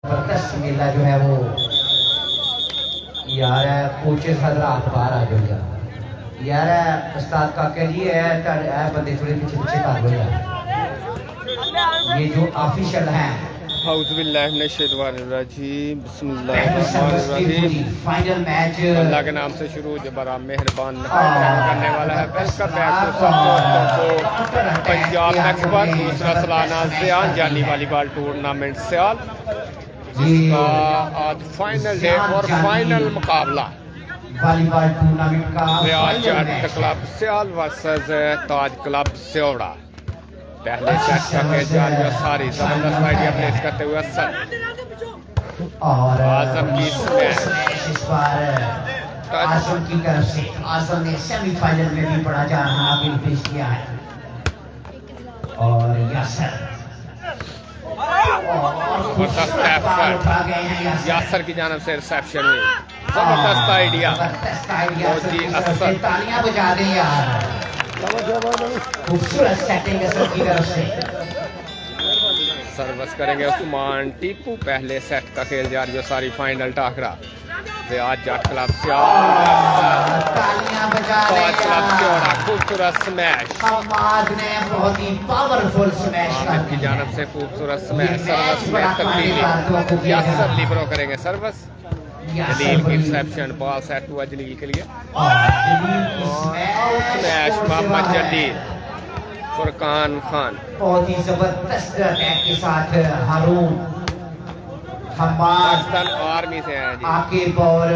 जबरदस्त मेला जो है वो यार है। कोचेस हजरात बाहर आ जाओ यार है। उस्ताद का कह लिए है बंदे थोड़े पीछे पीछे कर लो यार। ये जो ऑफिशियल है फाइनल मैच अल्लाह के नाम से शुरू जो बड़ा मेहरबान करने वाला है। पंजाब एक्सपर्ट दूसरा सालाना ज़ियान जानी वॉलीबॉल टूर्नामेंट सियाल, जिसका आज फाइनल डे और फाइनल मुकाबला वॉलीबॉल टूर्नामेंट का रियाज जट क्लब सियाल वर्सेस ताज क्लब सेवड़ा। पहले सेट का खेल जारी है। सारी जबरदस्त आइडिया प्लेस करते हुए असर और आजम की स्मैश इस बार आजम की तरफ से आजम ने सेमीफाइनल में भी बड़ा जहां पेश किया है। और यासर यासर की जानब से रिसेप्शन हुई। जबरदस्त आइडिया तालियां बजा दें यार। खूबसूरत सेटिंग असर की तरफ से। सर्विस करेंगे उस्मान टीपू। पहले सेट का खेल जारी है। सारी फाइनल टाकरा रियाज जट क्लब तालियां बजा दें यार। खूबसूरत स्मैश हमाद ने बहुत ही पावरफुल स्मैश की जानब से खूबसूरत स्मैश। सर्विस में तब्दीली यासर लिबरो करेंगे सर्विस। जलील की रिसेप्शन बॉल सेट हुआ जलील के लिए। स्मैश मोहम्मद जलील फुरकान खान बहुत ही जबरदस्त अटैक के साथ हारून पाकिस्तान आर्मी से हैं जी। आकिब और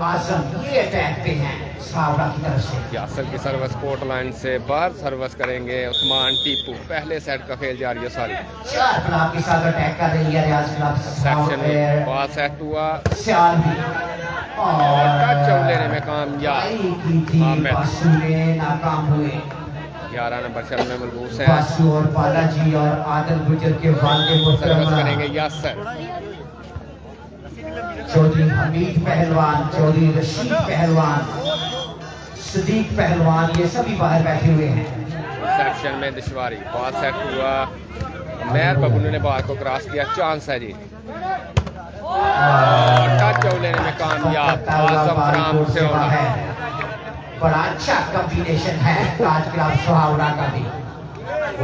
आजम ये अटैक पे हैं सावड़ा की तरफ से। यासर की सर्विस कोर्ट लाइन से बाहर सर्विस करेंगे उस्मान टीपू। पहले सेट का खेल जारी है। सारी चार क्लब के साथ अटैक कर रही है रियाज क्लब सेक्शन में बॉल सेट हुआ सियाल भी और टच लेने में कामयाब बासु ने नाकाम हुए। 11 नंबर चल में मलबूस है। बासु और बालाजी और आदल गुजर के वालिद सर्विस करेंगे यासर। चौधरी हमीद पहलवान, चौधरी रशीद पहलवान, सदीक पहलवान ये सभी बाहर बैठे हुए हैं। सेक्शन में दुश्वारी बॉल सेट हुआ। मेहर बबुल्लू ने बॉल को क्रॉस किया। चांस है जी और टच लेने में कामयाब आजम फराम से है। बड़ा अच्छा कॉम्बिनेशन है ताज क्लब सुहावड़ा का भी।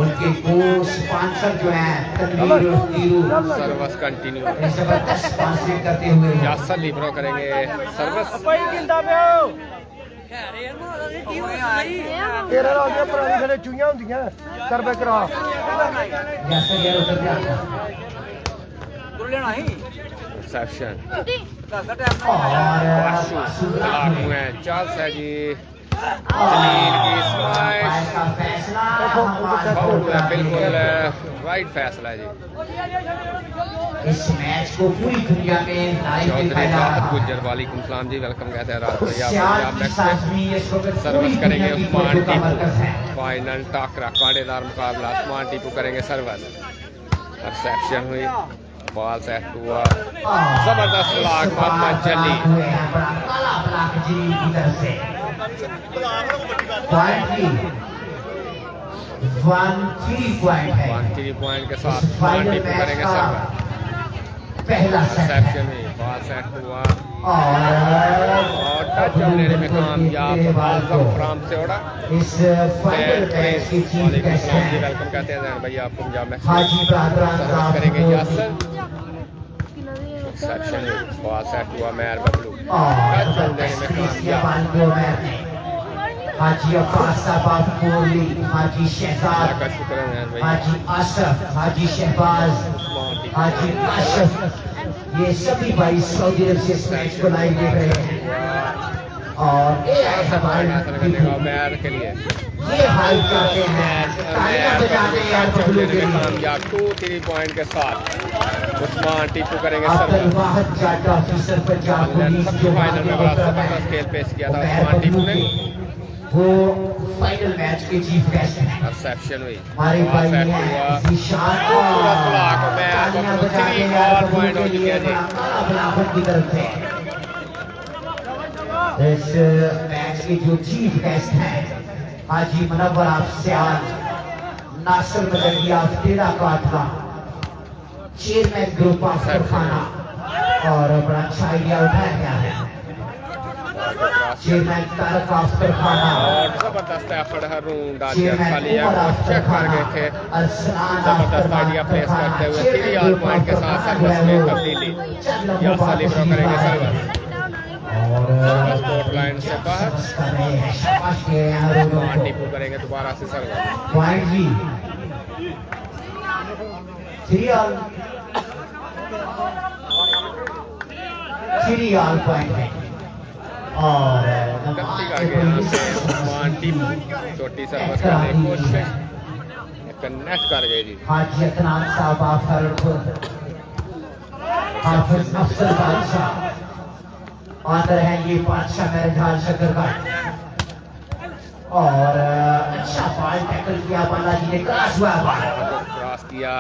उनके को स्पॉन्सर जो हैं सर्विस कंटिन्यू जबरदस्त स्पॉन्सरिंग करते हुए यासर लिबरो करेंगे सर्विस। रिसेप्शन चांस है जी। जलील की स्मैश बिल्कुल राइट फैसला है जी। इस मैच को पूरी दुनिया में लाइव दिखाया जा रहा है। गुज्जर वालेकुम सलाम जी, वेलकम कहते हैं रात सर्विस करेंगे उस्मान टीपू। फाइनल टाकरा कांटेदार मुकाबला उस्मान टीपू करेंगे सर्विस। रिसेप्शन हुई बॉल सेट हुआ। जबरदस्त ब्लॉक मोहम्मद जलील पॉइंट के साथ टीपू करेंगे सर्विस। पहला रिसेप्शन में बॉल सेट हुआ और टच लेने में कामयाब आजम फ्राम से उड़ा। इस फाइनल मैच की चीफ गेस्ट हैं वेलकम कहते हैं जैन भैया आप पंजाब में हाजी सर्विस करेंगे यासर। रिसेप्शन में बॉल सेट हुआ मेहर बबलू टच लेने में कामयाब। हाजी अब्बास साहब कोहली, हाजी शहजाद, का शुक्र है जैन भैया। हाजी अशरफ, हाजी शहबाज, हाजी अशरफ ये सभी भाई सऊदी अरब से इस मैच को लाइव देख रहे हैं। और मेहर के लिए ये हाई करते हैं तालियां बजाते हैं यार बबलू के लिए। कामयाब 2-3 पॉइंट के साथ उस्मान टीपू करेंगे अब्दुल वाहिद जाट ऑफिसर पंजाब पुलिस जो फाइनल में बड़ा जबरदस्त खेल पेश किया था उस्मान टीपू ने। वो फाइनल मैच के चीफ गेस्ट हैं। रिसेप्शन हुई हमारे भाई हैं ज़ीशान तालियां बजाते हैं यार बबलू के लिए बलावट की तरफ से। इस मैच के जो चीफ गेस्ट हैं हाजी मुनव्वर सियाल, नासिर मदनिया टेढ़ा काटला, चेयरमैन ग्रुप ऑफ खाना और बड़ा अच्छा आइडिया उठाया गया है चेयरमैन तारक आफ्टर खाना और जबरदस्त एफर्ट रून डालिया खाली चेक कर गए थे जबरदस्त आइडिया प्लेस करते हुए 3 ऑल पॉइंट के साथ सर्विस में तब्दीली या साली ब्रो करेंगे सर्विस और स्पोर्ट लाइन से बाहर टीपू करेंगे दोबारा से सर्विस पॉइंट जी 3 ऑल पॉइंट है और गलती करके यहाँ से टीपू छोटी सर्विस करने की कोशिश कनेक्ट कर गई जी हाजी अदनान साहब हाफिज अफसर बादशाह अंदर है ये बादशाह मेरे ख्याल शकरगढ़ और अच्छा बॉल टैकल किया बालाजी ने क्रॉस हुआ क्रॉस किया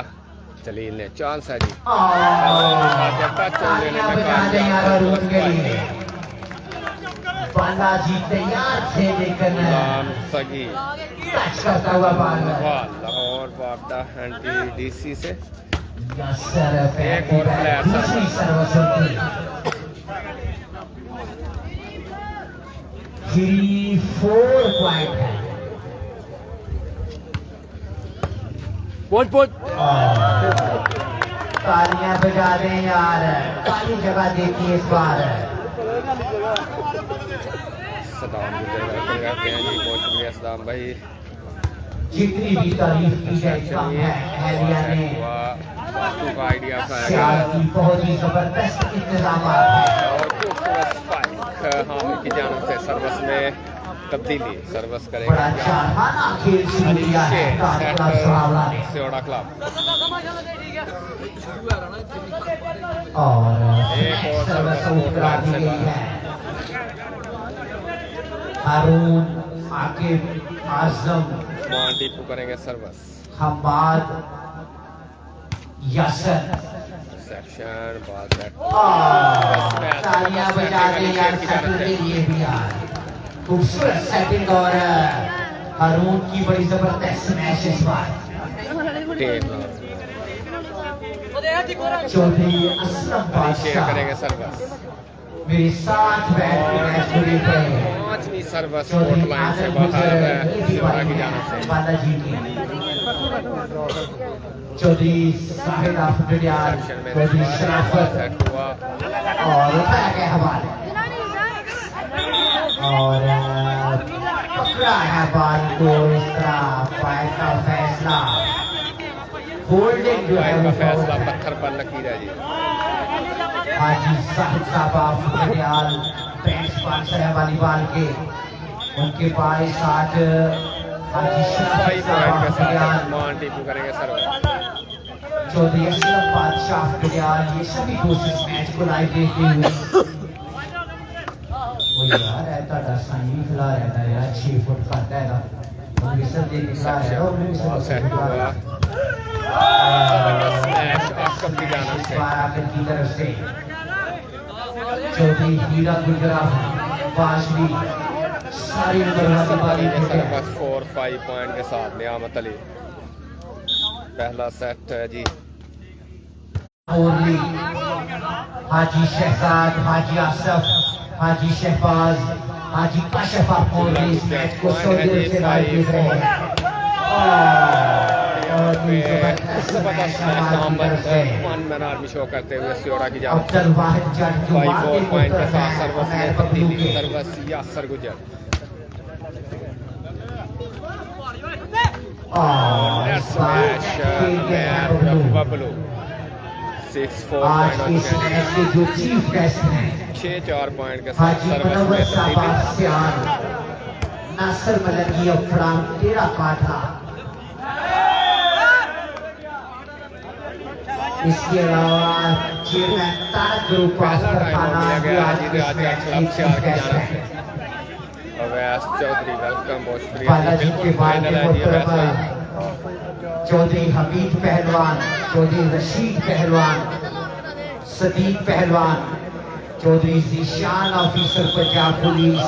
जलील ने चांस है जी बालाजी तैयार थे लेकिन सगी टच करता हुआ बॉल लाहौर वापदा एनटीडीसी से एक और फ्लैट दूसरी सर्विस 4 पॉइंट है तालियां बजा दें यार खाली जगह देखिए इस बार सदाम गुजर रहते हैं जी बहुत शुक्रिया सदाम भाई जितनी भी तारीफ की जाए कम है एहलिया ने वास्तु का आइडिया बहुत ही जबरदस्त इंतजाम है और खूबसूरत स्पाइक हामिद की जानिब से सर्विस में तब्दीली सर्विस करेंगे बड़ा चाहाना खेल शुरू किया है सेवड़ा क्लब और एक और सर्विस करा दी गई है हारून आकिब आजम टीपू करेंगे सर्विस हमाद यासर सेक्शन बाद तालियां बजा दें यार सेटिंग के लिए भी यार खूबसूरत सेटिंग और हारून की बड़ी जबरदस्त स्मैश इस बार चौधरी असलम बादशाह करेंगे सर्विस मेरे साथ बैठ के मैच को देख रहे हैं 5वीं सर्विस स्पोर्ट लाइन से बाहर सेवड़ा की जानिब से बालाजी की चौधरी साहिद आफरियार चौधरी शराफत और उठाया गया हवाले और पकड़ा है बॉल को इस तरह पाए का फैसला होल्डिंग जो है का फैसला पत्थर पर लकीर है जी हाजी साहिद साहब आफरियार बैंक स्पॉन्सर है वॉलीबॉल के उनके बाई साथ हाजी शराफत साहब आफरियार टीपू करेंगे सर्विस चौधरी असलम बादशाह आफरियार ये सभी कोशिश मैच को लाइव देखते हुए यार ऐसा डरसा नहीं खिला रहता यार 6 फुट करता है ना मिसल दे निकला है और मिसल से निकला आकम की जानिब से आकर की तरफ से चौधरी हीरा गुजरात पांचवी सारी नंबर वाली के सर्विस 4-5 पॉइंट के साथ नियामत अली पहला सेट है जी हाजी शहजाद हाजी आसफ हाजी शहबाज हाजी काशिफ और इस मैच को सऊदी से लाइव देख रहे हैं शो करते हुए सियोड़ा की जानिब अब्दुल वाहिद जट जो 4 पॉइंट के साथ सर्विस में तब्दीली सर्विस यासर गुजर बबलू 6-4 पॉइंट जो चीफ गेस्ट हैं 6-4 पॉइंट के साथ सर्विस में तब्दीली नासिर मलकी अफरान 13 काठा इसके अलावा chairman Tariq group Awais Chaudhry welcome बहुत शुक्रिया बिल्कुल फाइनल है जी अवैस भाई चौधरी हमीद पहलवान चौधरी रशीद पहलवान सदीक पहलवान चौधरी जीशान ऑफिसर पंजाब पुलिस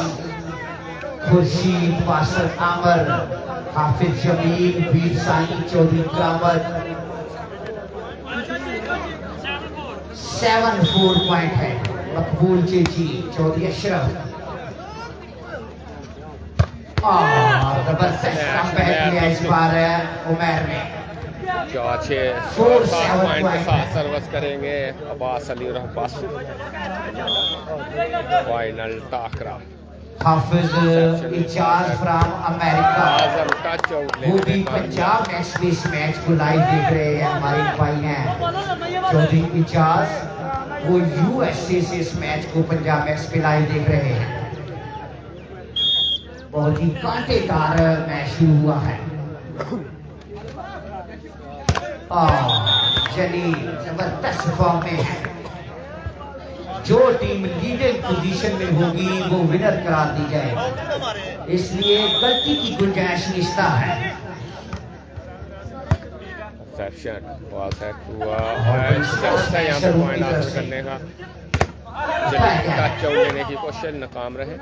खुर्शीद वासर आमर हाफिज जमील वीर सानी चौधरी कामत 7-4 पॉइंट है मकबूल चेची चौधरी अशरफ। और जबरदस्त कमबैक किया इस बार उमर ने। 4-6 पॉइंट के साथ सर्विस करेंगे अब्बास अली और अब्बास। फाइनल टाकरा Hafiz Ijaz from America, Azam touch out वो भी पंजाब नेशनल इस मैच को लाइव देख रहे हैं। हमारे भाई हैं चौधरी इजाज, वो यूएसए से इस मैच को पंजाब मैच पे लाइव देख रहे हैं। बहुत ही कांटेदार मैच शुरू हुआ है। चलिए जबरदस्त फॉर्म में है। जो टीम लीडिंग पोजीशन में होगी वो विनर करार दी जाएगी, इसलिए गलती की गुंजाइश निश्ता है। सेक्शन बॉल सेट हुआ और यहाँ पे पॉइंट हासिल करने का टच आउट लेने की कोशिश नाकाम रहे।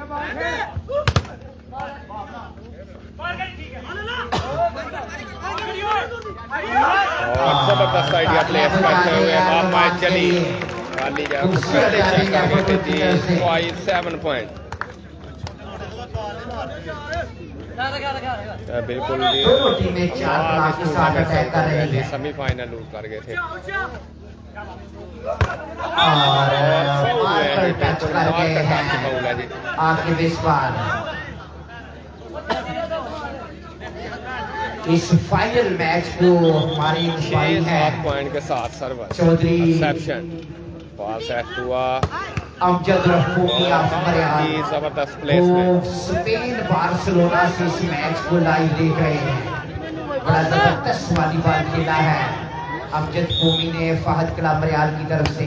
और जबरदस्त आइडिया प्लेस करते हुए मोहम्मद जलील खाली जगह पहले चेक करके देती 5-7 पॉइंट। बिल्कुल सेमीफाइनल लूज कर गए थे इस फाइनल मैच को हमारे 6-7 पॉइंट के साथ server Chaudhry reception ball set हुआ अमजद रफूकी जबरदस्त प्लेसमेंट। स्पेन बार्सिलोना से इस मैच को लाइव देख रहे हैं। बड़ा जबरदस्त वॉलीबॉल खेला है अमजद फूमी ने फहद क्लब रियाल की तरफ से।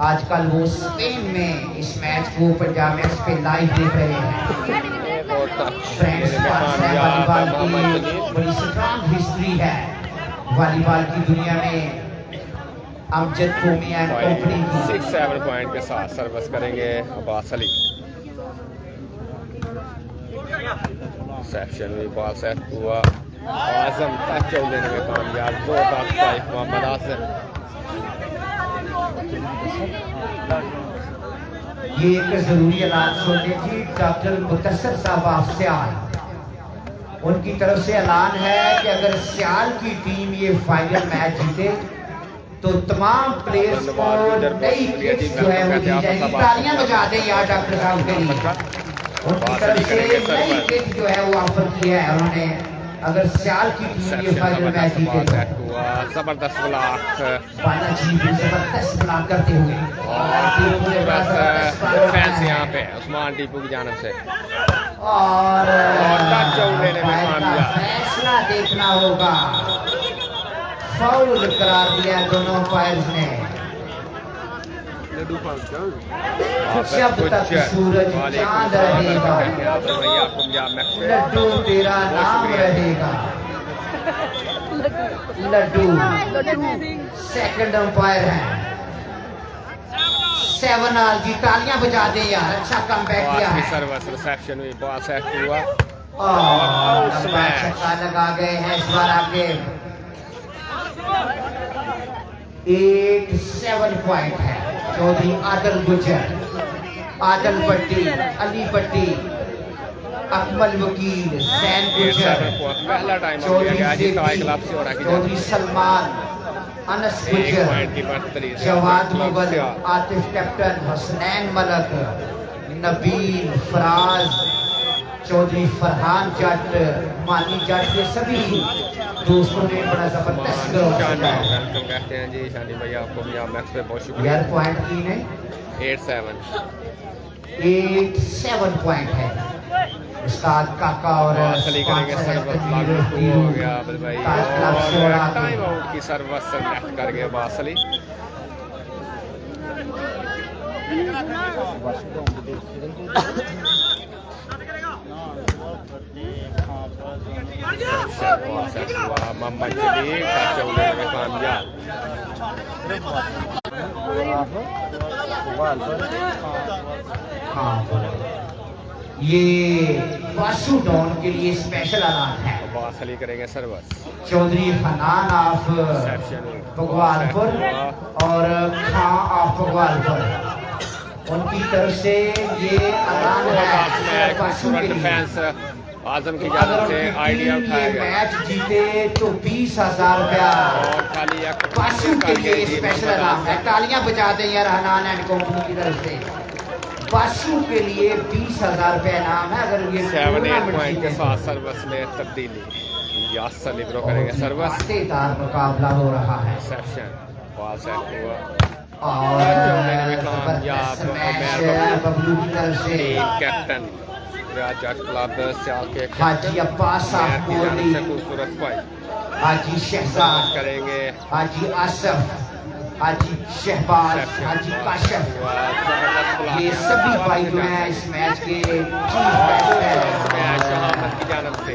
आजकल वो स्पेन में इस मैच को पंजाब मैच पे लाइव देख रहे हैं। फ्रेंड्स वॉलीबॉल की बड़ी स्ट्रॉन्ग हिस्ट्री है वॉलीबॉल की दुनिया में। अमजद फूमी एंड कंपनी की 6-7 पॉइंट के साथ सर्विस करेंगे अब्बास अली। सेक्शन में बॉल सेट हुआ आजम टच आउट लेने में कामयाब। जोरदार स्ट्राइक मोहम्मद आसिम। ये एक जरूरी ऐलान सुन लीजिए डॉक्टर मुतस्सर साहब ऑफ सियाल, उनकी तरफ से ऐलान है कि अगर सियाल की टीम ये फाइनल मैच जीते तो तमाम प्लेयर्स को नई किट्स जो है वो दी जाएगी। तालियां बजा दें यार डॉक्टर साहब के लिए। उनकी तरफ से नई किट जो है वो ऑफर की है उन्होंने, अगर सियाल की टीम ये फाइनल मैच जीते तो। जबरदस्त ब्लॉक बालाजी भी जबरदस्त ब्लॉक करते हुए फैंस यहाँ पे उस्मान टीपू की जानब से और टच आउट लेने में कामयाब। फैसला देखना होगा। फाउल करार दिया दोनों अंपायर्स ने। जब तक सूरज चांद रहेगा लड्डू तेरा नाम रहेगा। लड्डू सेकंड अंपायर है 7 आल जी। तालियां बजा दे यार, अच्छा कमबैक किया है। सर्विस रिसेप्शन हुई बॉल सेट हुआ और छक्का लगा गए हैं इस बार आगे। 8-7 पॉइंट है चौधरी आदल गुजर, आदल भट्टी, अली भट्टी, अकमल वकील, सैन गुजर, चौधरी सलमान, अनस गुजर, जवाद मुगल, आतिफ कैप्टन, हसनैन मलक, नबील, फराज, चौधरी फरहान जट, मानी जट, ये सभी दोस्तों ने बड़ा जबरदस्त कहते हैं जी शानी भैया आपको पंजाब मैक्स पे बहुत शुक्रिया। यार पॉइंट की ने 8-7 पॉइंट है उस्ताद काका और हो गया भाई और टाइम आउट की सर्विस सेलेक्ट कर गए अब्बास अली। मोहम्मद जलील टच आउट लेने में कामयाब। ये वासु डॉन के लिए स्पेशल ऐलान है। अब्बास अली करेंगे सर्विस। चौधरी हनान ऑफ भगवालपुर और खां ऑफ भगवालपुर, उनकी तरफ से ये ऐलान है वासु के लिए। डिफेंस आजम की जानिब से आइडिया उठाया गया। मैच जीते तो 20,000 रुपया और खाली वासु के लिए स्पेशल ऐलान है। तालियां बजा दें यार हनान एंड कंपनी की तरफ से। वासु के लिए 20,000 रुपया इनाम है अगर ये 7-8 पॉइंट के साथ सर्विस में तब्दीली। यासर लिब्रो करेंगे सर्विस। मजेदार मुकाबला हो रहा है सेक्शन बॉल सेट हुआ और बबलू की तरफ से कैप्टन जज क्लब सियाल के हाजी अब्बास साहब कोहली, खूबसूरत फाइट हाजी शहजाद करेंगे। हाजी आसफ, हाजी शहबाज, हाजी काशिफ, ये सभी भाई जो हैं इस मैच के चीफ गेस्ट हैं। की जानिब से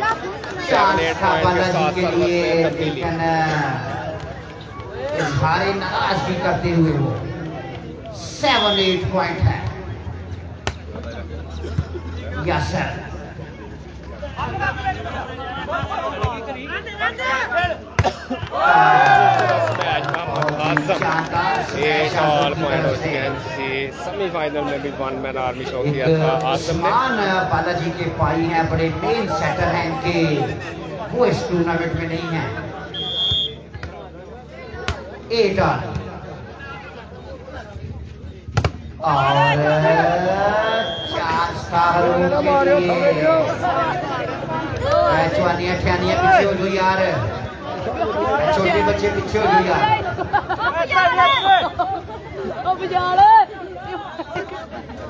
चांस था बालाजी के लिए, लेकिन इजहार नाराजगी करते हुए वो 7-8 पॉइंट है। यासर सेमीफाइनल में भी वन मैन आर्मी शो किया था आसम ने। बालाजी के पाई हैं, बड़े मेन सेटर हैं इनके, वो इस टूर्नामेंट में नहीं है। 8 और चांस था चौनिया ठियानिया पीछे हो जो यार, छोटे बच्चे पीछे हो जो यार।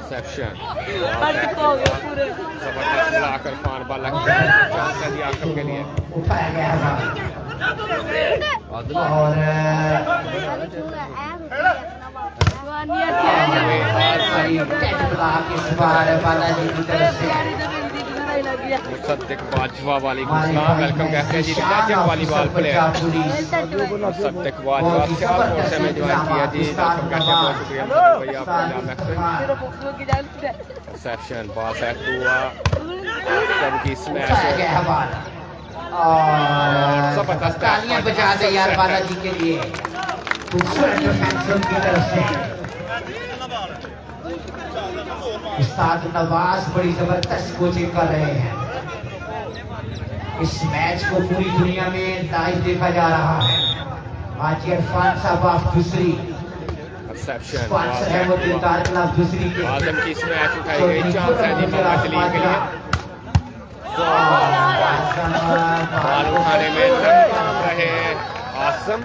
सेक्शन जबरदस्त लाकर फान बाला चांस है आकम के लिए उठाया गया है और इस बार बालाजी की तरफ से मुसद्दिक बाजवा वाली वेलकम कहते हैं जी। जज वॉलीबॉल प्लेयर मुसद्दिक बाजवा सियालकोट से में ज्वाइन किया जी। वेलकम कहते हैं, बहुत शुक्रिया भैया आपका। सेक्शन बॉल सेट हुआ कब की स्मैश और जबरदस्त तालियां बजा दे यार बालाजी के लिए, खूबसूरत डिफेंस की तरफ से। उस्ताद नवाज बड़ी जबरदस्त कोचिंग कर रहे हैं। इस मैच को पूरी दुनिया में लाइव देखा जा रहा है। हाजी इरफान साहब ऑफ दूसरी स्पॉन्सर है वो दिलदार क्लब दूसरी के। आजम की स्मैश उठाई गई, चांस है जी मोहम्मद अली के लिए। बॉल उठाने में रहे आसम।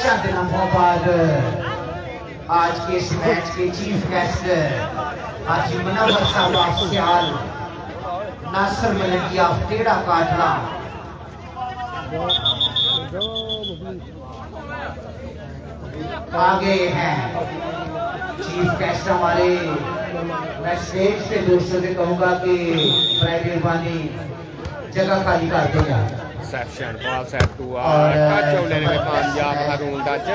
चंद लम्हों बाद आज के इस मैच के चीफ गेस्ट हाजी मुनव्वर साहब ऑफ सियाल, नासिर मलिकी ऑफ टेढ़ा काटला, आगे हैं चीफ गेस्ट हमारे। मैं स्टेज से दोस्तों से कहूंगा कि प्राइवेट वाली जगह खाली कर देगा। सेक्शन बॉल सेट हुआ टच लेने में कामयाब हारून डच।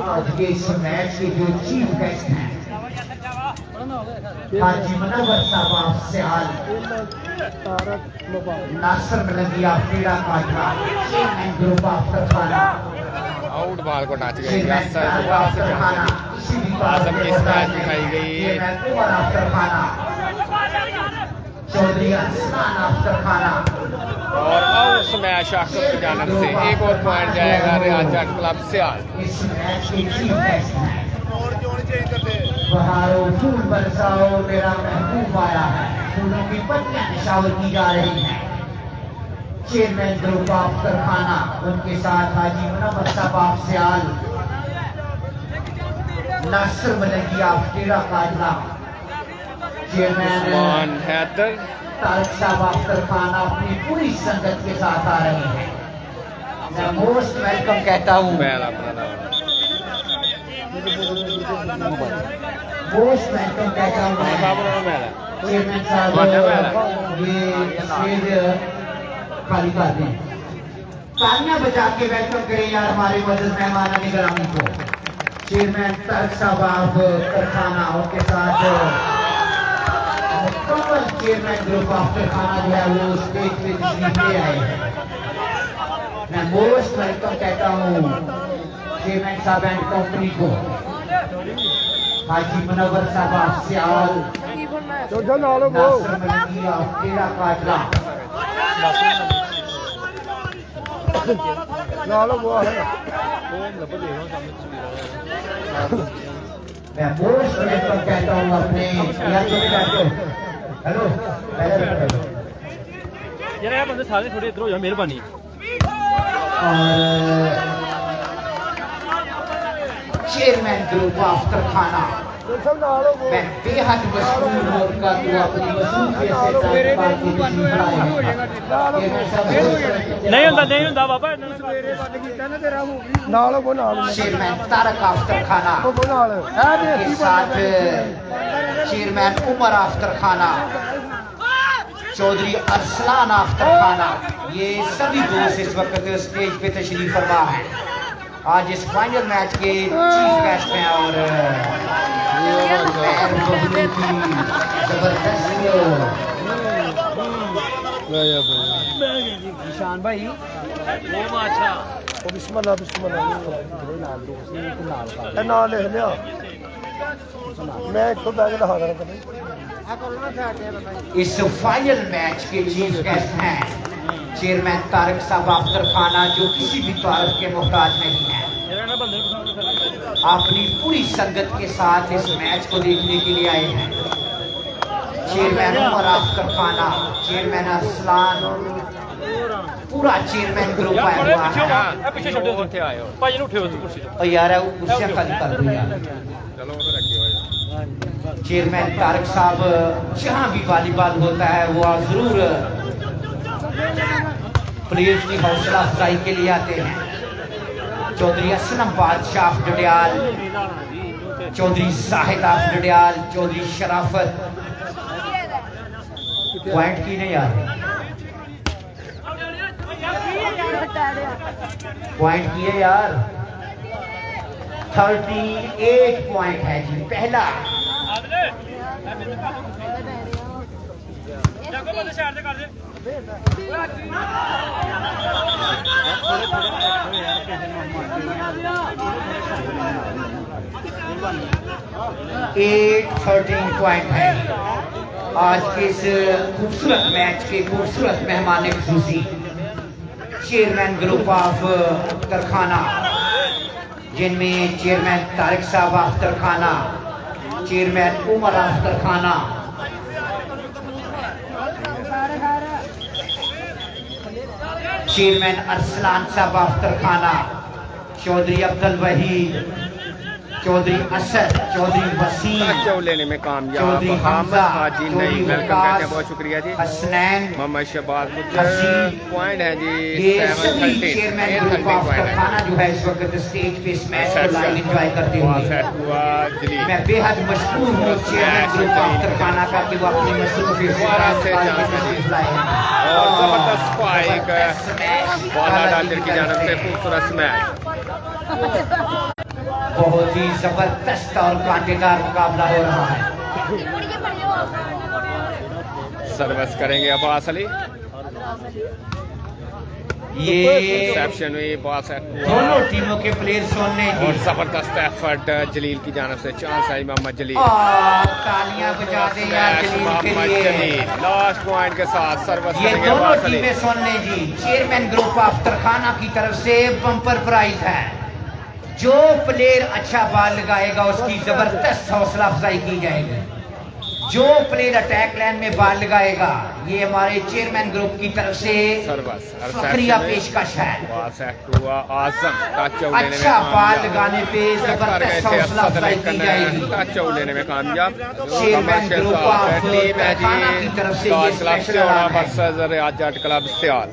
आज के इस मैच के जो चीफ गेस्ट हैं हाजी मुनव्वर साहब ऑफ सियाल, नासिर मलिकी ऑफ टेढ़ा Katla, chairman group of Tarkhana, out ball को टच गई। आजम की स्मैश उठाई गई। चौधरी असलान ऑफ तरखाना और आउट स्मैश आकम की जानिब से। एक और पॉइंट जाएगा रियाज जट क्लब सियाल। इस मैच के चीफ गेस्ट हैं बहारो फूल बरसाओ मेरा महबूब आया है, फूलों की पत्तियां निशावर की जा रही हैं। चेयरमैन ग्रुप ऑफ तरखाना, उनके साथ हाजी मुनव्वर साहब ऑफ सियाल, नासिर मलिकी ऑफ टेढ़ा काटला, चेयरमैन हैदर तारिक साहब ऑफ तरखाना अपनी पूरी संगत के साथ आ रहे हैं। मैं मोस्ट वेलकम कहता हूँ, मोस्ट वेलकम कहता हूँ चेयरमैन साहब। ये स्टेज खाली कर दें, तालियां बजा के वेलकम करें यार हमारे मदद मेहमान निगरानी को। चेयरमैन तारक साहब तरखाना उनके साथ मुकम्मल चेयरमैन ग्रुप ऑफ तरखाना जो है वो स्टेज पे तशरीफ ले आए हैं। मैं मोस्ट वेलकम कहता हूँ चेयरमैन साहब एंड कंपनी को, हाजी मुनव्वर साहब सियाल, नासिर मलिकी ऑफ टेढ़ा काटला, मैं मोस्ट वेलकम कहता हूँ अपने हेलो यार बंदे सारे थोड़े इधर हो जाओ मेहरबानी। और चेयरमैन ग्रुप ऑफ तरखाना मैं बेहद मशहूर हूँ का तू अपनी मशहूरियत से तालिबान की मिशन बढ़ाए हैं। नहीं होता बाबा चेयरमैन तारक ऑफ तरखाना के साथ chairman Umar of Tarkhana, Chaudhry Arsalan of Tarkhana, ये सभी दोस्त इस वक्त स्टेज पे तशरीफ फरमा है। आज इस फाइनल मैच के चीफ गेस्ट हैं और जबरदस्त निशान भाई वो अच्छा बिस्मिल्लाह ना लिख लिया मैं एक तो बैग लगा रहा था। इस फाइनल मैच के चीफ गेस्ट हैं चेयरमैन तारक साहब ऑफ तरखाना, जो किसी भी तारीफ के मोहताज नहीं है। अपनी पूरी संगत के साथ इस मैच को देखने के लिए आए हैं। Chairman Umar of Tarkhana, chairman Arsalan, पूरा चेयरमैन ग्रुप आया हुआ है। पीछे छोटे होते आए हो भाई उठे हो कुर्सी से और यार वो कुर्सियां खाली कर दो यार। चेयरमैन तारक साहब जहां भी वॉलीबॉल होता है वो जरूर प्लेयर्स की हौसला अफजाई के लिए आते हैं। चौधरी असलम बादशाह Dadiyal, Chaudhary Zahid of Dadiyal, Chaudhary Sharafat point की नहीं यार, पॉइंट किए यार। 38 पॉइंट है जी पहला। एट 13 पॉइंट है आज के इस खूबसूरत मैच के खूबसूरत मेहमान खुसूसी चेयरमैन ग्रुप ऑफ तरखाना, जिनमें चेयरमैन तारिक साहब of Tarkhana, chairman Umar of Tarkhana, chairman Arsalan Sahab of Tarkhana, Chaudhry Abdul Waheed, Chaudhry Asad, Chaudhry Waseem लेने में कामयाब, चौधरी हमजा हाजी नहीं, वेलकम करते हैं, बहुत शुक्रिया जी। हसनैन, मोहम्मद शहबाज पॉइंट है जी ये सभी चेयरमैन ग्रुप ऑफ तरखाना जो है इस वक्त स्टेज पे इस मैच को लाइव एंजॉय करते हुए मैं बेहद मशहूर हूँ चेयरमैन ग्रुप ऑफ तरखाना का कि वो अपनी मसरूफियत से लाए हैं। और जबरदस्त स्पाइक बॉला डालर की जानिब से खूबसूरत स्मैश, बहुत ही जबरदस्त और कांटेदार मुकाबला हो रहा है। सर्विस करेंगे अब्बास अली, ये रिसेप्शन हुई बॉस दोनों टीमों के प्लेयर सोने और जबरदस्त एफर्ट जलील की जानिब से, चांस है मोहम्मद जलील, तालियां बजा दें यार जलील के लिए। लास्ट पॉइंट के साथ सर्विस ये करेंगे दोनों अब्बास अली। टीमें सोने जी चेयरमैन ग्रुप ऑफ तरखाना की तरफ से बम्पर प्राइज है। जो प्लेयर अच्छा बॉल लगाएगा उसकी जबरदस्त हौसला अफजाई की जाएगी। जो प्लेयर अटैक लाइन में बॉल लगाएगा ये हमारे चेयरमैन ग्रुप की तरफ से फखरिया पेशकश है। अच्छा बॉल लगाने पे जबरदस्त हौसला अफजाई की जाएगी। लेने में कामयाब चेयरमैन ग्रुप ऑफ तरखाना की तरफ से ये स्पेशल अवार्ड है। क्लब सियाल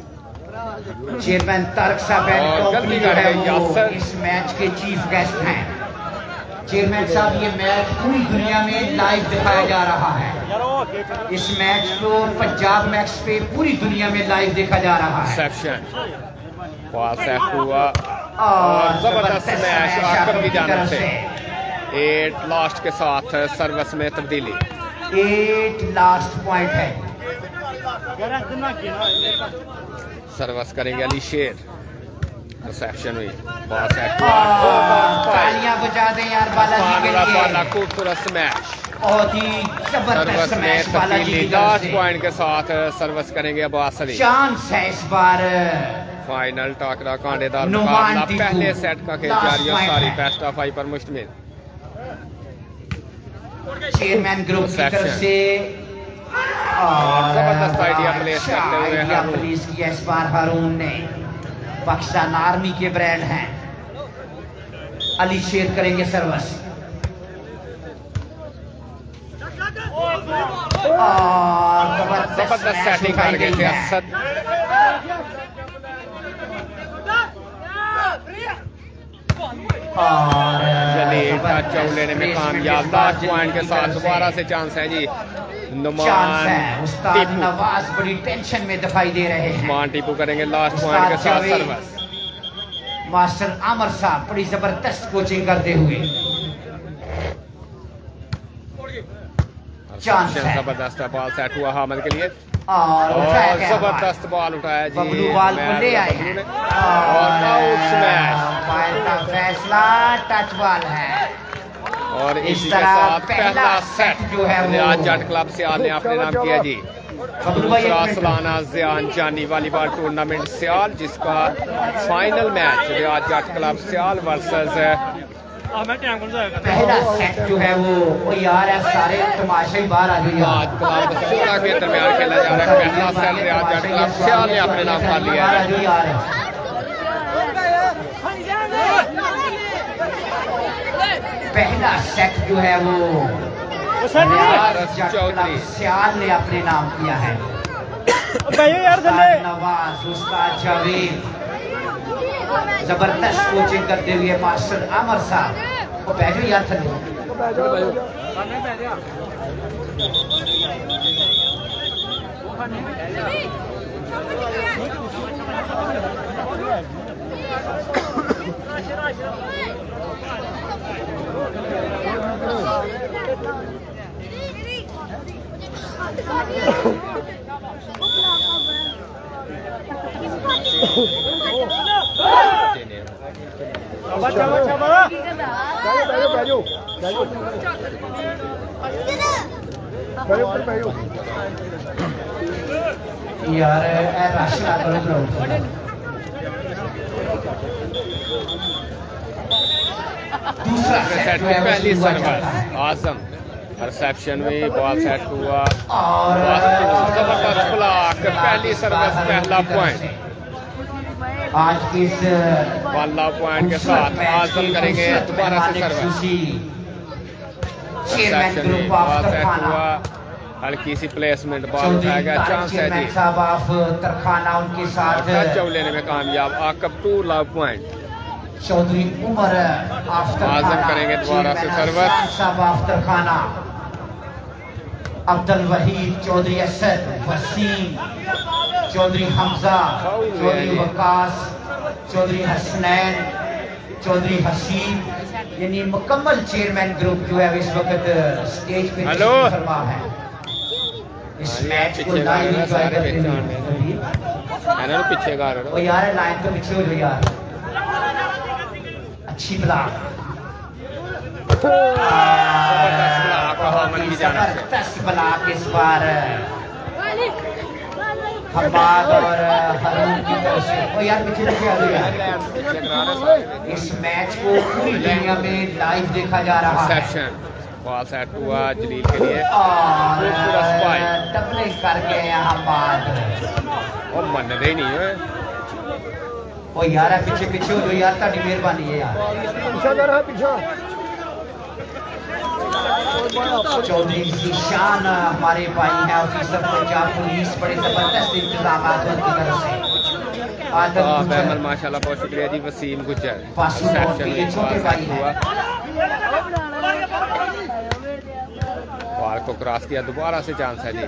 चेयरमैन तारक साहब एंड कंपनी जो है वो इस मैच के चीफ गेस्ट हैं। चेयरमैन साहब ये मैच पूरी दुनिया में लाइव दिखाया जा रहा है। इस मैच को पंजाब मैक्स पे पूरी दुनिया में लाइव देखा जा रहा है। रिसेप्शन और जबरदस्त मैच आकम की जानब से 8 लास्ट के साथ सर्विस में तब्दीली। 8 लास्ट पॉइंट है। सर्विस करेंगे अली शेर। रिसेप्शन हुई तालियां बजा दें यार बालाजी के लिए। खूबसूरत स्मैश, बहुत ही जबरदस्त सर्विस में मैच बालाजी तब्दीली। की तरफ लास्ट से। पॉइंट के साथ सर्विस करेंगे अब्बास अली। चांस है इस बार। फाइनल टाकरा कांटेदार नुमान मुकाबला टीटू। पहले सेट का खेल लास्ट जारी है, पॉइंट सारी है। बेस्ट ऑफ 5 पर मुश्तमिल। चेयरमैन ग्रुप की तरफ Reception। से और जबरदस्त आइडिया प्लेस करते हुए आइडिया हारून। प्लेस किया इस बार हारून ने। पाकिस्तान आर्मी के ब्रांड हैं। अली शेर करेंगे सर्विस और जबरदस्त सेटिंग कर गए थे असद। और जलील टच आउट लेने में कामयाब। लास्ट पॉइंट के साथ दोबारा से चांस है जी। चांस है। उस्ताद टीपू नवाज बड़ी टेंशन में दिखाई दे रहे हैं। नुमान टीपू करेंगे लास्ट पॉइंट के साथ जावेद। सर्विस। मास्टर आमर साहब बड़ी जबरदस्त कोचिंग करते हुए। चांस है। जबरदस्त बॉल सेट हुआ हामिद के लिए और उठाया और गया जबरदस्त बॉल उठाया जी। बबलू बॉल को ले आए हैं और आउट स्मैश। फाइल का फैसला टच बॉल है। और इस इसी के तरह साथ पहला पहला सेट सेट जो है वो रियाज जट क्लब सियाल ने अपने नाम किया जी। बबलू भाई दूसरा एक मिनट। सालाना जियान जानी वॉलीबॉल टूर्नामेंट सियाल, जिसका फाइनल मैच रियाज जट क्लब सियाल वर्सेस मैं टाइम कौन सा आएगा? पहला सेट जो है वो यार है सारे तमाशे ही बाहर आ गए रियाज क्लब सियाल के दरमियान खेला जा रहा है। पहला सेट रियाज जट क्लब सियाल ने अपने नाम कर लिया है। पहला सेट जो है वो रियाज जट क्लब सियाल ने अपने नाम किया है। उस्ताद नवाज, उस्ताद जावेद जबरदस्त कोचिंग करते हुए मास्टर आमर साहब वो बैठो यार थले। यार ए राशिया करो ब्रो। दूसरा सेट सेट जो की है वो पहली शुरू हुआ जाता है। सर्विस आजम। रिसेप्शन में बॉल सेट हुआ और जबरदस्त ब्लॉक। पहली सर्विस पहला पॉइंट। आज की इस पहला पॉइंट के साथ आजम करेंगे दोबारा से सर्विस। चेयरमैन रिसेप्शन में ग्रुप बॉल ऑफ सेट तरखाना हुआ, हल्की सी प्लेसमेंट बॉल चौधरी उठाया गया। चांस है चेयरमैन जी। साहब ऑफ तरखाना उनके साथ टच आउट लेने में कामयाब। Aqib 2 love point. Chaudhry Umar of Tarkhana Azam करेंगे दोबारा से चेयरमैन सर्विस। अफसान साहब ऑफ तरखाना। अब्दुल वहीद चौधरी असद, वसीम चौधरी हमजा, चौधरी वकास, चौधरी हसनैन, चौधरी हसीब, यानी मुकम्मल चेयरमैन ग्रुप जो है इस वक्त स्टेज पे हेलो। तशरीफ फरमा है। इस मैच को पीछे लाइव जा रहे हैं, एंजॉय सारे करते हुए है ना पीछे गा ओ यार लाइन तो पीछे हो जाओ यार। अच्छी ब्लॉक जबरदस्त ब्लॉक हामिद की जानब से। जबरदस्त ब्लॉक इस बार हमाद और हारून की तरफ से। ओ यार पीछे पीछे आ गया। पीछे करा रहे सारे। इस मैच को पूरी दुनिया में लाइव देखा जा रहा है रिसेप्शन बॉल सेट हुआ जलील के लिए और खूबसूरत स्पाइक। डबलिंग कर गए हैं हमाद। और मन रहे ही नहीं है। ओ यार पीछे पीछे हो जाओ यार, ताड़ी मेहरबानी है यार। पीछा कर पीछा। चौधरी जीशान हमारे भाई हैं ऑफिसर पंजाब पुलिस, बड़े जबरदस्त इंतजाम उनकी तरफ से। आदम महमद गुजर माशाल्लाह बहुत शुक्रिया जी। वसीम गुज्जर पासू मोहम्मद के ये छोटे भाई हैं। बॉल को क्रॉस किया, दोबारा से चांस है जी।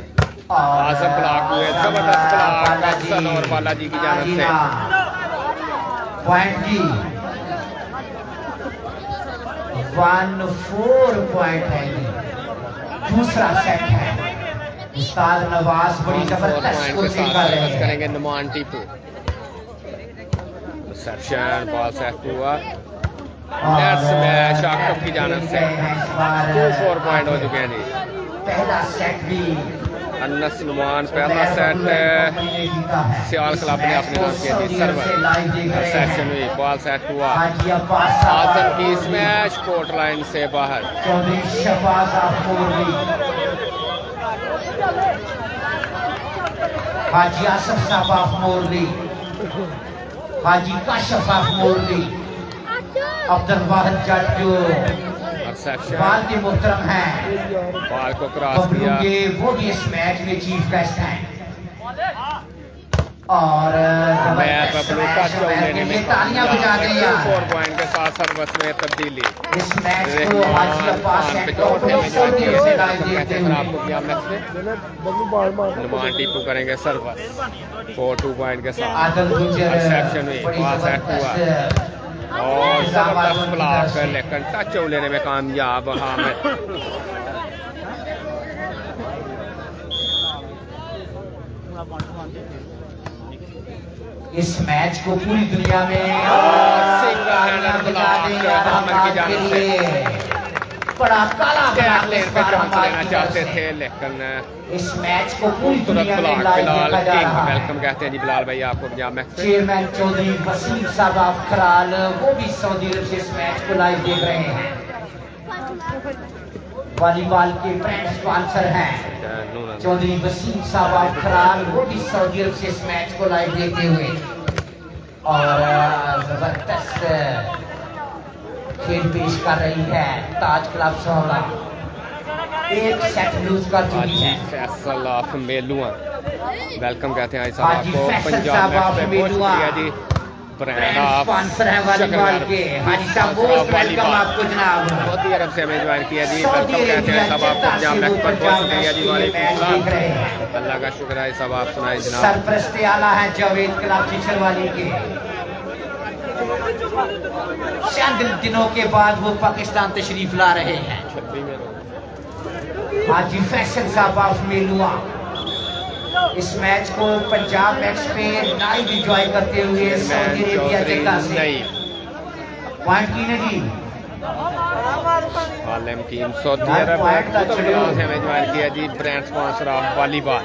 और आजम ब्लॉक हुए, जबरदस्त ब्लॉक हसन और बालाजी की जानब से। पॉइंट जी 1-4 पॉइंट है ये, दूसरा सेट है। उस्ताद नवाज बड़ी जबरदस्त कोशिश कर रहे हैं। करेंगे Noman Tipu. Reception ball set हुआ, मैच आकब की जानिब से 2-4 पॉइंट हो चुके हैं जी। पहला सेट भी अनस नुमान, पहला सेट सियाल क्लब ने अपने नाम किया थी सर्वर। रिसेप्शन हुई, बॉल सेट हुआ, आजम की इस मैच कोर्ट लाइन से बाहर। चौधरी शहबाज हाजी आसफ साहब ऑफ मोरली, हाजी काशफ ऑफ मोरली, अब्दुल वाहिद जट जो बाल के मोहतरम हैं, बाल को क्रॉस किया, वो भी इस मैच में चीफ गेस्ट हैं। और तालियां बजा दें यार। 4 पॉइंट के साथ सर्वस में तब्दीली। इस मैच को हाजी अब्बास से लाइव देखते हुए नुमान टीपू करेंगे सर्वस 4-2 पॉइंट के साथ। आदल गुजर रिसेप्शन हुई, बॉल सेट हुआ और जबरदस्त ब्लॉक, लेकिन टच लेने में कामयाब हामिद। इस मैच को पूरी दुनिया में बड़ा काला लेना चाहते थे, लेकिन इस मैच को पूरी दुनिया में लाइव बिलाल देखा जा किंग, रहा है। वेलकम कहते हैं जी बिलाल भाई आपको पंजाब मैच में। चेयरमैन चौधरी वसीम साहब ऑफ खराल, वो भी सऊदी अरब से इस मैच को लाइव देख रहे हैं। वॉलीबॉल के ब्रांड स्पॉन्सर हैं चौधरी वसीम साहब ऑफ खराल, वो भी सऊदी अरब से इस मैच को लाइव देखते हुए। और जबरदस्त खेल पेश कर रही है ताज क्लब सोहला, एक सेट लूज कर चुकी है। फैसल ऑफ मेलुआ, वेलकम कहते हैं साहब हाजी आपको फैसल पंजाब साहब मैच ऑफ में। बहुत मेलुआ, शुक्रिया जी। ब्रांड ऑफ स्पॉन्सर है वॉलीबॉल के। हाजी साहब मोस्ट वेलकम आपको जनाब। सऊदी अरब से हमें ज्वाइन किया जी, वेलकम कहते हैं सब आपको पंजाब मैच पर। बहुत शुक्रिया जी, वालेकुम सलाम, अल्लाह का शुक्र है। सब आप सुनाए जनाब। सरपरस्त आला है जावेद क्लब चिचलवाली के। चंद दिनों के बाद वो पाकिस्तान तशरीफ ला रहे हैं। हाजी फैसल साहब ऑफ मेलुआ इस मैच को पंजाब मैच पे लाइव एंजॉय करते हुए सऊदी अरेबिया जद्दा से पॉइंट की नहीं आलम टीम सऊदी अरब से हमें ज्वाइन किया जी, brand sponsor of volleyball.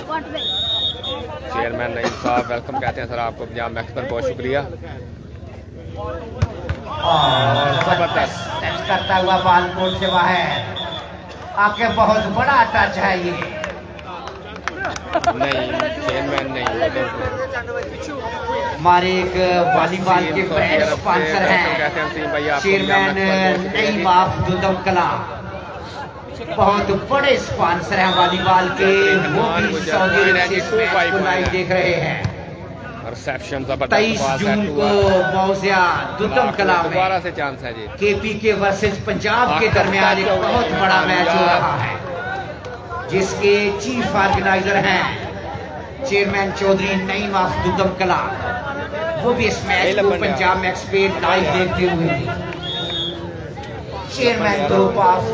Chairman Naeem साहब वेलकम कहते हैं सर आपको पंजाब मैच पर। बहुत शुक्रिया। और जबरदस्त टच करता हुआ बॉल कोर्ट से बाहर आके, बहुत बड़ा टच है ये। नहीं चेयरमैन नहीं, हमारे एक वॉलीबॉल के ब्रांड स्पॉन्सर हैं चेयरमैन नईम ऑफ दुदम कला, बहुत बड़े स्पॉन्सर हैं वॉलीबॉल के, वो भी सऊदी अरब से इस मैच को लाइव देख रहे हैं। रिसेप्शन 23 जून को मौजिया दुदम कला में दोबारा से चांस है जी। KPK वर्सेस पंजाब के दरमियान एक बहुत बड़ा मैच हो रहा है, जिसके चीफ ऑर्गेनाइजर हैं चेयरमैन चौधरी नईम ऑफ दुदम कला, वो भी इस मैच को पंजाब मैच पे लाइव देखते हुए। चेयरमैन ग्रुप ऑफ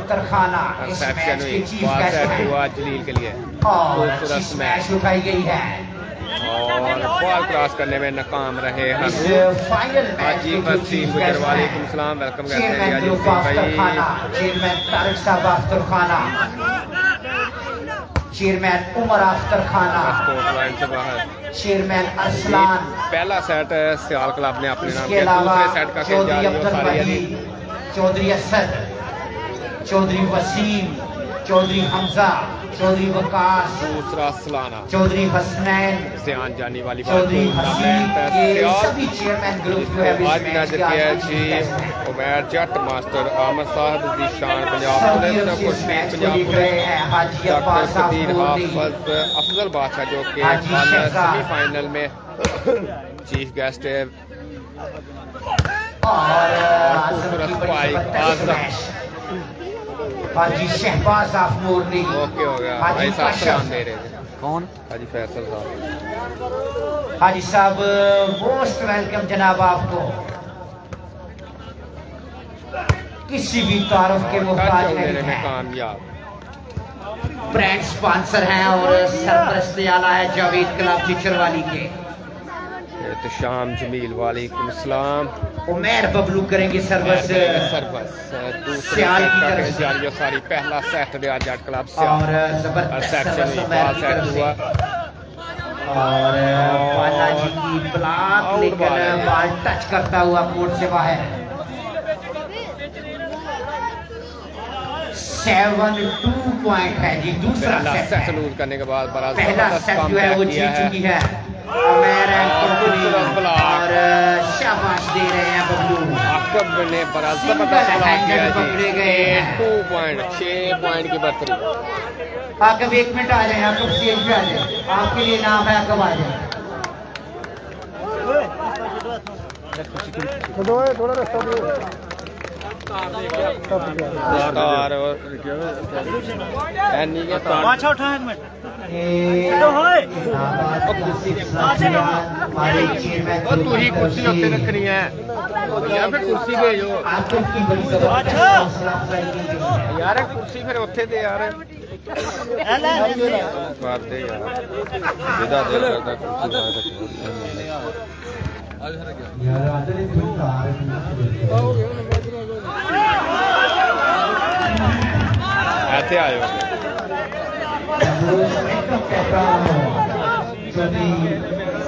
तरखाना इस मैच के चीफ गेस्ट हैं जलील के लिए और इस मैच उठाई गई है। और बॉल क्रॉस करने में नाकाम रहे इस फाइनल मैच हाजी वसीम गुजर, वालेकुम सलाम, वेलकम कहते हैं चेयरमैन जी group of Tarkhana, chairman Tariq साहब of Tarkhana, chairman Umar of Tarkhana, court line से बाहर। चेयरमैन अरसलान, पहला सेट सियाल क्लब ने अपने नाम इसके किया, अलावा दूसरे सेट का खेल चौधरी जारी अब्दुल है। वहीद, चौधरी असद, चौधरी वसीम, चौधरी हमजा, चौधरी वकास, दूसरा सलाना चौधरी हसनैन, सियान जानी वाली चौधरी हसीन, ये सभी चेयरमैन ग्रुप जो है आज नजर किया है जी उमैर जट मास्टर आमद साहब Zeeshan Punjab police Khurshid Punjab police doctor Qadeer Hafiz Afzal Badshah जो कि सेमीफाइनल में चीफ गेस्ट है। खूबसूरत spike Azam Haji Shahbaz of Morni, okay हो गया भाई साहब सलाम दे रहे थे। कौन? हाजी फैसल साहब। हाजी साहब मोस्ट वेलकम जनाब आपको। किसी भी तारुफ के मुहताज टच नहीं होने में है। कामयाब। ब्रांड स्पॉन्सर हैं और सरपरस्त आला है जावेद क्लब चिचरवाली के। एहतशाम जमील वालेकुम सलाम। उमर बबलू करेंगे सर्विस सर्विस दूसरे सियाल की सेट का तरफ खेल से। जारी है सारी पहला सेट रियाज जट क्लब से और जबरदस्त सेक्शन सर्विस में उमर बॉल की सेट तरफ से। हुआ और बालाजी की ब्लॉक, आउट लेकिन बॉल है। बॉल टच करता हुआ कोर्ट से बाहर। 7-2 पॉइंट है जी दूसरा पहला सेट सेट है। लूज करने के बाद बड़ा पहला जबरदस्त सेट जो है वो कमबैक किया जीत है। चुकी है उमर एंड कंपनी। खूबसूरत ब्लॉक। और शाबाश दे रहे हैं बबलू। आकब ने बड़ा सिंगल जबरदस्त ब्लॉक हैंडेड किया पकड़े जी। गए हैं। 2 पॉइंट 6 पॉइंट की बढ़तरी। आकब 1 मिनट आ जाए, आकब स्टेज पे आ जाए, आपके लिए नाम है, आकब आ जाए। थोड़ा रास्ता दो। स्टार और एनी के तार अच्छा उठा एक मिनट। हमारे चेयरमैन और तू ही कुर्सी उत्ते रखनी है या फिर कुर्सी भेजो आकब की बड़ी जबरदस्त हौसला अफजाई की गई है। यार एक कुर्सी फिर उत्थे दे यार कर दे यार जिदा दिल करता कुर्सी यार आदरे तुम कार ऐसे आयो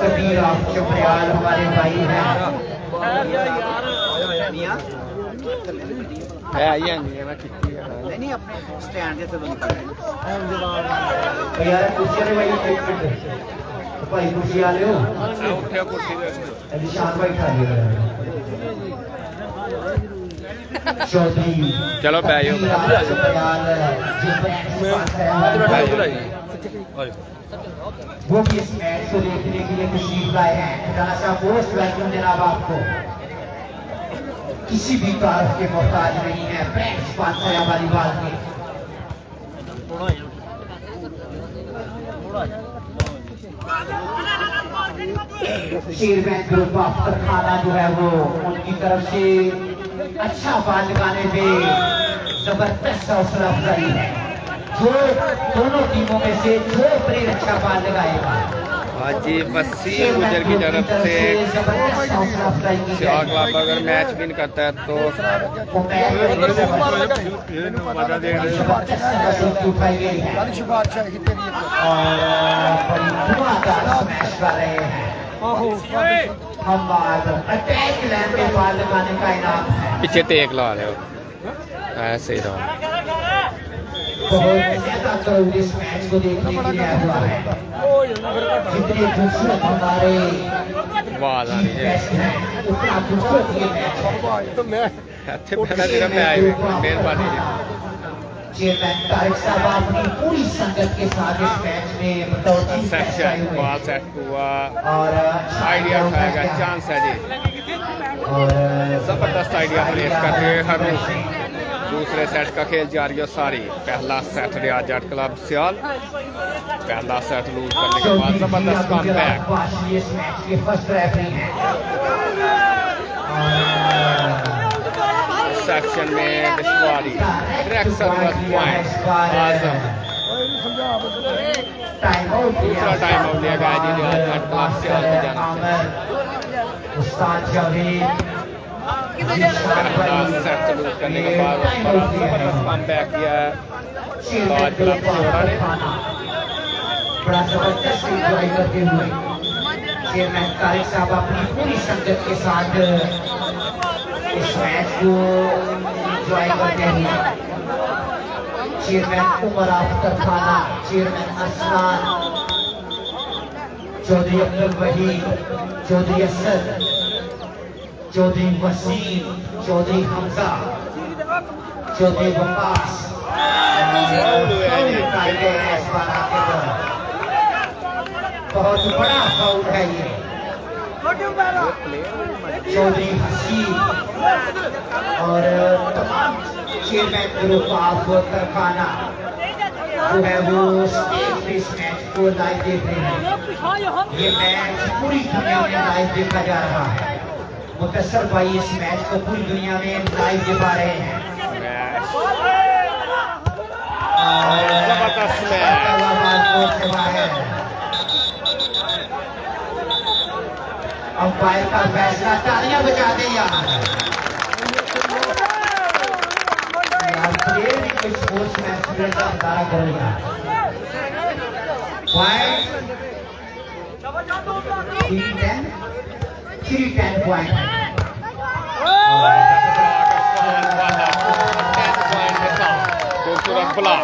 कबीर आप चपड़ियाल हमारे भाई हैं। है ये नहीं है मैं कितनी है नहीं अपने स्टैंड से तो निकल यार कुर्सी वाले भाई एक मिनट, भाई कुर्सी आ रहे हो, उठे कुर्सी दे निशान भाई खा लिया। चौधरी चलो बैठो वो भी इस मैच को देखने के लिए तशरीफ लाए हैं। राशा पोस्ट वेलकम जनाब आपको। किसी भी तारफ के मोहताज नहीं है। ब्रांड स्पॉन्सर है वॉलीबॉल के। चेयरमैन ग्रुप ऑफ खाना जो है वो उनकी तरफ से अच्छा बाल लगाने पे जबरदस्त हौसला अफजाई है। जो दोनों टीमों में से जो प्लेयर अच्छा बाल लगाएगा, हाजी वसीम गुजर की तरफ से जबरदस्त हौसला अफजाई की सियाल जाएगी। क्लब अगर मैच विन करता है तो जबरदस्त उठाई गई है और बड़ी धुआंधार स्मैश कर रहे हैं। हम अटैक लाइन पे बाल लगाने का इनाम है। पीछे तेक ला रहे हो ऐसे ही रहो बहुत ज्यादा क्राउड इस मैच को देखने के लिए आया हुआ है। जितने खूबसूरत हमारे आवाज आ रही है मैच हैं, उतना खूबसूरत ये मैच है। ਇੱਥੇ ਪਹਿਲਾਂ ਜਿਹੜਾ ਮੈਂ ਆਏ ਮਿਹਰਬਾਨੀ जी चेयरमैन तारिक साहब अपनी पूरी संगत के साथ इस मैच में बतौर चीफ गेस्ट आए सेक्शन हुए बॉल हैं। सेट हुआ और आइडिया उठाया गया चांस है जी और जबरदस्त आइडिया प्लेस करते हुए हर दूसरे सेट का खेल जारी है सारी। पहला सेट रियाज जट क्लब सियाल पहला सेट लूज करने के बाद जबरदस्त कमबैक। इस मैच के फर्स्ट रेफरी हैं। सेक्शन में दिशवारी डायरेक्ट सर्विस पॉइंट आजम टाइम आउट दूसरा टाइम आउट लिया गया जी रियाज जट क्लब सियाल की जानिब से। उस्ताद जावेद पहला सेट लूज करने के बाद बड़ा जबरदस्त कमबैक किया है रियाज क्लब सियाल ने। बड़ा जबरदस्त एंजॉय करते हुए चेयरमैन तारिक साहब अपनी पूरी संगत के साथ इस मैच को एंजॉय करते हुए चेयरमैन उमर आफ्तर खाना, चेयरमैन असलान, चौधरी अब्दुल वहीद, चौधरी असद, चौधरी वसीम, चौधरी हमजा, चौधरी वकास बहुत बड़ा फाउल है ये। चौधरी हसीब और तमाम चेयरमैन ग्रुप ऑफ तरखाना जो है वो स्टेज पे इस मैच को लाइव देख रहे हैं। ये मैच पूरी दुनिया में लाइव देखा जा रहा है। मुकस्सर भाई इस मैच को पूरी दुनिया में लाइव दिखा रहे हैं। जबरदस्त मैच। अंपायर का फैसला, तालियां बजा दें यार। स्पोर्ट्स मैच का नजारा करो यार। Point 310 point. खूबसूरत ब्लॉक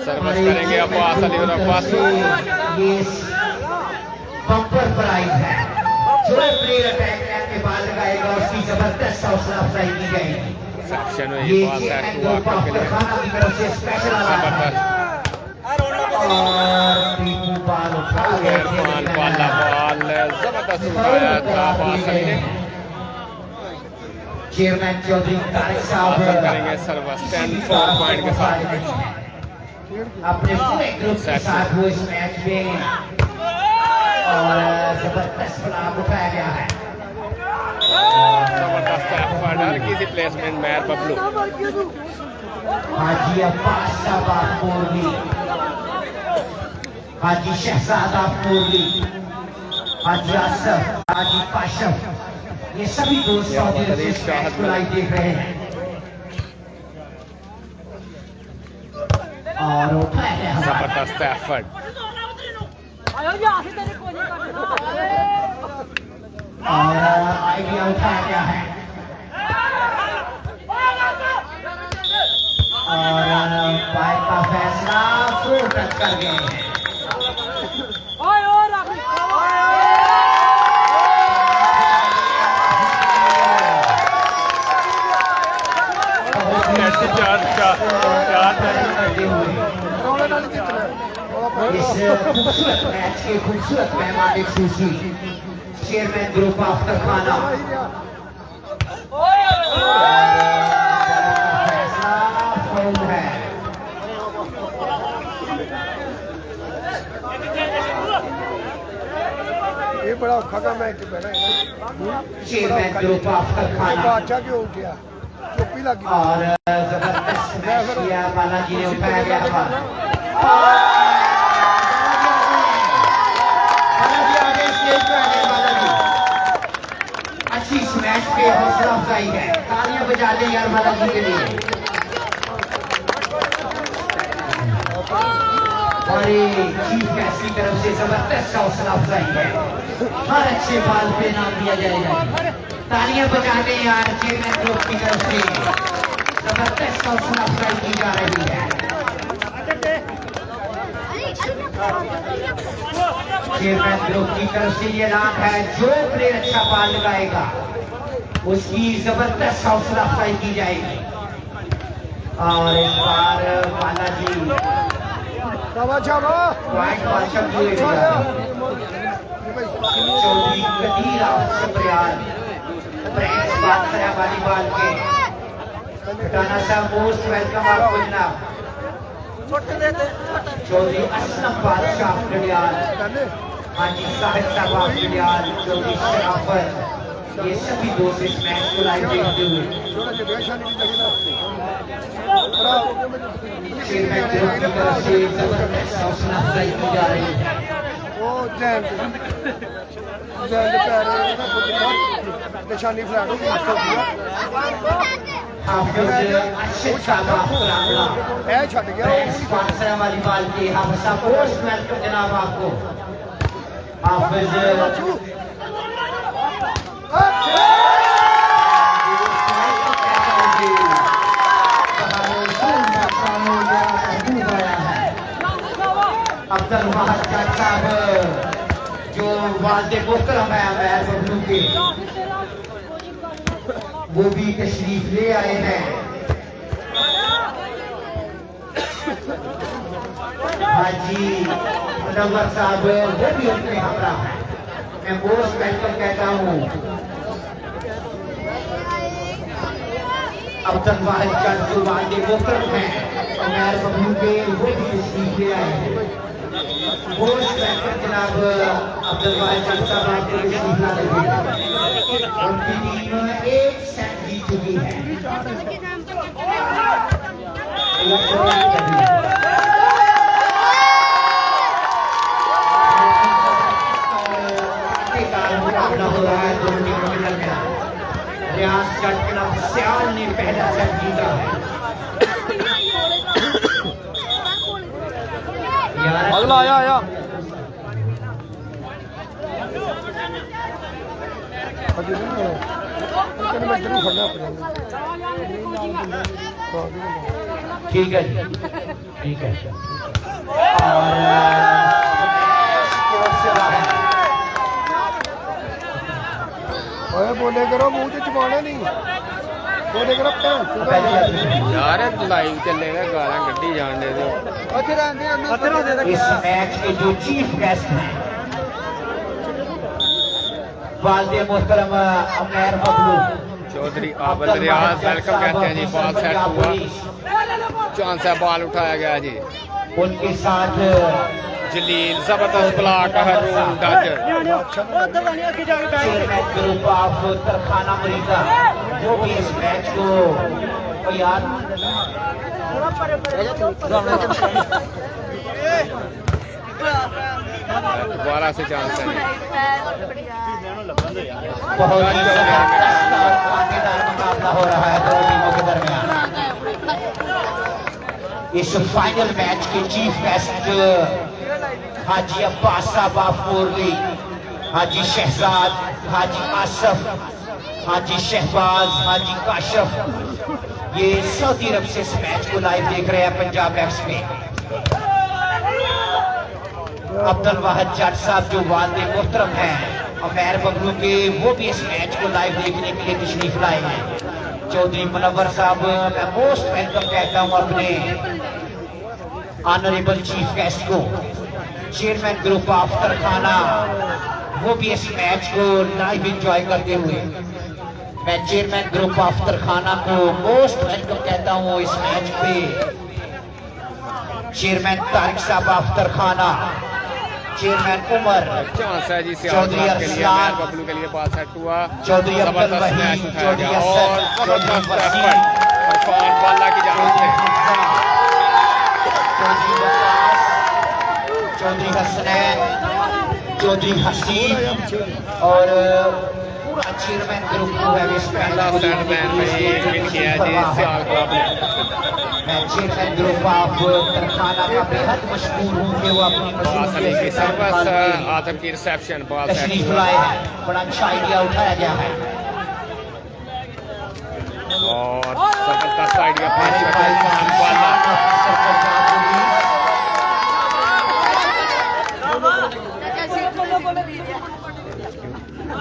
सर्विस करेंगे अब्बास अली और अब्बास। ये बम्पर प्राइज है। जो प्लेयर अटैक लाइन के बाद लगाएगा उसकी जबरदस्त हौसला अफजाई की जाएगी। सेक्शन में ये बॉल सेट हुआ खाना की तरफ से स्पेशल जबरदस्त बॉल उठा गए। इरफान वाला बॉल जबरदस्त उठाया था अब्बास अली ने। चेयरमैन चौधरी तारिक साहब हासिल करेंगे सर्विस 10 पॉइंट के साथ। अपने पूरे ग्रुप के साथ वो इस मैच में और जबरदस्त ब्लॉक उठाया गया है। जबरदस्त एफर्ट हल्की सी प्लेसमेंट मैर बबलू। हाजी अब्बास साहब कोहली, हाजी शहजादा कोहली, हाजी आसफ, हाजी पाशफ, ये सभी दोस्त सऊदी अरब से मैच को लाइव देख रहे हैं। और उठाया गया जबरदस्त एफर्ट और आइडिया उठाया गया है और पाइप का फैसला फ्लोर टच कर गए हैं। इस खूबसूरत मैच के खूबसूरत मेहमान खूसी चेयरमैन ग्रुप आफ्टर खाना फैसला फाउल है। ये बड़ा औखा काम है कि पहले चेयरमैन ग्रुप आफ्टर खाना अच्छा क्यों उठा चुप्पी लगी और जबरदस्त मैच किया। बालाजी ने उठाया गया था। बालाजी आगे स्टेज पे आ गए। बालाजी अच्छी इस मैच पे हौसला अफजाई है। तालियां बजा दें यार बालाजी के लिए। और चीफ गेस्ट की तरफ से जबरदस्त हौसला अफजाई है। हर अच्छे बाल पे नाम दिया जाएगा। तालियां बजा दें यार चेयरमैन ग्रुप की तरफ से जबरदस्त हौसला अफजाई की जा रही है। चेयरमैन ग्रुप की तरफ से ये ऐलान है जो प्लेयर अच्छा बाल लगाएगा उसकी जबरदस्त हौसला अफजाई की जाएगी। और इस बार बालाजी चौधरी कदीर शबरियाल प्रेस बात करें वॉलीबॉल के टाना साहब मोस्ट वेलकम आपको जनाब। चौधरी असलम बादशाह कड़ियाल, हाजी साहिब साहब कड़ियाल, चौधरी शराफत, ये सभी दोस्त इस मैच को लाइव देखते हुए चेयरमैन ग्रुप की तरफ से जबरदस्त हौसला अफजाई की जा रही है। निशानी फ्लैट हो गई हाफिज अरशद साहब छट गया स्पॉन्सर वाली बाल की हाफिज साहब पोस्ट वेलकम जनाब आपको। हाफिज अब्दुल वाहिद साहब जो वालिद मोहतरम है अमैर बबलू के, वो भी तशरीफ ले आए हैं। हाजी मुनव्वर साहब वो भी उनके हमरा हैं। मैं मोस्ट वेलकम कहता हूँ। अब्दुल वाहिद जो वालिद मोहतरम है अमैर बबलू के, वो भी तशरीफ ले आए हैं। जनाब अब्दुल वाहिद साहब को तशरीफ ला रहे हैं। उनकी टीम एक सेट जीत चुकी है। मुकाबला हो रहा है दोनों टीमों के दरमियान। रियाज जट क्लब सियाल ने पहला सेट जीता है। अगला आया ठीक है जी, ठीक है। ओए बोले करो मुंह च चबाने नहीं बोले करो यार लाइव चले हुए गाला गड्डी जान दे दो। इस मैच के जो चीफ गेस्ट हैं वालिद मोहतरम अमैर बबलू चौधरी आबद रियाज वेलकम कहते हैं जी। बॉल सेट हुआ, चांस है, बॉल उठाया गया जी। उनके साथ जलील जबरदस्त ब्लॉक, हरून डज चेयरमैन ग्रुप ऑफ तरखाना मरीदा वो भी इस मैच को यार दोबारा से चांस है। बहुत ही जबरदस्त और कांटेदार मुकाबला हो रहा है दोनों टीमों के दरमियान। इस फाइनल मैच के चीफ गेस्ट हाजी अब्बास साहब आफूरली, हाजी शहजाद, हाजी आसफ, हाजी शहबाज, हाजी काशफ, ये सऊदी अरब से इस मैच को लाइव देख रहे हैं पंजाब एक्स में। अब्दुल वाहिद जट साहब जो वालिद मोहतरम हैं अमैर बबलू के, वो भी इस मैच को लाइव देखने के लिए तशरीफ लाए हैं। चौधरी मुनव्वर साहब, मैं मोस्ट वेलकम कहता हूँ अपने ऑनरेबल चीफ गेस्ट को। चेयरमैन ग्रुप ऑफ तरखाना वो भी इस मैच को लाइव एंजॉय करते हुए, मैं चेयरमैन ग्रुप ऑफ तरखाना को मोस्ट वेलकम कहता हूँ इस मैच पे। चेयरमैन तारिक साहब of Tarkhana, chairman Umar, chance है जी चौधरी अरसलान, बबलू के लिए बॉल सेट हुआ, चौधरी अब्दुल वहीद, चौधरी असद, चौधरी वसीम, इरफान बाला की जानिब से चौधरी वकास, चौधरी हसनैन, चौधरी हसीन और पूरा चेयरमैन ग्रुप को है इस पहला सेट मैन में विन किया जी सियाल क्लब ने। मैं चेयरमैन ग्रुप ऑफ तरखाना का बेहद मशहूर हूँ कि वो अपनी बासली की सर्विस, आदम की रिसेप्शन, बॉल सेट तशरीफ हुआ लाए हैं। बड़ा अच्छा आइडिया उठाया गया है और जबरदस्त आइडिया पेश करते हैं बाला।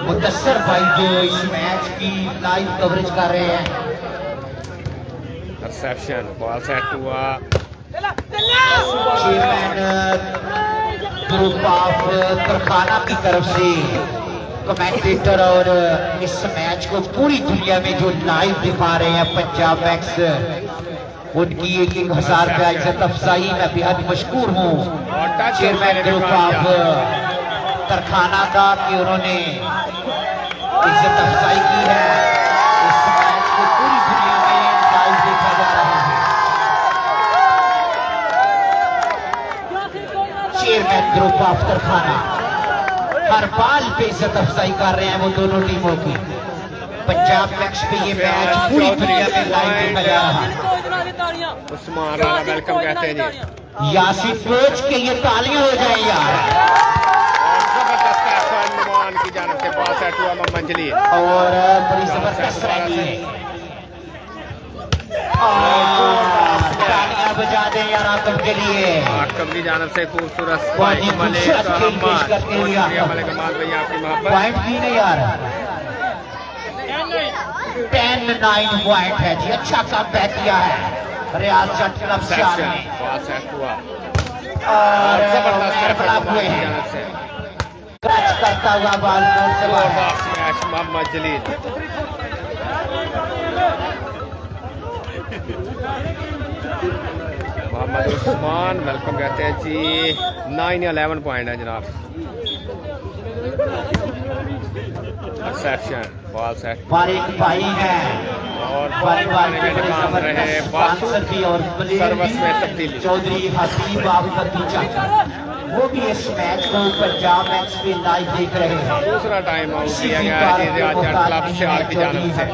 मुदस्सर भाई जो इस मैच की लाइव कवरेज कर रहे हैं। रिसेप्शन, बॉल सेट हुआ, चेयरमैन ग्रुप ऑफ तरखाना की तरफ से कमेंटेटर और इस मैच को पूरी दुनिया में जो लाइव दिखा रहे हैं पंजाब एक्स, उनकी 1000 रुपया इज्जत अफजाई मैं बेहद मशहूर हूँ चेयरमैन ग्रुप ऑफ तरखाना का कि उन्होंने इज्जत अफजाई की है। इस मैच को पूरी दुनिया में लाइव देखा जा रहा है। चेयरमैन ग्रुप ऑफ तरखाना हर बाल पे इज्जत अफजाई कर रहे हैं वो दोनों टीमों की। पंजाब मैक्स पे ये मैच पूरी दुनिया में लाइव देखा जा रहा है। उस्मान राणा वेलकम कहते हैं जी। यासिर कोच के ये तालियां हो जाए यार। जबरदस्त एहसान नुमान की जानिब से बॉल सेट हुआ मंजली और बड़ी जबरदस्त रैली तालियां बजा दें यार आकम के लिए। आकम की जानिब से खूबसूरत बहुत ही खूबसूरत खेल पेश करते हुए आपकी मोहब्बत पॉइंट की नहीं यार 10-9 पॉइंट है जी। अच्छा काम बैक किया है रियाज जट क्लब से बॉल सेट हुआ और जबरदस्त बड़ा हुए की हैं जानिब से क्रैच करता हुआ बॉल कोर्ट से बाहर। जबरदस्त मैच मोहम्मद जलील। मोहम्मद उस्मान वेलकम कहते हैं जी। 9-11 पॉइंट है जनाब। सेक्शन बॉल सेट फारिक भाई है और वॉलीबॉल के बड़े काम रहे बासु स्पॉन्सर भी और सर्विस में तब्दीली। चौधरी हबीब आपका टीचर वो भी इस मैच को पंजाब मैच पे लाइव देख रहे हैं। दूसरा टाइम आउट दिया गया है क्लब सियाल की जानिब से।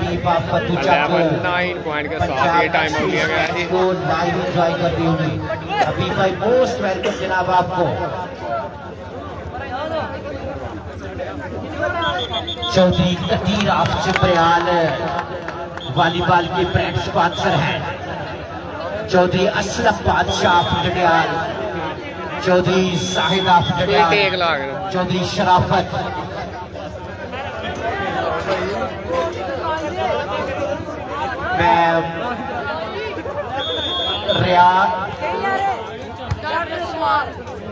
11-9 पॉइंट के साथ ये टाइम आउट दिया गया है जी। को लाइव एंजॉय करते हुए हबीब भाई मोस्ट वेलकम जनाब आपको। चौधरी कतीर ऑफ चिपरियाल वॉलीबॉल के ब्रांड स्पॉन्सर हैं। चौधरी असलम बादशाह ऑफ डडियाल, चौधरी साहिद ऑफ डडियाल, चौधरी शराफत, मैं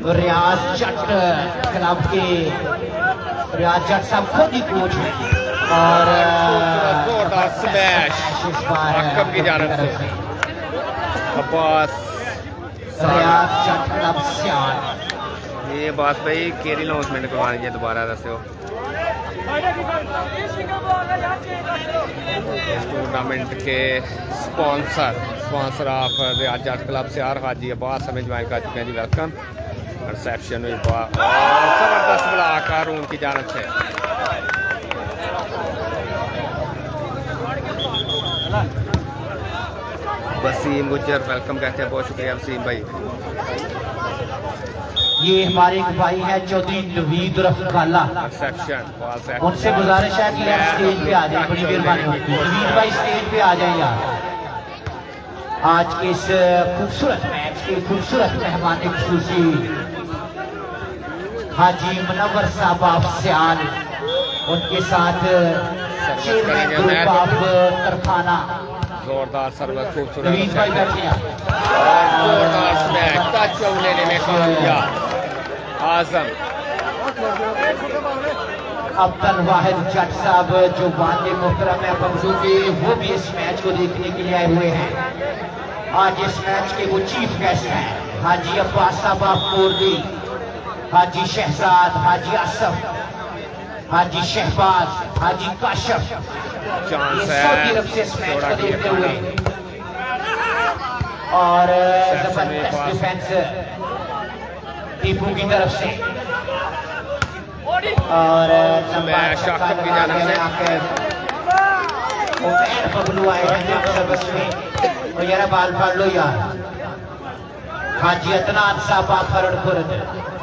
रियाज जट क्लब के रियाज जट साहब खुद ही कोच हैं और जोरदार स्मैश अक्कम की जानिब से अब्बास रियाज जट क्लब सियाल। ये बात भाई केरी अनाउंसमेंट करवा लीजिए दोबारा दस्यो। टूर्नामेंट के sponsor of Riaz Jat club से आर हाजी अब्बास हमें ज्वाइन कर चुके हैं जी। वेलकम। रिसेप्शन हुई जबरदस्त ब्लॉक हारून की जानिब से। वसीम गुज्जर वेलकम कहते हैं, बहुत शुक्रिया वसीम भाई। ये हमारे एक भाई है चौधरी नवीद रफकाला, रिसेप्शन उनसे गुजारिश है कि आप स्टेज पे आ जाए, बड़ी मेहरबानी होगी। नवीद भाई स्टेज पे आ जाए यार। आज के इस खूबसूरत मैच के खूबसूरत मेहमान खुसूसी हाजी मुनव्वर साहब ऑफ सियाल, उनके साथ चेयरमैन ग्रुप ऑफ तरखाना जोरदार सर्विस खूबसूरत नवीद भाई बैठे हैं। और जोरदार स्मैश टच लेने में कामयाब आजम। अब्दुल वाहिद जट साहब जो वाले मोहतरम है बमजू के, वो भी इस मैच को देखने के लिए आए हुए हैं। आज इस मैच के वो चीफ गेस्ट हैं हाजी अब्बास साहब ऑफ कोर्दी, हाजी शहजाद, हाजी आसफ, हाजी शहबाज, हाजी काशफ, ये सऊदी अरब से इस मैच को देखते हुए और जबरदस्त डिफेंस टीपू की तरफ से और बबलू आए हैं सर्विस में। तो यार बाल फाड़ लो यार। हाजी अदनान साहब फरड़पुर,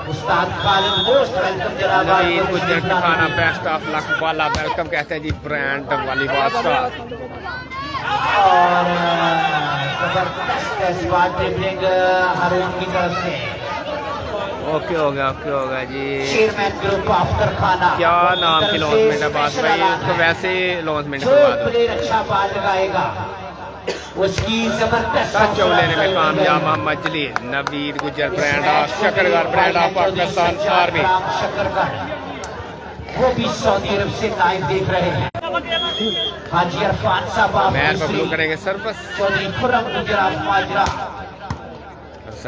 उस्ताद खालिद मोस्ट वेलकम जनाब। नवीद गुज्जर खाना बेस्ट ऑफ लक वाला वेलकम कहते हैं जी। ब्रांड वॉलीबॉल स्टार और जबरदस्त स्पॉट ड्रिबलिंग हारून की तरफ से। ओके हो गया जी। चेयरमैन ग्रुप ऑफ तरखाना, क्या नाम की लॉन्चमेंट है बात भाई, उसको वैसे ही लॉन्चमेंट करवा दो। प्लेयर अच्छा बाल लगाएगा उसकी जबरदस्त टच लेने में कामयाब Mohammad Jalil. Naveed Gujjar brand of Shakargarh, brand of Pakistan army Shakargarh, वो भी सऊदी अरब से लाइव देख रहे हैं। हाजी अरफान साहब मैच बबलू करेंगे service. Chaudhry Khurram Gujjar of Majra,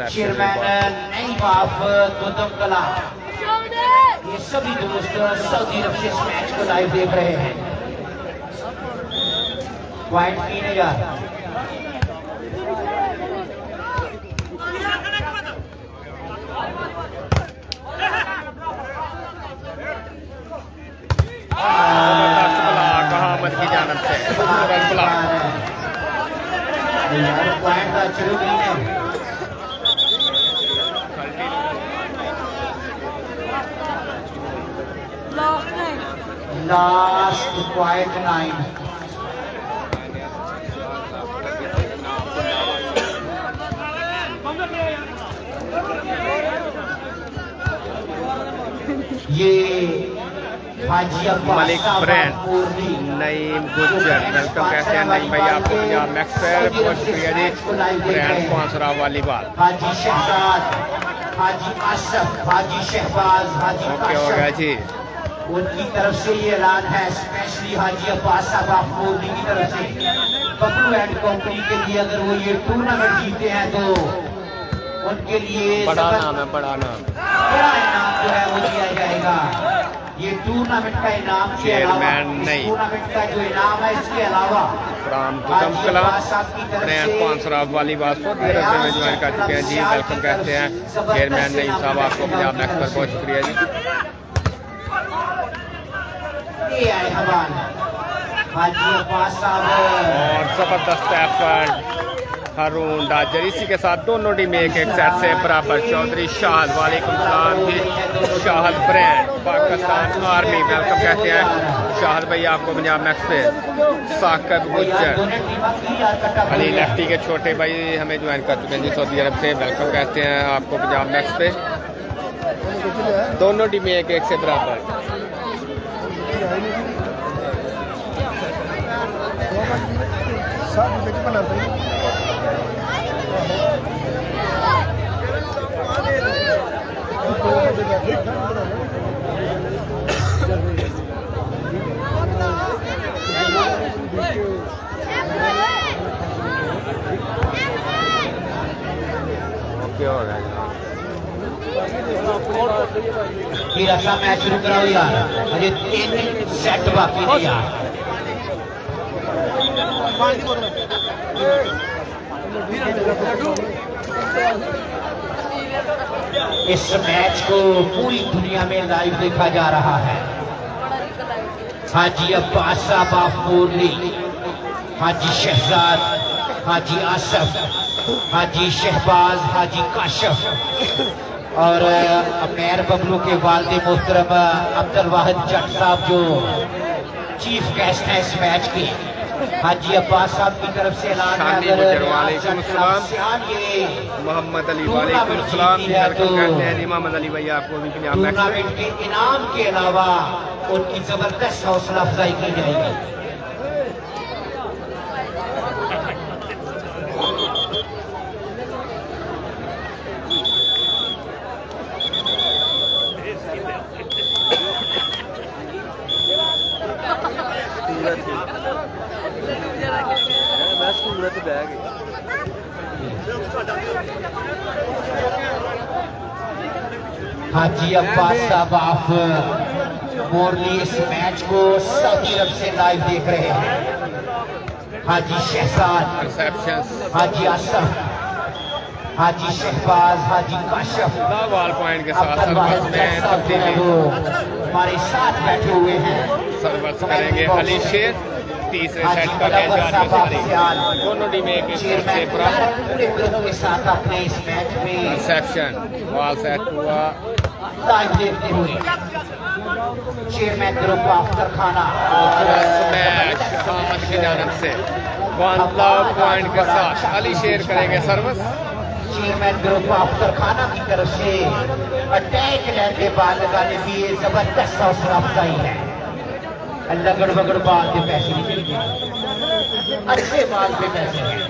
chairman Naeem of Dudam Kala, ये सभी दोस्त सऊदी अरब से इस मैच को लाइव देख रहे हैं। पॉइंट 3000। की जानिब से खूबसूरत ब्लॉक। पॉइंट का शुरू नहीं है। Last point 9। ये हाजी अब्बास मलिक ब्रांड नईम गुज्जर वेलकम कहते हैं। नईम भाई आपको पंजाब मैक्स पर बहुत शुक्रिया जी। Brand sponsor of volleyball. Haji Shahzad, Haji Asif, Haji Shahbaz, Haji okay हो गया जी। उनकी तरफ से ये ऐलान है स्पेशली हाजी अब्बास साहब मोदी की तरफ से बबलू एंड कंपनी के लिए, अगर वो ये टूर्नामेंट जीतते हैं तो उनके लिए बड़ा नाम है, बड़ा नाम। बड़ा इनाम जो है वो दिया जाएगा। ये टूर्नामेंट का इनाम के अलावा, चेयरमैन नहीं, टूर्नामेंट का जो इनाम है इसके अलावा फ्राम दुदम कला प्रैन पांसराब वाली बात सऊदी अरब से में ज्वाइन कर चुके हैं जी। वेलकम कहते हैं चेयरमैन नईम साहब आपको पंजाब मैक्स पर। बहुत शुक्रिया जी। ये आए हवाला हाजी अब्बास साहब और जबरदस्त एफर्ट हारून डाजर। इसी के साथ दोनों टीम एक सेट से बराबर। चौधरी शाहद वालेकुम सलाम जी। Shahid brand Pakistan army welcome कहते हैं शाहद भाई आपको पंजाब मैक्स पे। साकब गुज्जर अली लेफ्टी के छोटे भाई हमें ज्वाइन कर चुके हैं जी सऊदी अरब से। वेलकम कहते हैं आपको पंजाब मैक्स पे। दोनों टीमें एक से बराबर। फिर ऐसा मैच शुरू कराओ यार, अरे 3 सेट बाकी नहीं यार। इस मैच को पूरी दुनिया में लाइव देखा जा रहा है। हाजी अब्बास साहब ऑफ मुरली, हाजी शहजाद, हाजी आसफ, हाजी शहबाज, हाजी काशफ और मेयर बबलू के वालिद मोहतरम अब्दुल वाहिद जट साहब जो चीफ गेस्ट हैं इस मैच के। हाजी अब्बास साहब की तरफ से ऐलान मोहम्मद अली वालेकुम सलाम जी। वेलकम कहते हैं जी मोहम्मद अली भाई आपको भी पंजाब मैक्स टूर्नामेंट के इनाम के अलावा उनकी जबरदस्त हौसला अफजाई की जाएगी। हाजी अब्बास साहब ऑफ मोरली इस मैच को सऊदी अरब से लाइव देख रहे हैं। हाजी शहजाद, हाजी आसफ, हाजी शहबाज, हाजी काशफ बॉल पॉइंट के साथ सर्विस में तब्दीली हमारे साथ बैठे हुए हैं। सर्विस करेंगे अली शेर। तीसरे सेट का मैच दोनों टीमें एक से बराबर। के साथ अपने इस मैच में रिसेप्शन बॉल सेट हुआ लाइव देखते हुए चेयरमैन ग्रुप आफ्टर खाना मैच शामत की जानब से 1 लव पॉइंट के साथ अली शेर करेंगे सर्विस। चेयरमैन ग्रुप आफ्टर खाना की तरफ से अटैक लेने बाल लगाने की ये जबरदस्त हौसला अफजाई है। लगड़ बगड़ बाल के पैसे नहीं मिलेंगे, अच्छे बाल पे पैसे हैं।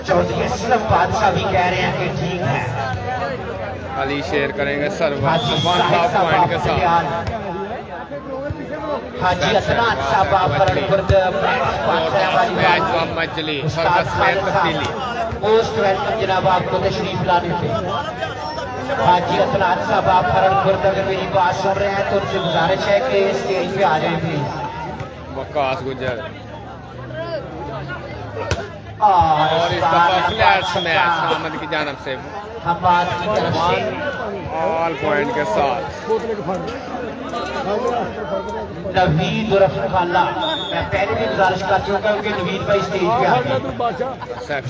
चौधरी असलम बादशाह भी कह रहे हैं कि ठीक है। अली शेर करेंगे सर्विस 1 लव पॉइंट के साथ। हाजी असनान साहब मैच मोहम्मद जली सर्विस में तब्दीली। मोस्ट वेलकम जनाब आपको तशरीफ लाने पे। हाजी असनान साहब आप फरनपुर अगर मेरी बात सुन रहे हैं तो उनसे गुजारिश है कि स्टेज पे आ जाए प्लीज। वकास गुजर और इस दफा फ्लैट मैच मोहम्मद की जानब से हमाद की तरफ से ऑल पॉइंट के साथ। नवीद उर्फ खाला, मैं पहले भी गुजारिश कर चुका हूँ कि नवीद भाई स्टेज पे आ गए।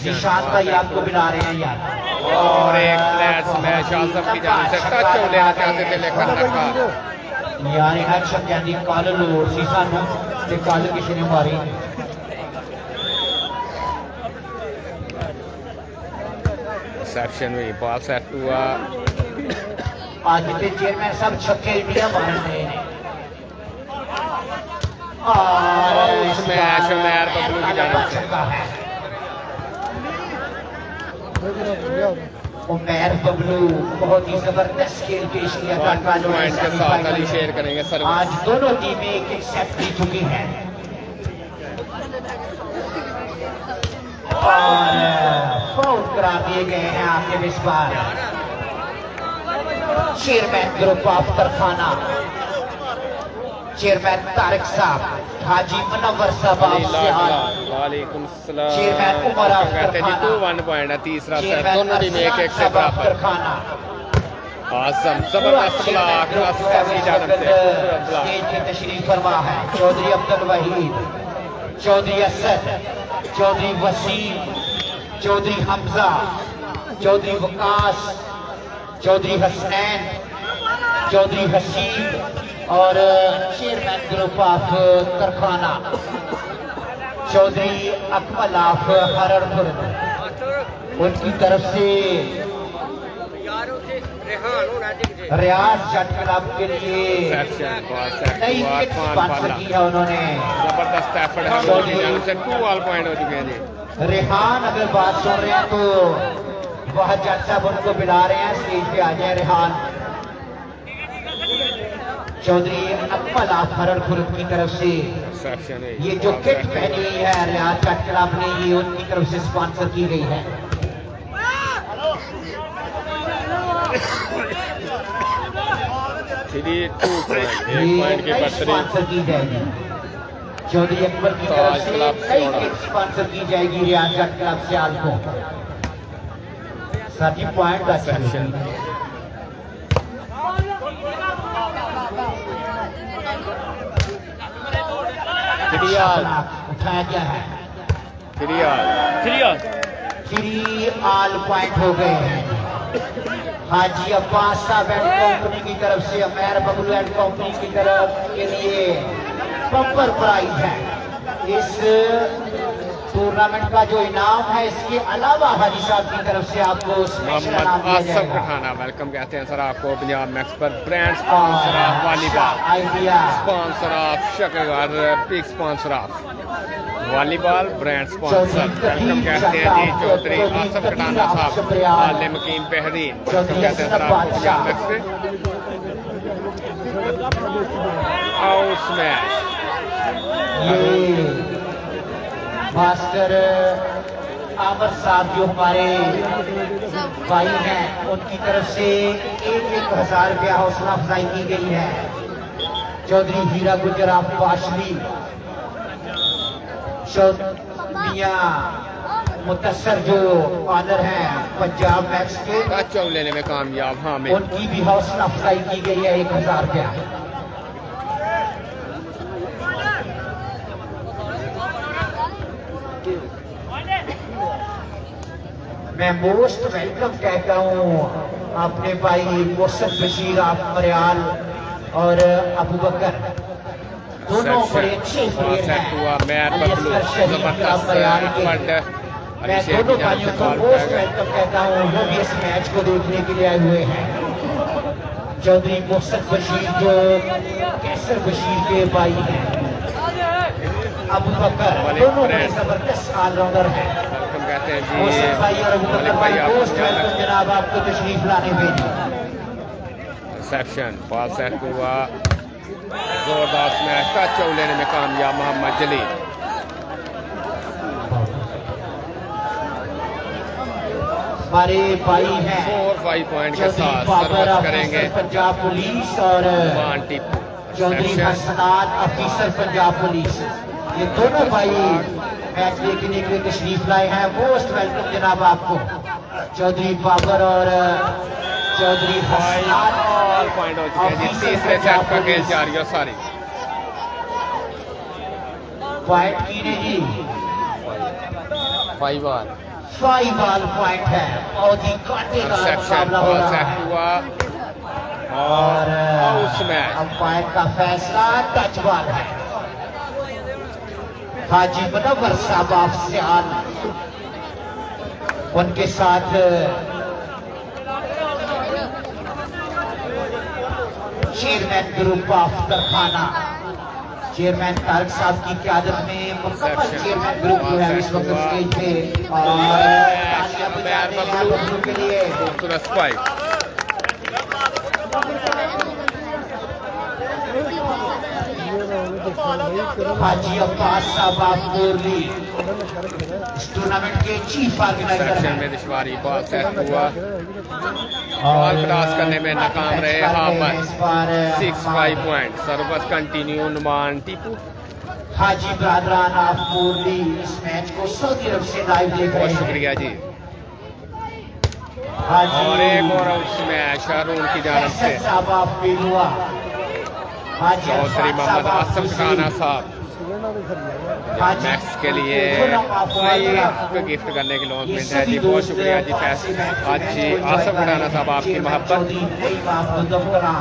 निशान भाई आपको बुला रहे हैं यार। और एक फ्लैट मैच आसफ की जानब से टच लेना चाहते थे लेकर रखा यार हर शब्द की कल लोड़ सी सानू ते कल किसी ने मारी। रिसेप्शन हुई बॉल सेट हुआ। आज के चेयरमैन सब छक्के इंडिया मार रहे हैं। मैच मेयर बबलू की जानब से मेयर बबलू बहुत ही जबरदस्त खेल पेश किया पॉइंट के साथ अली शेर करेंगे सर्विस। आज दोनों टीमें एक सेट जीत चुकी हैं। और फाउल करार दिए गए हैं आपके इस बार। Chairman group of Tarkhana, chairman Tariq साहब, हाजी मुनव्वर साहब, वालेकुम सलाम। चेयरमैन उमर ऑफ कहते जी तरखाना, 2-1 पॉइंट है, तीसरा सेट चेयरमैन दोनों टीम एक एक से साहब ऑफ बराबर। तरखाना, आजम जबरदस्त ब्लॉक आसिफी जानब से स्टेज पे तशरीफ फरमा है चौधरी अब्दुल वहीद, चौधरी असद, चौधरी वसीम, चौधरी हमजा, चौधरी वकास, चौधरी हसनैन, चौधरी हसीब और chairman group of Tarkhana Chaudhry Akmal of Hararpur, उनकी तरफ से रियाज जट क्लब के लिए नई किट स्पॉन्सर की है उन्होंने। जबरदस्त एफर्ट है मोदी जानब से, 2 ऑल पॉइंट हो चुके हैं जी। रेहान अगर बात सुन रहे हैं तो वह जज साहब उनको बुला रहे हैं, स्टेज पे आ जाए रेहान। चौधरी अकमल ऑफ हरड़पुर की तरफ से ये जो किट पहनी हुई है रियाज जट क्लब ने, ये उनकी तरफ से स्पॉन्सर की गई है। 3-2 पॉइंट, 1 पॉइंट के नई बदतरीन स्पॉन्सर की जाएगी चौधरी अकबर की तरफ से, नई किट स्पॉन्सर की जाएगी रियाज जट क्लब सियाल को। साथी पॉइंट अच्छा सेक्शन उठाया गया है, थ्री ऑल पॉइंट हो गए हैं। हाजी अब्बास साहब एंड कंपनी की तरफ से, अमेर बबलू एंड कंपनी की तरफ के लिए बम्पर प्राइज है। इस टूर्नामेंट का जो इनाम है, इसके अलावा हाजी साहब की तरफ से आपको स्पेशल इनाम मोहम्मद दिया आसफ जाएगा। पठाना वेलकम कहते हैं सर आपको पंजाब मैक्स पर, brand sponsor of volleyball, idea sponsor of Shakargarh, big sponsor of volleyball, brand sponsor welcome कहते हैं जी चौधरी आसफ पठाना साहब, आलिम मकीम बेहरीन वेलकम कहते हैं सर आपको पंजाब मैक्स पे। हाउस मैच ये मास्टर आमर साहब जो हमारे भाई हैं, उनकी तरफ से 1,000 रुपया हौसला अफजाई की गई है। चौधरी हीरा गुजर ऑफ बाशली, मियां मुतसर जो ऑनर हैं पंजाब मैक्स के, टच लेने में कामयाब हामिद, उनकी भी हौसला अफजाई की गई है 1,000 रुपया। मैं मोस्ट वेलकम कहता हूँ अपने भाई मोहसिन बशीर ऑफ मरियाल और अबू बकर, दोनों बड़े अच्छे प्लेयर हैं। अलीअसगर शरीफ ऑफ मरियाल के, मैं दोनों भाइयों को मोस्ट वेलकम कहता हूँ, वो भी इस मैच को देखने के लिए आए हुए हैं। चौधरी मोहसिन बशीर जो कैसर बशीर के भाई हैं, अबू बकर, दोनों बड़े जबरदस्त ऑलराउंडर हैं। कहते हैं जी मोहसिन भाई और अबू बकर भाई, मोस्ट वेलकम जनाब आपको तशरीफ लाने पे। रिसेप्शन बॉल सेट हुआ, जोरदार स्मैश, टच लेने में कामयाब मोहम्मद जलील। हमारे भाई हैं 4-5 पॉइंट के चौधरी साथ बाबर सर्विस करेंगे अफीसर पंजाब पुलिस और मान टीपू। चौधरी हसनात अफीसर पंजाब पुलिस, ये दोनों भाई मैच देखने के लिए तशरीफ लाए हैं। मोस्ट वेलकम जनाब आपको। चौधरी बाबर और चौधरी हसनात ऑल पॉइंट हो चुके हैं जी, तीसरे सेट का खेल जारी है सारी। पॉइंट की ने जी 5 ऑल 5 बॉल पॉइंट है और ही काटेदार रिसेप्शन मुकाबला हो बॉल रहा सेट है। हुआ और हाउस मैच, अंपायर का फैसला टच बॉल है। हाजी मुनव्वर साहब ऑफ सियाल, उनके साथ chairman group of Tarkhana, chairman Tariq साहब की क़यादत में मुकम्मल चेयरमैन ग्रुप जो है इस वक्त स्टेज पे, और तालियां बजा रहे हैं बबलू के लिए। खूबसूरत स्पाइक, हाजी अब्बास साहब ऑफ मुरली इस टूर्नामेंट के चीफ ऑर्गेनाइजर सेक्शन हैं। में दुश्वारी बॉल सेट हुआ, बॉल क्रॉस करने में नाकाम रहे Hamid. 6-5 point. Service continue. Noman Tipu Haji ब्रादरान ऑफ मुरली इस मैच को सऊदी अरब से लाइव देख रहे बहुत हैं। शुक्रिया जी। हाजी और एक और उसमें शाहरुन की जानब से एहसन साहब ऑफ बिलुआ, हाजी चौधरी अरफात मोहम्मद साहब ऑफ आसम कुसरी, खाना साहब हाजी मैक्स के लिए गुलाम ऑफ बाइक मुआवरा। गिफ्ट करने की लॉन्च ये मिलता है जी। सभी बहुत दोस्त शुक्रिया जी आपसी मैच को आज जी enjoy आसम कर रहे खाना हैं। साहब आपकी चेयरमैन मोहब्बत। चौधरी नईम ऑफ मुजफ्फरा,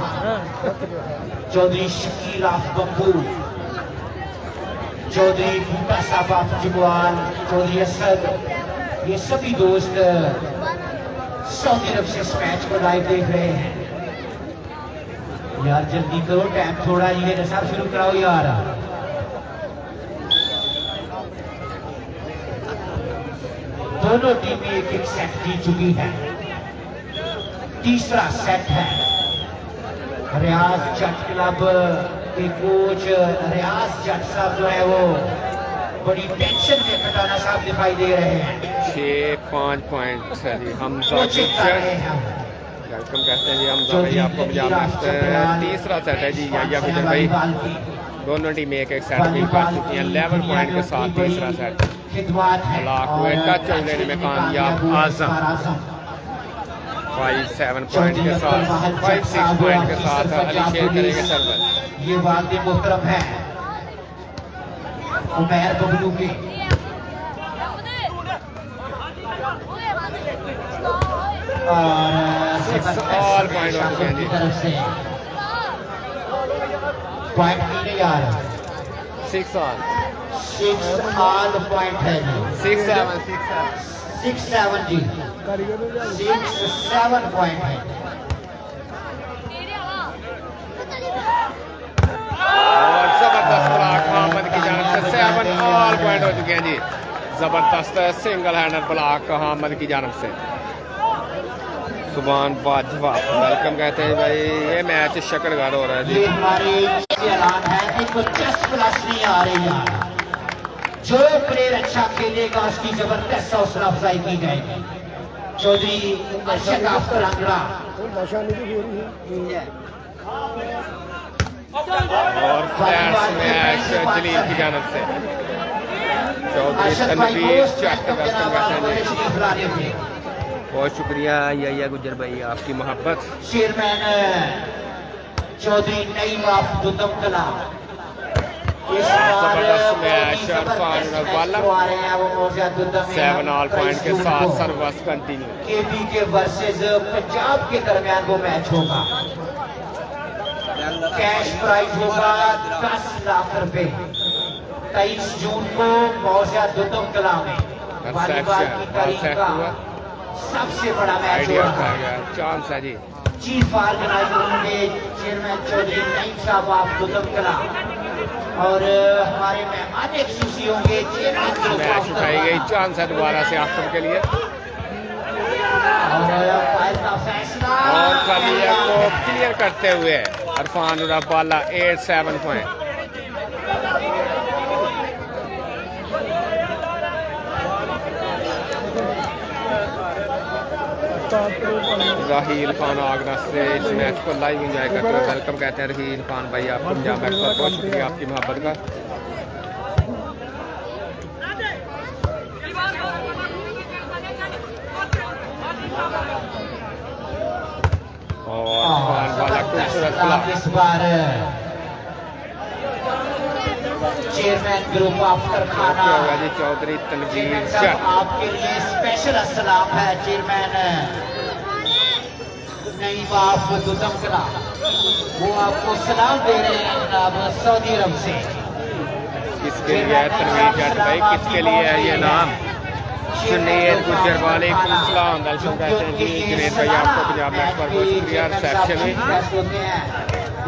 चौधरी शकील ऑफ बंबू, चौधरी भूटा साहब ऑफ जगवाल, चौधरी असद, ये सभी दोस्त सऊदी अरब से इस मैच को लाइव देख रहे हैं। यार जल्दी करो, टाइम थोड़ा ही है, नशा शुरू कराओ यार। दोनों टीमें एक एक सेट जीत चुकी है। तीसरा सेट है। रियाज जट क्लब के कोच रियाज जट साहब जो है वो बड़ी टेंशन में कटाना साहब दिखाई दे रहे हैं। 6-5 पॉइंट है जी। हमजा कोचिंग कर रहे टीचर हैं। वेलकम कहते हैं जी हमजा भाई आपको बजाना। तीसरा सेट है जी या गुजर भाई। दोनों टीमें एक एक सेट विन कर चुकी हैं 11 पॉइंट के साथ। तीसरा सेट ब्लॉक हुए टच लेने में कामयाब आजम 5-7 पॉइंट के साथ 5-6 पॉइंट के साथ अली शेर करेंगे सर्वर। ये वादे मोहतरम है उमैर बबलू की। और पॉइंट हो चुके हैं जी। तरफ से पॉइंट नहीं आ रहा। 6 ऑन 6 ऑल पॉइंट है जी। 6-7 6-7 जी। 6-7 पॉइंट है। और जबरदस्त ब्लॉक मोहम्मद की जानब से 7 ऑल पॉइंट हो चुके हैं जी। जबरदस्त सिंगल हैंडर ब्लॉक मोहम्मद की जानब से। सुभान बाजवा वेलकम कहते हैं भाई। ये मैच शकरगर हो रहा है जी। ये हमारे ऐलान है कि कोई चेस प्लस नहीं आ रही यार। जो प्लेयर अच्छा खेलेगा उसकी जबरदस्त हौसला अफजाई की जाएगी। चौधरी अरशद आफ्तर अंगड़ा और फ्लैट मैच जलील की जानब से चौधरी अरशद भाई तनवीर दोस्त चट वेलकम कहते हैं जी। तशरीफ लाने थे। बहुत शुक्रिया या गुजर भाई आपकी मोहब्बत। चेयरमैन चौधरी नईम ऑफ दुदम कला इस जबरदस्त मैच अरफान वाला 7 ऑल पॉइंट के साथ सर्विस कंटिन्यू। केबी के वर्सेस पंजाब के दरमियान वो मैच होगा। कैश प्राइज होगा 10 लाख रुपए। 23 जून को मौजा दुदम कला में वॉलीबॉल की तारीख का सबसे बड़ा मैच आइडिया होगा। उठाया गया चांस है जी। चीफ ऑर्गेनाइजर होंगे चेयरमैन चौधरी नईम साहब ऑफ दुदम कला और हमारे मेहमान खुशी होंगे चेयरमैन मैच उठाई गई चांस है दोबारा से आफ्टर के लिए। और फाइल का फैसला और खालिया को क्लियर करते हुए अरफान उराबाला 8-7 पॉइंट। राहील खान आगरा से इस मैच को लाइव एंजॉय करते हुए वेलकम कहते हैं राहील खान भाई आपको पंजाब मैच पर बहुत शुक्रिया आपकी मोहब्बत का। और खान वाला खूबसूरत ब्लॉक। इस बार चेयरमैन ग्रुप आफ्टर खाना क्या होगा जी चौधरी तनवीर चेयरमैन साहब जट। आपके लिए स्पेशल सलाम है। चेयरमैन नईम ऑफ दुदम कला वो आपको सलाम दे रहे हैं जनाब सऊदी अरब से। किसके लिए है तनवीर जट भाई, किसके लिए है ये नाम? जुनेद गुजर वालेकुम सलाम वेलकम कहते हैं जी। जुनेद भाई आपको पंजाब मैच पर बहुत शुक्रिया। रिसेप्शन में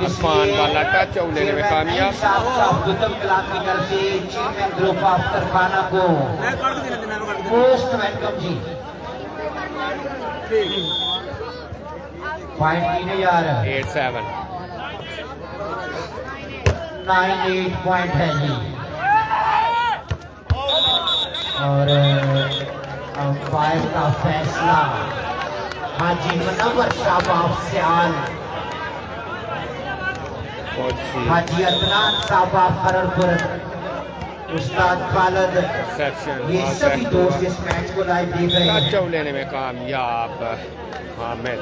अफान वाला टच और लेने में कामयाब। दुदम कला की तरफ से चेयरमैन ग्रुप आफ्टर खाना को मोस्ट वेलकम जी। पॉइंट 3000 8-7 9-8 पॉइंट है जी। और अंपायर का फैसला हाजी मुनव्वर शाबाब सियाल, हाजी अदनान शाबाब फररपुर, उस्ताद खालिद, ये सभी दोस्त इस मैच को लाइव देख रहे हैं। टच लेने में कामयाब हामिद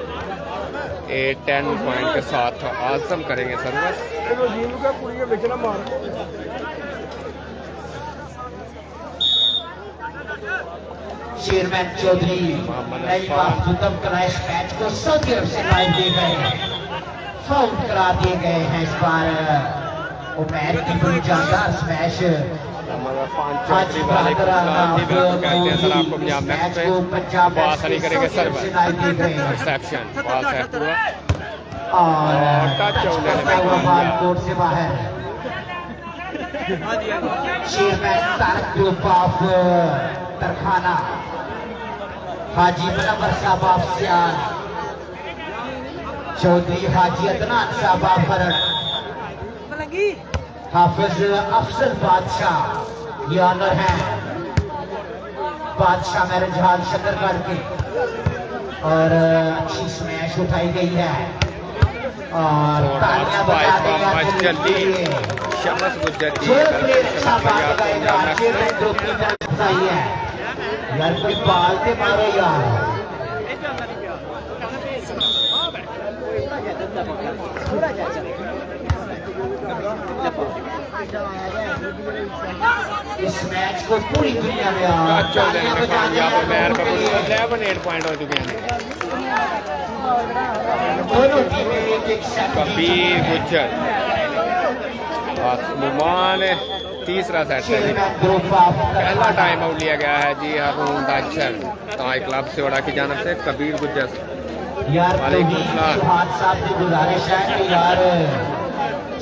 10 पॉइंट के साथ आजम करेंगे सर्विस। चेयरमैन चौधरी नईम करा इस मैच को सऊदी अरब से लाइव देख रहे हैं। फाउल करा दिए गए हैं इस बार उमैर की बड़ी जानदार स्मैश। हाजी बहादुर करेंगे सर्विस रिसेप्शन बॉल सेट हुआ और टच बॉल कोर्ट से बाहर। Chairman Tariq group of Tarkhana, हाजी मुनव्वर शाबाब सियाल, चौधरी हाजी अदनान शाबाब फरर, हाफिज अफजल बादशाह, ये ऑनर है बादशाह मेरे झाल शकरगढ़ के। और अच्छी स्मैश उठाई गई है और तालियां बजा देगा शमस गुज्जर जी यार कोई बालते मारो यार। इस मैच को पूरी दुनिया में पॉइंट हो चुके हैं। दोनों टीमें एक कबीर गुज्जर आसमान तीसरा सेट है जी। पहला टाइम आउट लिया गया है जी हारून दाचल ताई क्लब से ओड़ा की जानब से कबीर गुज्जर। यार साहब से गुजारिश है कि यार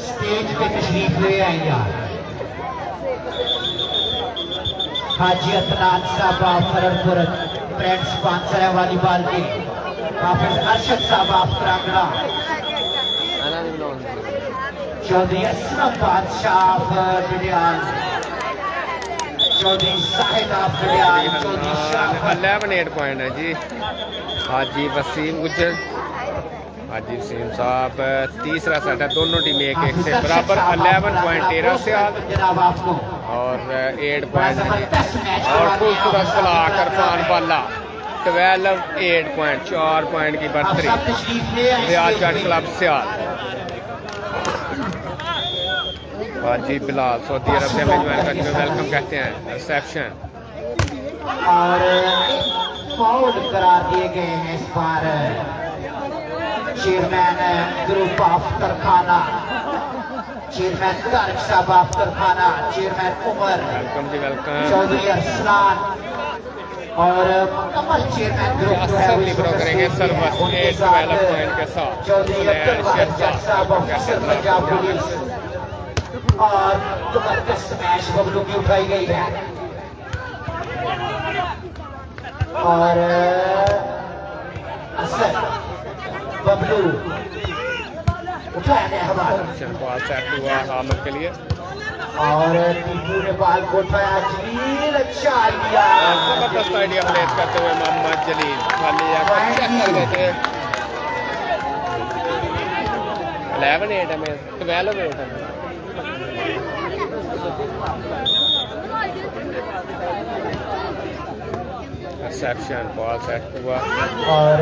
स्टेज पे तशरीफ ले आए यार। हाजी अदनान साहब फररपुर ब्रांड स्पॉन्सर है वॉलीबॉल के। हाफिज अरशद साहब करांगड़ा, चौधरी असलम बादशाह डिडियाल, चौधरी साहिद डिडियाल, चौधरी शाह 11 पॉइंट है जी। हाजी वसीम गुज्जर, हाजी वसीम साहब तीसरा सेट है। दोनों टीमें एक एक से बराबर 11 पॉइंट 13 से जनाब आपको और 8 पॉइंट और खूबसूरत तलाक अरफान बाला 12 8 पॉइंट 4 पॉइंट की बढ़तरी रियाजगढ़ क्लब सियाल। हाजी बिलाल सऊदी अरब से मेजबान का जिन्हें वेलकम कहते हैं। रिसेप्शन और फाउल करार दिए गए हैं इस बार chairman group of Tarkhana, chairman Tariq साहब of Tarkhana, chairman Umar, welcome जी वेलकम। चौधरी अरसलान और मुकम्मल चेयरमैन ग्रुप जो है लिब्रो करेंगे सर्विस 8 पॉइंट के साथ। चौधरी अब्दुल साहब ऑफिसर पंजाब पुलिस और जबरदस्त स्मैश बबलू की उठाई गई है और असद बबलू उठाया गया हमारा बॉल सेट हुआ हामिद के लिए और टीपू ने बॉल को उठाया। जलील अच्छा आइडिया, जबरदस्त आइडिया प्लेस करते हुए मोहम्मद जलील खाली चेक कर देते 11 8 में 12 8 है। रिसेप्शन बॉल सेट हुआ और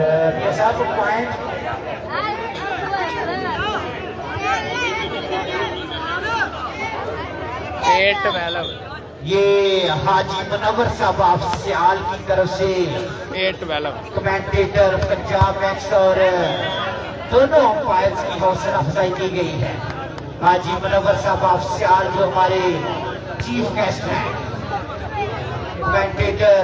पॉइंट ये हाजी मुनव्वर साहब सियाल की तरफ से 8-12 कमेंटेटर पंजाब मैक्स और दोनों अंपायर्स की हौसला अफजाई की गई है। हाजी मुनव्वर साहब सियाल जो हमारे चीफ गेस्ट हैं, कमेंटेटर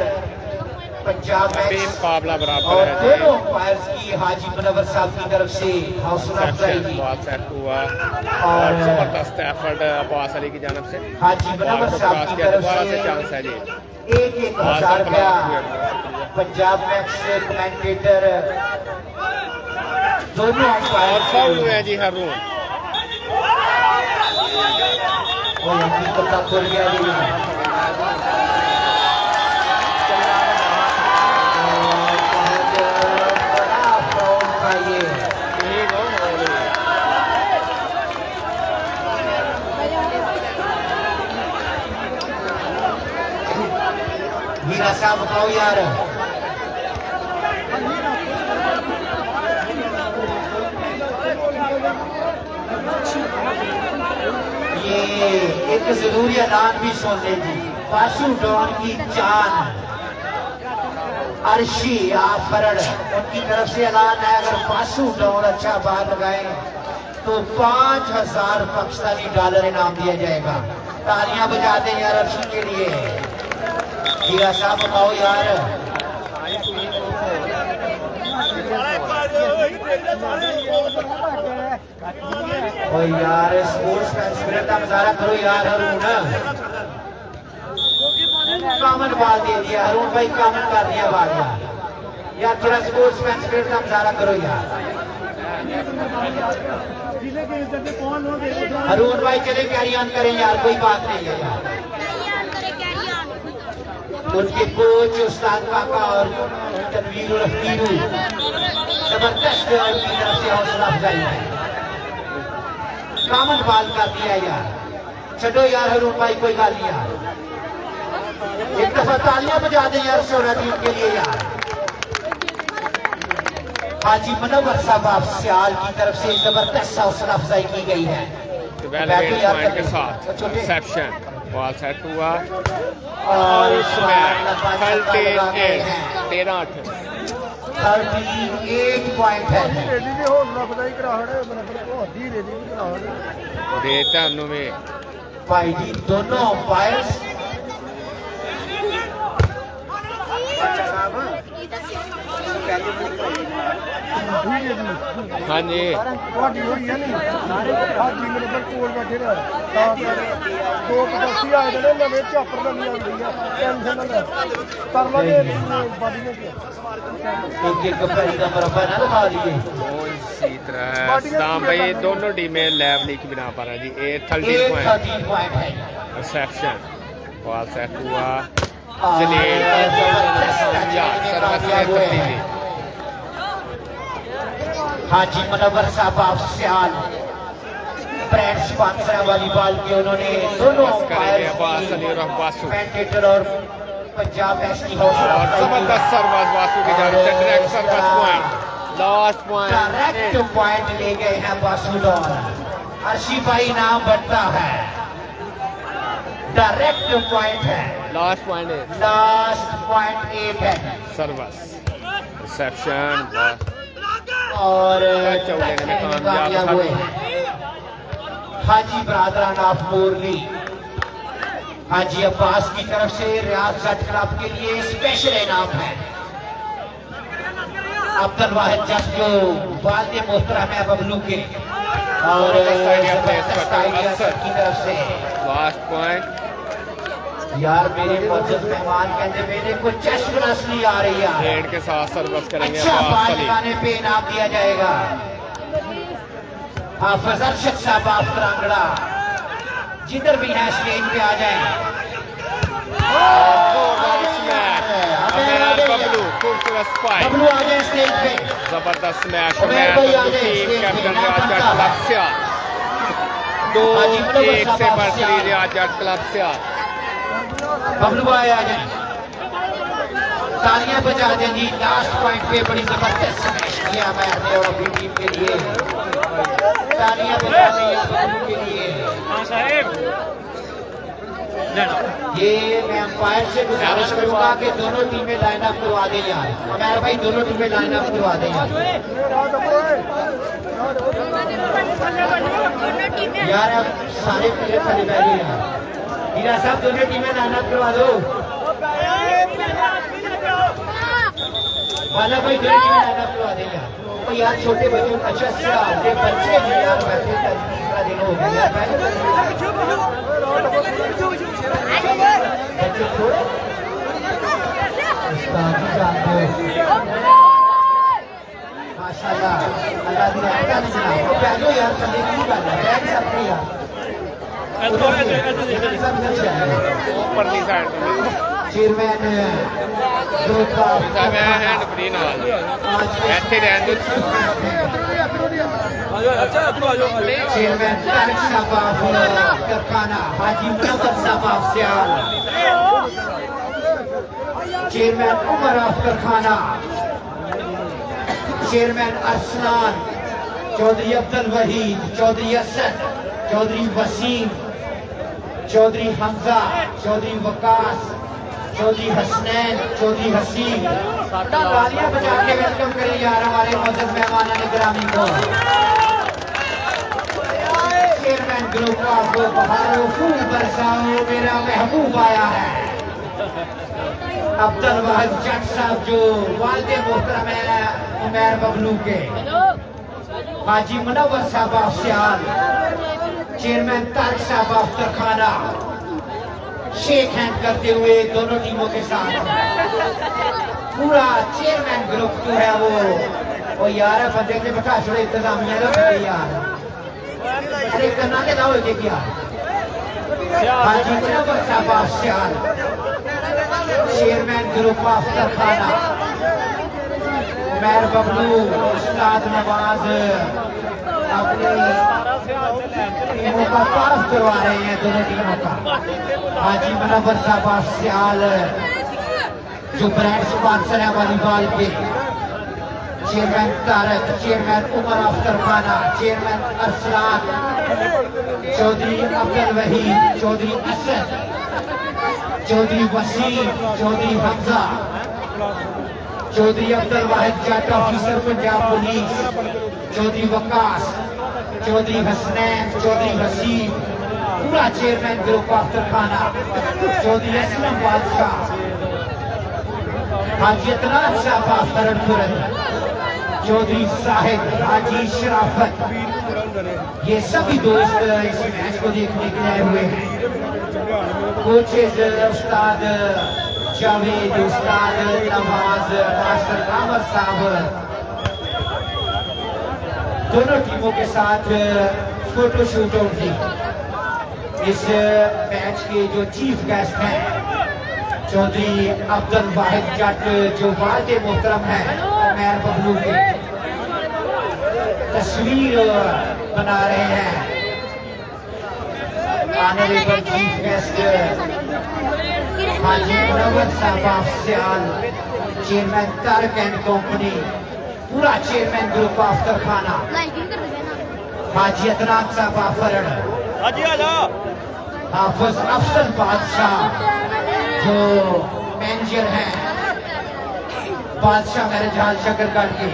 पंजाब मैक्स मुकाबला बराबर और है दोनों अंपायर्स की हाजी मुनव्वर साहब की तरफ से हौसला अफजाई की बॉल सेट हुआ और जबरदस्त एफर्ट अब्बास अली की जानब से। हाजी मुनव्वर साहब की तरफ से चांस है जी। 1,000 रुपया पंजाब मैक्स से कमेंटेटर दोनों और फाउल हुए हैं जी हारून और हकीकत खुल गया जी। बड़ा फाउल था ये। हीरा साहब बताओ यार, ये एक जरूरी ऐलान भी सुन ले जी। पासू डॉन की जान अर्शी आफरड़ उनकी तरफ से ऐलान है, अगर पासू डॉन अच्छा बात लगाए तो 5000 पाकिस्तानी डॉलर इनाम दिया जाएगा। तालियां बजाते हैं यार अर्शी के लिए। हीरा साहब बताओ यार, ओ यार स्पोर्ट्स का स्पिरिट का मुजाहरा करो यार। हरून कॉमन बॉल दे दिया, हरून भाई कॉमन कर दिया बाल यार। थोड़ा स्पोर्ट्स का स्पिरिट का मुजाहरा करो यार। हरून भाई चले कैरी ऑन करें यार, कोई बात नहीं है यार। उनके कोच उस्ताद काका और तनवीर और अफीरू जबरदस्त उनकी तरफ से हौसला अफजाई है। कामन बाल कर दिया यार। छो यार हरून भाई, कोई गाल नहीं यार। एक दफा तालियां बजा दें यार सोना टीम के लिए यार। हाजी मनोवर साहब सियाल की तरफ से जबरदस्त हौसला अफजाई की गई है। पॉइंट के साथ रिसेप्शन बॉल सेट हुआ और इसमें 38 पॉइंट है। भाई जी दोनों अंपायर्स हाँ जी भाई दोनों टीमें लैब नहीं की बना पा रहा जी। 13 पॉइंट रिसेप्शन बॉल सेट हुआ। हाजी मनोवर साहब सियाल ब्रांड स्पॉन्सर वाली बॉल की उन्होंने दोनों कमेंटेटर और पंजाब नेशनल जबरदस्त सर्विस बासु की जानिब से direct service point last point direct point ले गए हैं बासु डॉन। अर्शी भाई नाम बढ़ता है, डायरेक्ट पॉइंट है। लास्ट पॉइंट है, लास्ट पॉइंट एक है सर्विस रिसेप्शन और चौलेने में कामयाब हुए हाजी ब्रादरान ऑफ मोरली। हाजी अब्बास की तरफ से रियाज जट क्लब के लिए स्पेशल इनाम है। अब्दुल वाहिद जट जो वालिद मोहतरम है बबलू के और की तरफ से लास्ट पॉइंट। यार मेरे मौजूद मेहमान कहते मेरे को चश्म असली आ रही है। रेड के साथ सर्विस करेंगे। अच्छा बाल लगाने पे इनाम दिया जाएगा। हाफिज अरशद साहब आप करांगड़ा जिधर भी है स्टेज पे आ जाए। बबलू खूबसूरत स्पाइक, बबलू आ जाए स्टेज पे। जबरदस्त मैच कैप्टन 2-1 से बढ़ती रियाज जट क्लब से। बबलू भाई आ जाए, तालियां बजा दें जी। लास्ट पॉइंट पे बड़ी जबरदस्त स्मैश किया मैंने और अपनी टीम के लिए। तालियां बजा दें यार बबलू के लिए। ये मैं अंपायर से गुजारिश करूंगा कि दोनों टीमें लाइन अप करवा दें यार। हमारे भाई दोनों टीमें लाइन अप करवा दें यार। अब सारे प्लेयर खड़े बैठे यार। हीरा साहब दोनों टीमें लाइन अप करवा दो। वाला भाई दोनों टीमें लाइन अप करवा दें यार। तो यार छोटे बच्चों अच्छा से बच्चे भी यार बैठे तीसरा दिन हो गया बच्चे छोड़े माशाल्लाह अल्लाह दी रहमत से पहले यार चले की बात है बैठ सकते यार। परली साइड चेयरमैन ग्रुप ऑफ मैं हैंड फ्री नाल ऐथे रहन दो चेयरमैन तारिक साहब ऑफ करखाना हाजी मुनव्वर साहब of Sial chairman Umar of करखाना चेयरमैन अरसलान चौधरी अब्दुल वहीद चौधरी असद चौधरी वसीम चौधरी हमजा चौधरी वकास चौधरी हसनैन चौधरी हसीन तालियां बजा के वेलकम करें यार हमारे मौजूद मेहमान गिरामी को चेयरमैन ग्रुप ऑफ बहारो फूल बरसाओ मेरा महबूब आया है अब्दुल वाहिद जट साहब जो वालिद मोहतरम है उमैर बबलू के हाजी मुनव्वर साहब ऑफ सियाल चेयरमैन तारिक साहब ऑफ तरखाना शेक हैंड करते हुए दोनों टीमों के साथ पूरा चेयरमैन ग्रुप जो है वो यार बंदे के बैठा छोड़े इंतजामिया यार अरे करना के ना हो क्या हाजी मुनव्वर साहब of Sial chairman group of Tarkhana Umair Bablu उस्ताद नवाज अपनी टीमों का तारफ करवा रहे हैं दोनों टीमों का हाजी मुनव्वर साहब ऑफ सियाल जो ब्रांड स्पॉन्सर है वॉलीबॉल के chairman Tariq chairman Umar of Tarkhana chairman Arsalan Chaudhry Abdul Waheed Chaudhry Asad Chaudhry Waseem Chaudhry Hamza Chaudhry Abdul Wahid Jat officer Punjab police Chaudhry Waqas Chaudhry Hasnain Chaudhry Haseeb पूरा chairman group of Tarkhana Chaudhry Aslam Badshah Haji Adnan साहब ऑफ खरड़पुर चौधरी साहिब हाजी शराफत ये सभी दोस्त इस मैच को देखने के लिए आए हुए हैं कोचेज उस्ताद जावेद उस्ताद नवाज मास्टर कामर साहब दोनों टीमों के साथ फोटो शूट होगी इस मैच के जो चीफ गेस्ट हैं चौधरी अब्दुल वाहिद जट जो वालिद मोहतरम है उमैर बबलू की तस्वीर बना रहे हैं honourable chief guest Haji Munawwar साहब of Sial chairman Tariq and company पूरा chairman group of Tarkhana Haji Adnan Sahab of फरड़ हाफिज अफसल बादशाह जो मैनेजर हैं बादशाह मैरिज हॉल शकरगढ़ के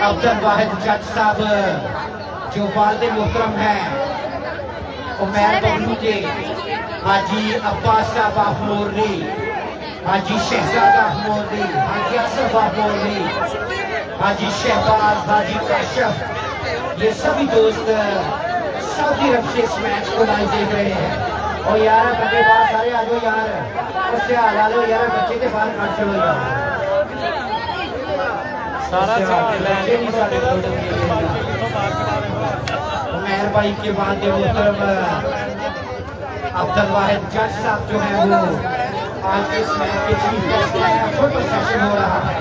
अब्दुल वाहिद जट साहब जो वालिद मोहतरम हैं उमैर बबलू के हाजी अब्बास साहब of Morni Haji Shahzada of Morni Haji Asif of Morni Haji Shahbaz Haji Kashif ये सभी दोस्त सऊदी अरब से इस मैच को लाइव देख रहे हैं और यार बंदे बाहर सारे आ जाओ यार उससे हला लो यार बच्चे के बाहर काट चलो यार सारा बच्चे नहीं सारे उमैर भाई के बाद मोहतरम अब्दुल वाहिद जट साहब जो है वो आज इस मैच के चीफ गेस्ट हैं फोटो सेशन हो रहा है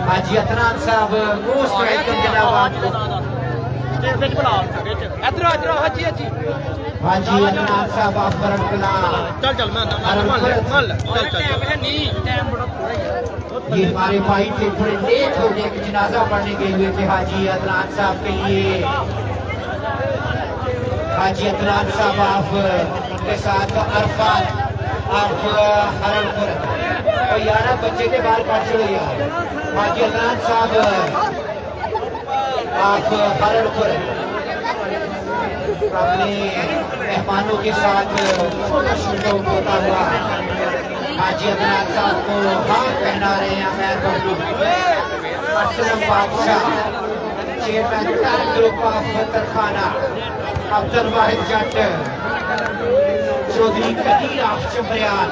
हाजी अतनान साहब मोस्ट वेलकम जनाब आपको हाजी अतनान साहब आप बरकला ये हमारे भाई थे थोड़े लेट हो गए जनाजा पढ़ने गए हुए थे हाजी अतनान साहब के लिए हाजी अतनान साहब आप के साथ अरफात आप हरमपुर और यार बच्चे के बाहर काट चलो यार हाजी अतनान साहब आप हरमपुर अपने मेहमानों के साथ फोटो शूट होता हुआ हाजी अदनान साहब को हाथ पहना रहे हैं Umair Bablu Aslam Badshah chairman Tariq group of Tarkhana Abdul Wahid Jat Chaudhry Qadeer of Chumrial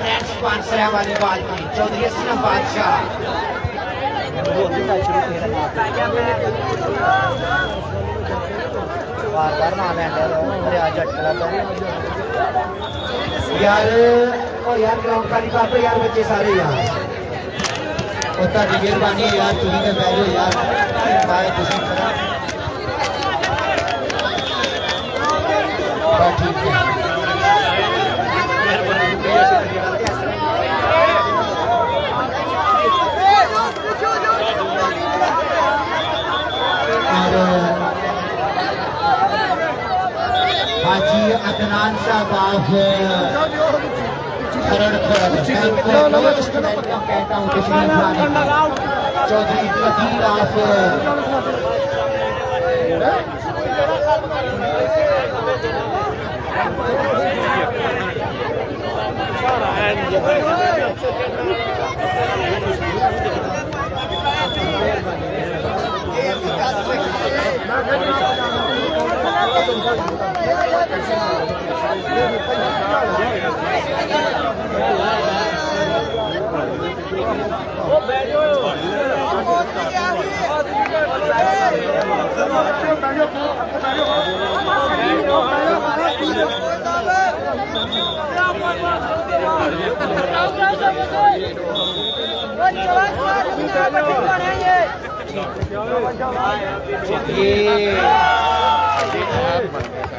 brand sponsor है वॉलीबॉल की चौधरी असलम बादशाह बार ना लैंडर रियाज अटकला यार ओ यार ग्राउंड खाली कर दो यार बच्चे सारे यार उतना की मेहरबानी है यार तुम्हें तो बैठो यार पाए तुसी ठीक है हाजी अदनान साहब आप कहता हूँ चौधरी कदीर आप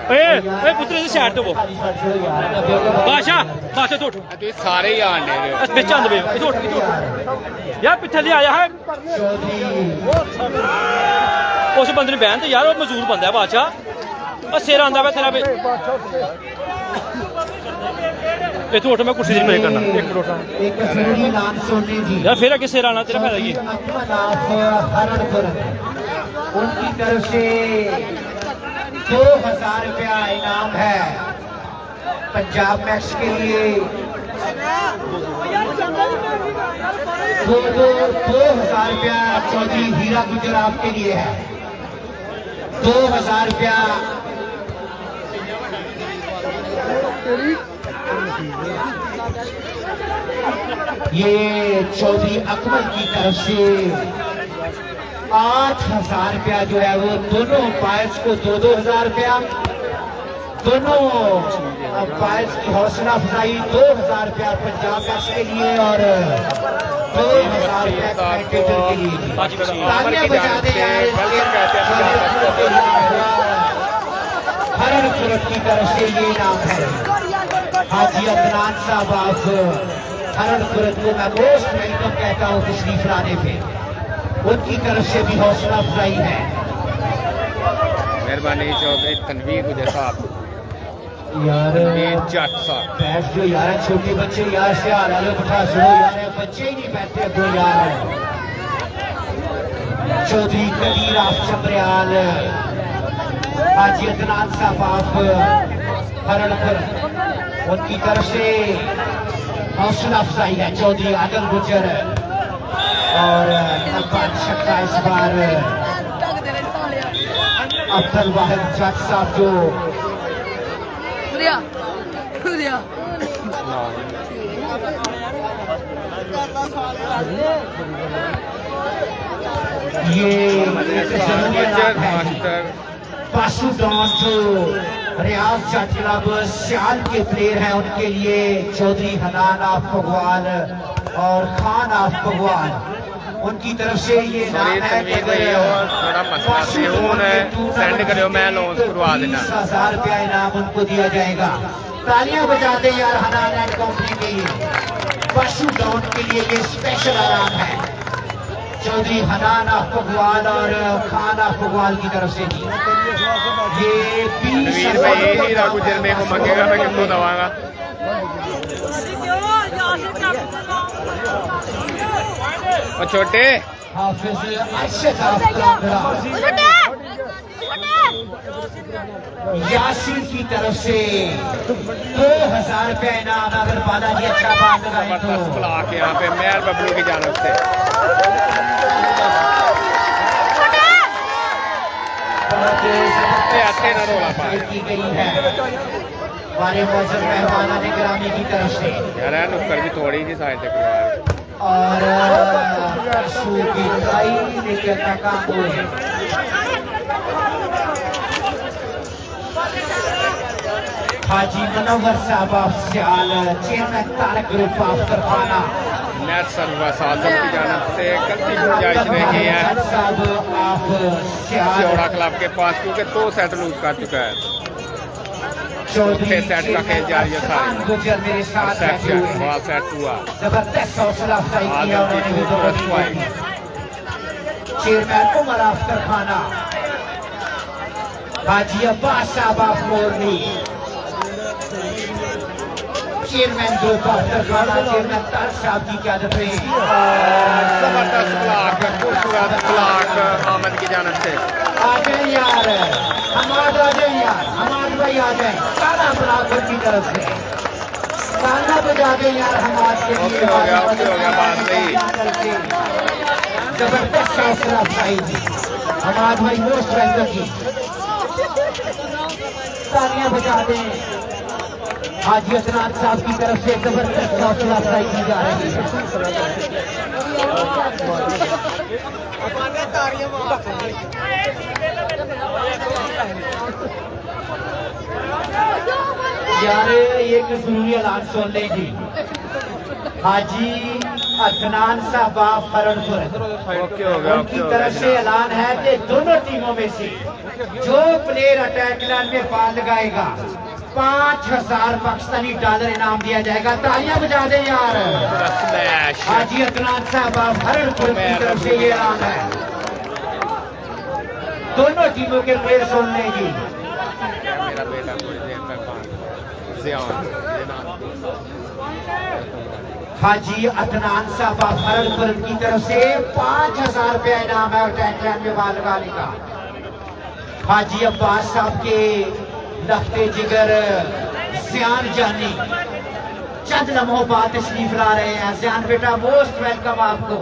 पुत्र से साइड तो वो बादशाह बादशाह तो सारे ही आने बिच आंदे यार पिछले ले आया है उस बंदे ने बहन तो यार वो मजदूर बंदा है बादशाह सिर आंदा वा तेरा इतों उठ मैं कुर्सी पे करना एक मिनट यार फिर आगे सिर आना तेरा फायदा की उनकी तरफ से 2000 रुपया इनाम है पंजाब मैक्स के लिए 2000 रुपया चौधरी हीरा गुजर आपके लिए है 2000 रुपया ये चौधरी अकमल की तरफ से 8000 रुपया जो है वो दोनों अंपायर्स को 2-2 रुपया दोनों अंपायर्स की हौसला अफजाई 2000 रुपया पंजाब मैच के लिए और 2000 रुपया कमेंटेटर के लिए तालियां बजा दें यार हरण सूरत की तरफ से ये इनाम है हाजी अदनान साहब आप हरण सूरत को मैं मोस्ट वेलकम कहता हूँ तशरीफ लाने पे उनकी तरफ से भी हौसला अफजाई है मेहरबानी चौधरी तनवीर गुजर साहब यार जट साहब बैठ जो यार छोटे बच्चे यार से हाल वाले बिठा छोड़ो यार बच्चे ही नहीं बैठते दो यार चौधरी कदीर आप चमरियाल हाजी अदनान साहब आप हरणपुर उनकी तरफ से हौसला अफजाई है चौधरी आदम गुजर और शक्का इस बार अब्दुल वाहिद जट साहब जो ये पासू डॉन जो रियाज जट क्लब सियाल के प्लेयर हैं उनके लिए चौधरी हनान आफ भगवान और खान आफ भगवान उनकी तरफ से ये नाम है सेंड करो मैं लॉन्च करवा देना 20,000 रुपया इनाम उनको दिया जाएगा तालियां बजा दें यार हनान एंड कंपनी के लिए पशु डॉन के लिए ये स्पेशल आराम है चौधरी हनान आफ भगवान और खान आफ भगवान की तरफ से ये 20,000 गुजर मेरे को मंगेगा मैं किसको दवाऊंगा और छोटे हाफिज अरशद यासीर की तरफ से 2000 रुपया इनाम अगर बालाजी अच्छा बात लगाए तो ब्लॉक यहाँ पे मेयर बबलू की जानब से की गई है हमारे मौजूद मेहमान ने गिरामी की तरफ से यार नुक्कड़ भी थोड़ी सी साइड तक करवा और की कई निकलता काम हुए हाजी मुनव्वर साहब official chairman Tariq group of Tarkhana net service Azam की जानब से गलती गुंजाइश रही है सियोड़ा क्लब के पास, क्योंकि 2 सेट लूज कर चुका है। चौथे सेट का खेल जारी है। सेक्शन बॉल सेट हुआ। जबरदस्त हौसला अफजाई किया उन्होंने। चेयरमैन उमर आफ्तर खाना हाजी अब्बास साहब of Morni, chairman group of Tarkhana chairman Tariq साहब की क्यादत में जबरदस्त ब्लॉक, खूबसूरत ब्लॉक आमद की जानब से। आ जाए यार हमाद, आ जाए यार हमाद भाई, आ जाए काला ब्लॉक की तरफ से काला बजा दे यार हमाद के लिए। ओके हो गया बात नहीं। जबरदस्त हौसला अफजाई जी हमाद भाई, मोस्ट वेलकम जी, तालियां बजा दें। हाजी अदनान साहब की तरफ से जबरदस्त हौसला अफजाई की जा रही है। यार एक जरूरी ऐलान सुन लें जी। हाजी अदनान साहब फरणपुर उनकी तरफ से ऐलान है कि दोनों टीमों में से जो प्लेयर अटैक लाइन में बाल लगाएगा 5000 पाकिस्तानी डॉलर इनाम दिया जाएगा। तालियां बजा दे यार। हाजी अदनान साहब फरणपुर की तरफ से ये ऐलान है। दोनों टीमों के प्लेयर सुन लें जी। मेरा बेटा थोड़ी देर तक हाजी अदनान साहब फरणपुर की तरफ से 5000 रुपया इनाम है अटैक लाइन में बाल लगाने का। हाजी अब्बास साहब के लफ्ते जिगर जियान जानी चंद लम्हों बाद तशरीफ ला रहे हैं। जियान बेटा मोस्ट वेलकम आपको।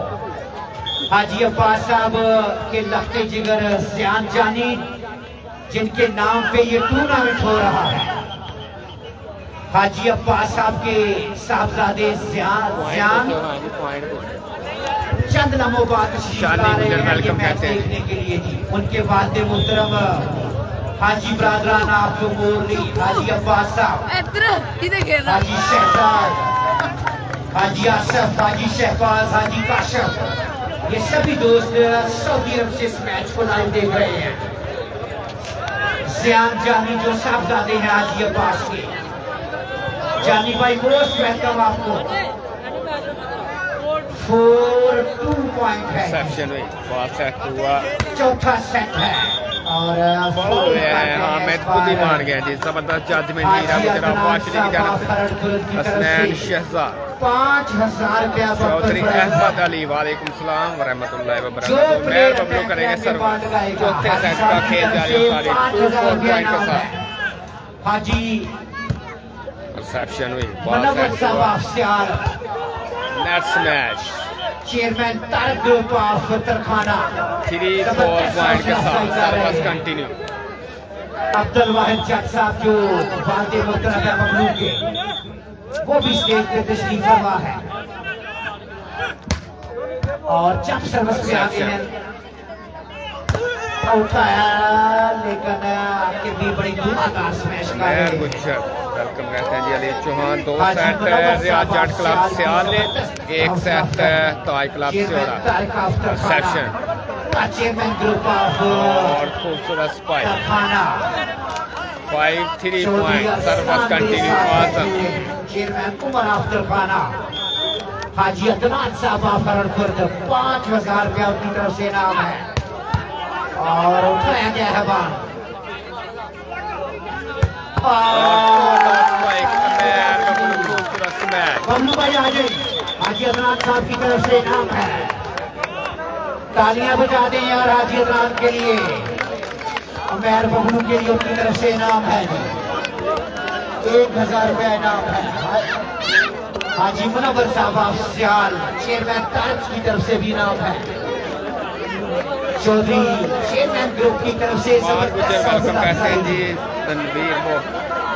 हाजी अब्बास साहब के लफ्ते जिगर जियान जानी जिनके नाम पे ये टूर्नामेंट हो रहा है। हाजी अब्बास साहब के साहबजादे जियान चंद लम्हों बाद तशरीफ ला रहे हैं ये मैच देखने के लिए जी। उनके वालिद मोहतरम हाजी बरादरान आप मोरनी, हाजी अब्बास साहब, हाजी शहजाद, हाजी आसफ, हाजी शहबाज, हाजी काशफ, ये सभी दोस्त सऊदी अरब से इस मैच को लाइव देख रहे हैं। जियान जानी जो साहबजादे हैं हाजी अब्बास के। जानी भाई मोस्ट वेलकम आपको। 4-2 पॉइंट है। चौथा सेट है और हामिद खुद ही मान गया जी। जबरदस्त जजमेंट हसनैन शहजाद 5000 रुपया चौधरी अहमद अली वालेकुम सलाम व रहमतुल्लाहि व बरकातहू। मेहर बबलू करेंगे सर्व। चौथे सेट का खेल जारी है। 4 पॉइंट के साथ हाजी रिसेप्शन हुई। मुनव्वर साहब official net smash chairman Tariq group of Tarkhana 3-4 point के साथ सर्विस कंटिन्यू। अब्दुल वाहिद जट साहब जो वालिद मोहतरम है ममलूक के, वो भी स्टेज पे तशरीफ फरमा है और जब सर्विस पे आते हैं उठाया, लेकिन आपके भी बड़ी धमाकेदार स्मैश का है। वेलकम कहते हैं जी अली चौहान। 2 सेट रियाज जट क्लब सियाल ने, 1 set Taj club Sioda section chairman group of और खूबसूरत spike 5-3 point service continue. Azam chairman Umar आफ्तर खाना हाजी अदनान साहब फरणपुर 5000 रुपया उनकी तरफ से इनाम है और उठाया गया है बाल। बबलू भाई आ जाए। हाजी अदनान साहब की तरफ से इनाम है। तालियां बजा दें यार हाजी अदनान के लिए। मेहर बबलू के लिए उनकी तरफ से इनाम है 1000 रुपया इनाम है। हाजी मुनव्वर साहब ऑफिशियल चेयरमैन तारक की तरफ से भी इनाम है। चौधरी चेयरमैन ग्रुप की तरफ से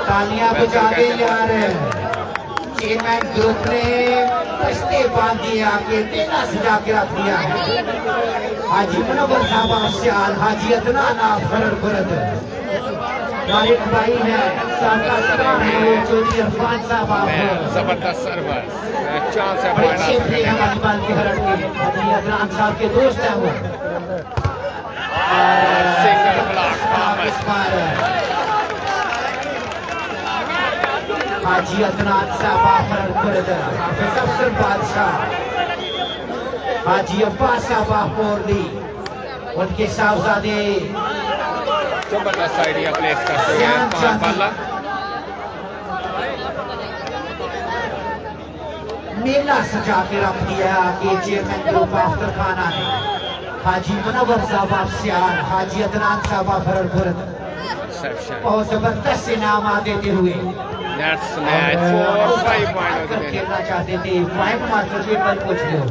तालियां बजा दे यार। चेयरमैन ग्रुप ने पस्ते बांध दिए, आके मेला सजा के रख दिया है। हाजी मुनव्वर साहब ऑफिशियल हाजी अदनान फरणपुर मालिक भाई है साका सलाम है वो चौधरी इरफान साहब आप जबरदस्त सर्वर चांस है बड़े पॉइंट अच्छे प्ले हैं वालीबॉल के हरड़ के अली अदनान साहब के दोस्त हैं वो सिंगल ब्लॉक इस बार हाजी अदनान साहब आफर हाफिज अफसर बादशाह हाजी अब्बास साहब मोरली उनके साहबजादे जबरदस्त आइडिया प्लेस करते हैं पान बाला मेला सजा के रख दिया कि चेयरमैन ग्रुप आफ्टर खाना ने हाजी मुनव्वर साहब सियाल हाजी अदनान साहब फररपुर रिसेप्शन बहुत जबरदस्त इनाम देते हुए नेट्स मैच 4-5 पॉइंट हो गए खेलना चाहते थे पॉइंट मास्टर जी पर पूछ लो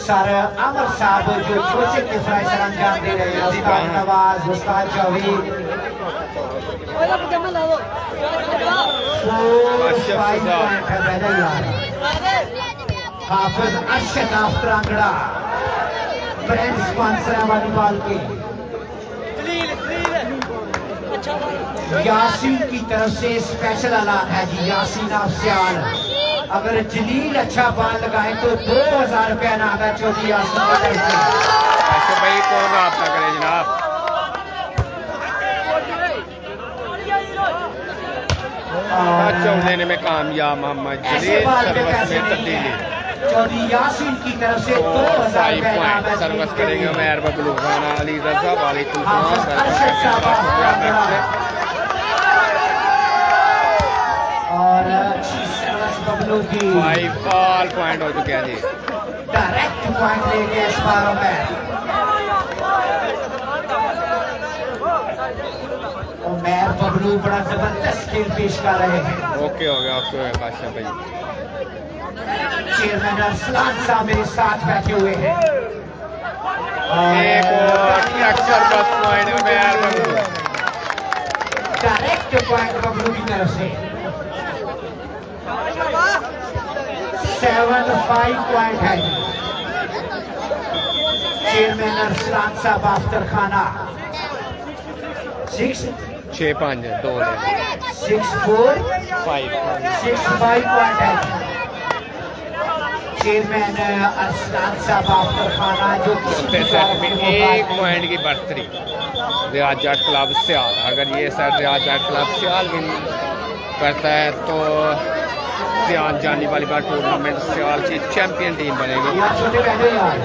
सर अमर साहब जो कोचिंग के फ्राइसर अंजाम दे रहे हैं उस्ताद नवाज उस्ताद जावेद हाफिज अरशद आफ्तरांगड़ा ब्रांड स्पॉन्सर है वॉलीबॉल के यासीन की तरफ से स्पेशल ऐलान है जी यासीन अफसियाल अगर जलील अच्छा बाल लगाए तो 2000 रुपया नाम है चौधरी यासीन की तरफ से अच्छा भाई कौन राब्ता करे जनाब अच्छा लेने में कामयाब मोहम्मद जलील सर्विस में तब्दीली चौधरी यासीन की तरफ से 2000 रुपया नाम है सर्विस करेंगे उमर बबलू खाना अली रजा वालेकुम हाफिज अरशद साहब और अच्छी सर्विस बबलू की 5 ऑल पॉइंट हो चुके हैं जी डायरेक्ट पॉइंट लेके इस बार में उमर बबलू बड़ा जबरदस्त खेल पेश कर रहे हैं ओके हो गया बादशाह भाई चेयरमैन अरसलान साहब मेरे साथ बैठे हुए हैं एक और अक्सर बस point Umar Bablu direct point Bablu की तरफ से 7-5 पॉइंट है चेयरमैन अरसलान साहब आफ्तर खाना 6-5 2 6-4 5 6-5 पॉइंट है चेयरमैन अरसलान साहब आफ्तर खाना जो चौथे सेट में 1 पॉइंट की बढ़तरी रियाज जट क्लब सियाल अगर ये सेट रियाज जट क्लब सियाल विन करता है तो सियाल जानी वॉलीबॉल टूर्नामेंट सियाल की चैंपियन टीम बनेगी यार छोटे बहनों यार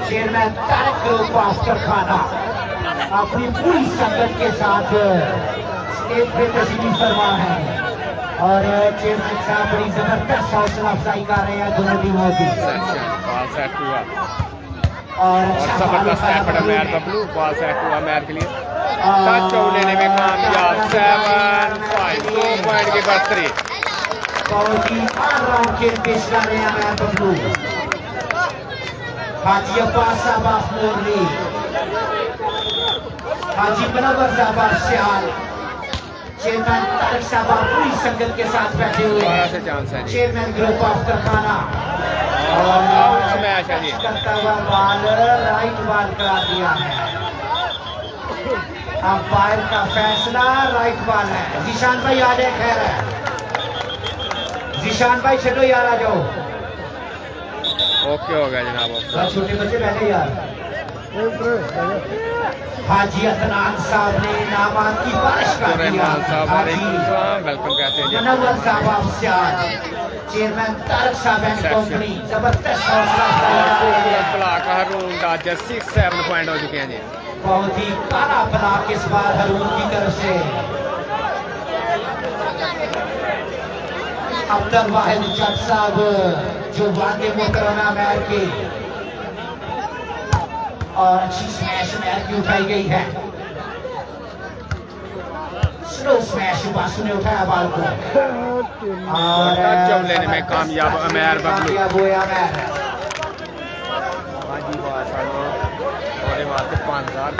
चेयरमैन तारक ग्रुप आफ्टर खाना अपनी पूरी संगत के साथ स्टेज पे तस्वीर फरमा है और चेयरमैन साहब बड़ी जबरदस्त हौसला अफजाई कर रहे हैं दोनों टीमों की सेक्शन बॉल सेट हुआ और और जबरदस्त एफर्ट मैर बबलू बॉल सेट हुआ मैर के लिए टच लेने में कामयाब 7-5 2 पॉइंट की बढ़तरी बहुत ही ऑलराउंड खेल पेश कर रहे हैं मैर बबलू हाजी अब्बास साहब मोरली हाजी मुनव्वर साहब सियाल चेयरमैन तारक साहब पूरी संगत के साथ बैठे हुए बड़ा हैं से चांस है जी चेयरमैन ग्रुप आफ्टर खाना आउट स्मैश है जी करता हुआ बॉल राइट बॉल करा दिया है अंपायर का फैसला राइट बॉल है जीशान भाई आ जाए खैर है जीशान भाई चलो यार आ जाओ ओके हो गया जनाब छोटे बच्चे बैठे यार हाजी अदनान साहब ने इनामात की बारिश कर दिया हाजी वेलकम कहते हैं जी मुनव्वर साहब अफसियाल चेयरमैन तारक साहब एंड कंपनी जबरदस्त हौसला ब्लॉक हरून डाजर 6-7 पॉइंट हो चुके हैं जी बहुत ही काला ब्लॉक इस बार हरून की तरफ से अब्दुल वाहिद जट साहब जो वादे मोहतरमा मैर के और अच्छी स्मैश मैर की उठाई गई है स्लो स्मैश बासु ने उठाया बाल को और टच लेने में कामयाब उमर बबलू बोया मैर हाजी बादशाह और वास्ते 5000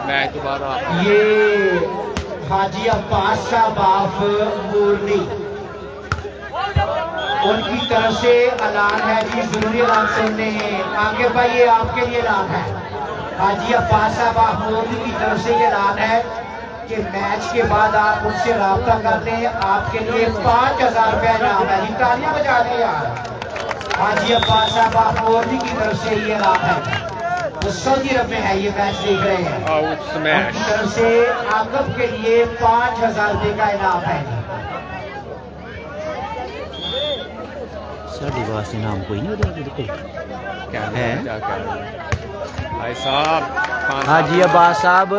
मैच दोबारा ये हाजी अब्बास साहब मुरली उनकी तरफ से ऐलान है जी, जरूरी ऐलान सुनने आगे भाई, ये आपके लिए ऐलान है। हाजी अब्बास साहब मोदी की तरफ से ये ऐलान है कि मैच के बाद आप उनसे रब्ता कर लें, आपके लिए 5000 रुपया इनाम है जी। तालियां बजा दें यार। हाजी अब्बास साहब मोदी की तरफ से ये ऐलान है, वो सऊदी अरब में है, ये मैच देख रहे हैं। आउट स्मैश उनकी तरफ से आकब के लिए 5000 रुपये का इनाम है। साढ़े वास्ते नाम कोई नहीं होता क्या है? क्या भाई साहब खान हाजी अब्बास साहब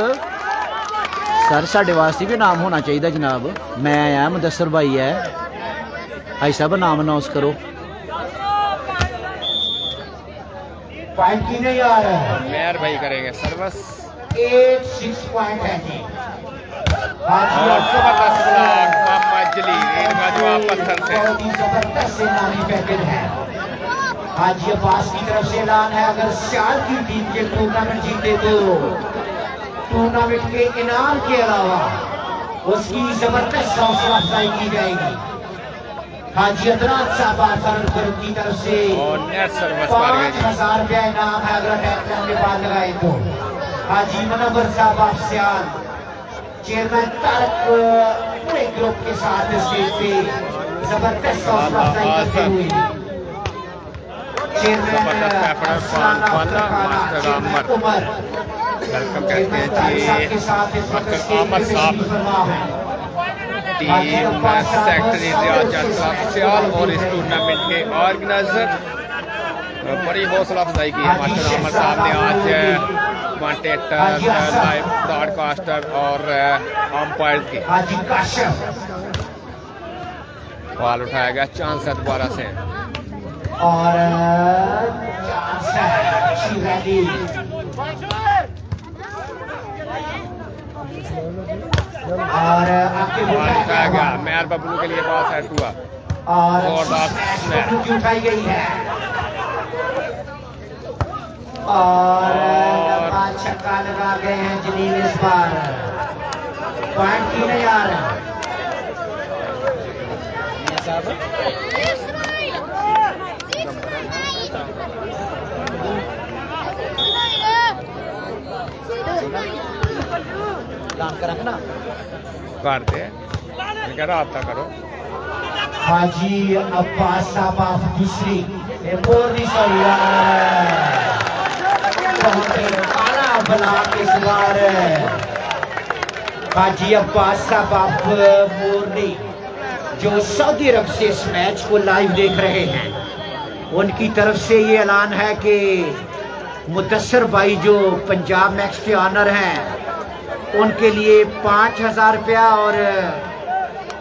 सर साढ़े वास्ते भी नाम होना चाहिए जनाब। मैं आया मुदस्सर भाई है, हाई साहब नाम अनाउंस करो। पॉइंट की नहीं आ रहा है, मेयर भाई करेंगे सर्विस 8-6 पॉइंट है जी। और जबरदस्त ब्लॉक मोहम्मद जलील, इनका जवाब पत्थर से। बहुत ही जबरदस्त इनामी पैकेज है। हाजी अब्बास की तरफ से ऐलान है, अगर सियाल की टीम के टूर्नामेंट जीते तो टूर्नामेंट के इनाम के अलावा उसकी जबरदस्त हौसला अफजाई की जाएगी। हाजी अदनान साहब की तरफ से और नेट सर्विस मार गए जी। 5000 रुपया इनाम है अगर बैट्समैन के पास लगाए तो। हाजी मुनव्वर साहब आप सियाल, चेयरमैन तारक पूरे ग्रुप के साथ स्टेज पे जबरदस्त हौसला अफजाई करते हुए चेयरमैन अफसान अख्तर खाना, चेयरमैन उमर वेलकम कहते हैं जी के साथ इस वक्त अख्तर स्टेज अहमद पे साहब, तशरीफ फरमा है। टीम सेक्रेटरी रियासत सियाल और इस टूर्नामेंट के ऑर्गेनाइजर। बड़ी हौसला अफजाई की है मास्टर अहमद साहब ने आज कमेंटेटर, लाइव ब्रॉडकास्टर और अंपायर की। हाजी काशिफ बॉल उठाया गया, चांस है दोबारा से। और चांस है, अच्छी रैली और आगे बॉल उठाया गया, मेयर बबलू के लिए बॉल सेट हुआ और जबरदस्त स्मैश को उठाई गई है और लंबा छक्का लगा गए हैं जलील इस बार। पॉइंट की नहीं आ रहा। कर दे, इनका रब्ता करो। हाजी अब्बास साहब आप दूसरी बोर्डी सही काला ब्लॉक इस बार। हाजी अब्बास साहब आप मोरनी जो सऊदी अरब से इस मैच को लाइव देख रहे हैं, उनकी तरफ से ये ऐलान है कि मुदस्सर भाई जो पंजाब मैक्स के ऑनर हैं, उनके लिए 5000 रुपया और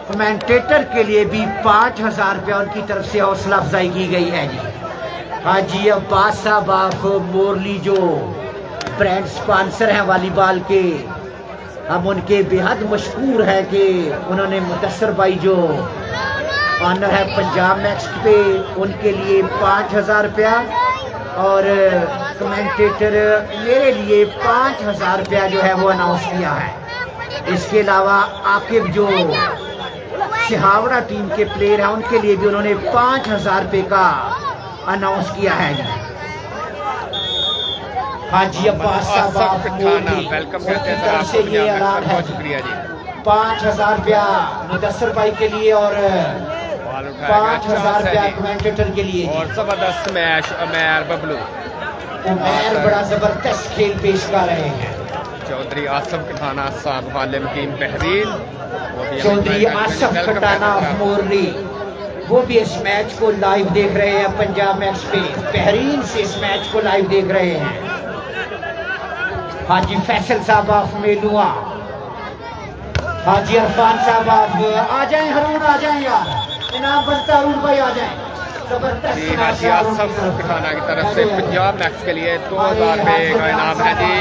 कमेंटेटर के लिए भी 5000 रुपया उनकी तरफ से हौसला अफजाई की गई है जी। हाजी अब्बास साहब आप मोरली जो ब्रांड स्पॉन्सर हैं वॉलीबॉल के, हम उनके बेहद मशहूर है कि उन्होंने मुदस्सर भाई जो ऑनर है पंजाब मैक्स पे, उनके लिए 5000 रुपया और कमेंटेटर मेरे लिए 5000 रुपया जो है वो अनाउंस किया है। इसके अलावा आकिब जो सिहावड़ा टीम के प्लेयर हैं, उनके लिए भी उन्होंने 5000 रुपये का अनाउंस किया है। हाजी अब्बास साहब वेलकम कहते हैं सर आपको, ये ऐलान है, बहुत शुक्रिया जी। 5000 रुपया मुदस्सर भाई के लिए और बॉल उठाया गया, 5000 रुपया चांस है कमेंटेटर के लिए। और जबरदस्त मैच मेयर बबलू, उमर बड़ा जबरदस्त खेल पेश कर रहे हैं। चौधरी आसफ खटाना साहब हालिम की बेहरीन, चौधरी आसफ खटाना मोरनी वो भी इस मैच को लाइव देख रहे हैं पंजाब मैच पे, बेहरीन से इस मैच को लाइव देख रहे हैं। हाजी फैसल साहब ऑफ मेलुआ, हाजी अरफान साहब आप आ जाएं, हरून आ जाएं यार, इनाम बनता हरून भाई आ जाएं। जी हाजी आसफ खटाना की तरफ से पंजाब मैक्स के लिए 2000 रुपये का इनाम है जी।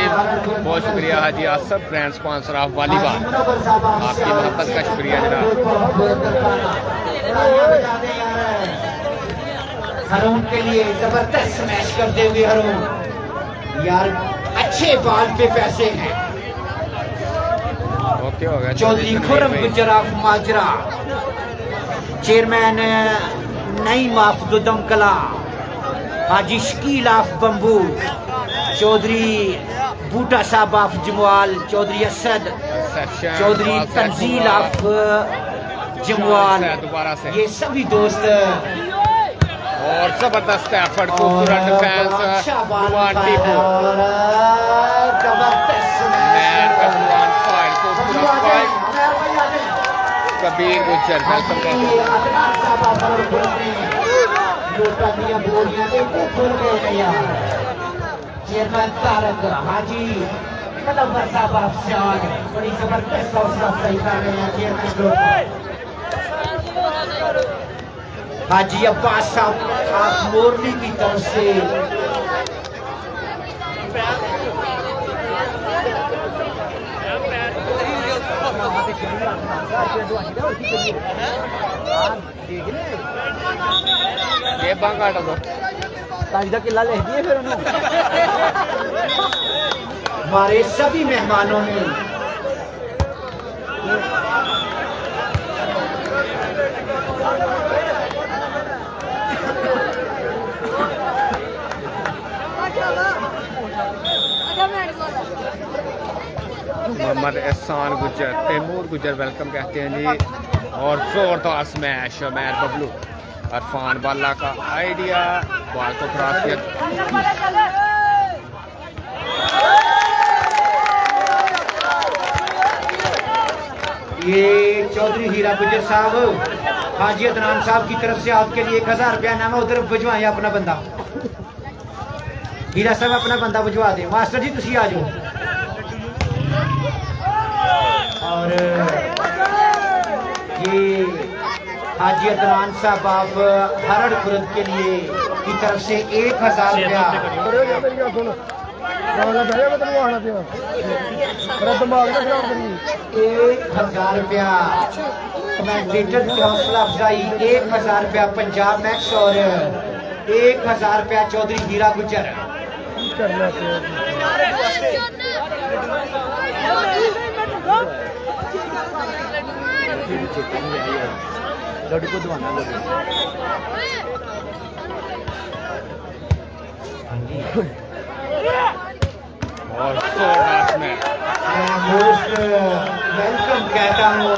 बहुत शुक्रिया Haji Asif, brand sponsor of volleyball, आपकी मोहब्बत का शुक्रिया जनाब। हरून के लिए जबरदस्त मैच करते हुए हरून यार, अच्छे बॉल पे पैसे हैं। ओके हो गया Chaudhry Khurram Gujjar of Majra, chairman Naeem of Dudam Kala, Haji Shakeel of Bambu, Chaudhry Boota साहब ऑफ जमवाल, चौधरी असद, चौधरी तंजील ऑफ जमवाल, दोबारा से ये सभी दोस्त और जबरदस्त एफर्ट, खूबसूरत डिफेंस नुमान टीपू, मैन का नुमान फाइल, खूबसूरत फाइल, कबीर गुज्जर वेलकम चेयरमैन तारक हाजी मुनव्वर साहब अफशान बड़ी जबरदस्त हौसला अफजाई कर रहे हैं चेयरमैन ग्रुप। हाजी अब्बास साहब आप मोरनी की तरफ से ये बांगा दो किला लिख दिए फिर हमारे सभी मेहमानों ने मोहम्मद एहसान गुज्जर, तैमूर गुज्जर वेलकम कहते हैं जी। और जोरदार स्मैश मैर बबलू, अरफान बाला का आइडिया, बॉल को क्रॉस ये चौधरी हीरा गुज्जर साहब हाजी अदनान साहब की तरफ से आपके लिए 1000 रुपया नाम है, उधर भिजवाएं अपना बंदा। हीरा साहब अपना बंदा भिजवा दें। मास्टर जी तुसी आ जाओ। और ये हाजी अदनान साहब आप हरड़ खुर्द के लिए की तरफ से 1000 रुपया, दिमाग ना खराब करिए। 1000 रुपया कमेंटेटर की हौसला अफजाई, 1000 रुपया पंजाब मैक्स और 1000 रुपया चौधरी हीरा गुज्जर। करना लड़को दवाना और जोरदार स्मैश। मोस्ट वेलकम कहता हूँ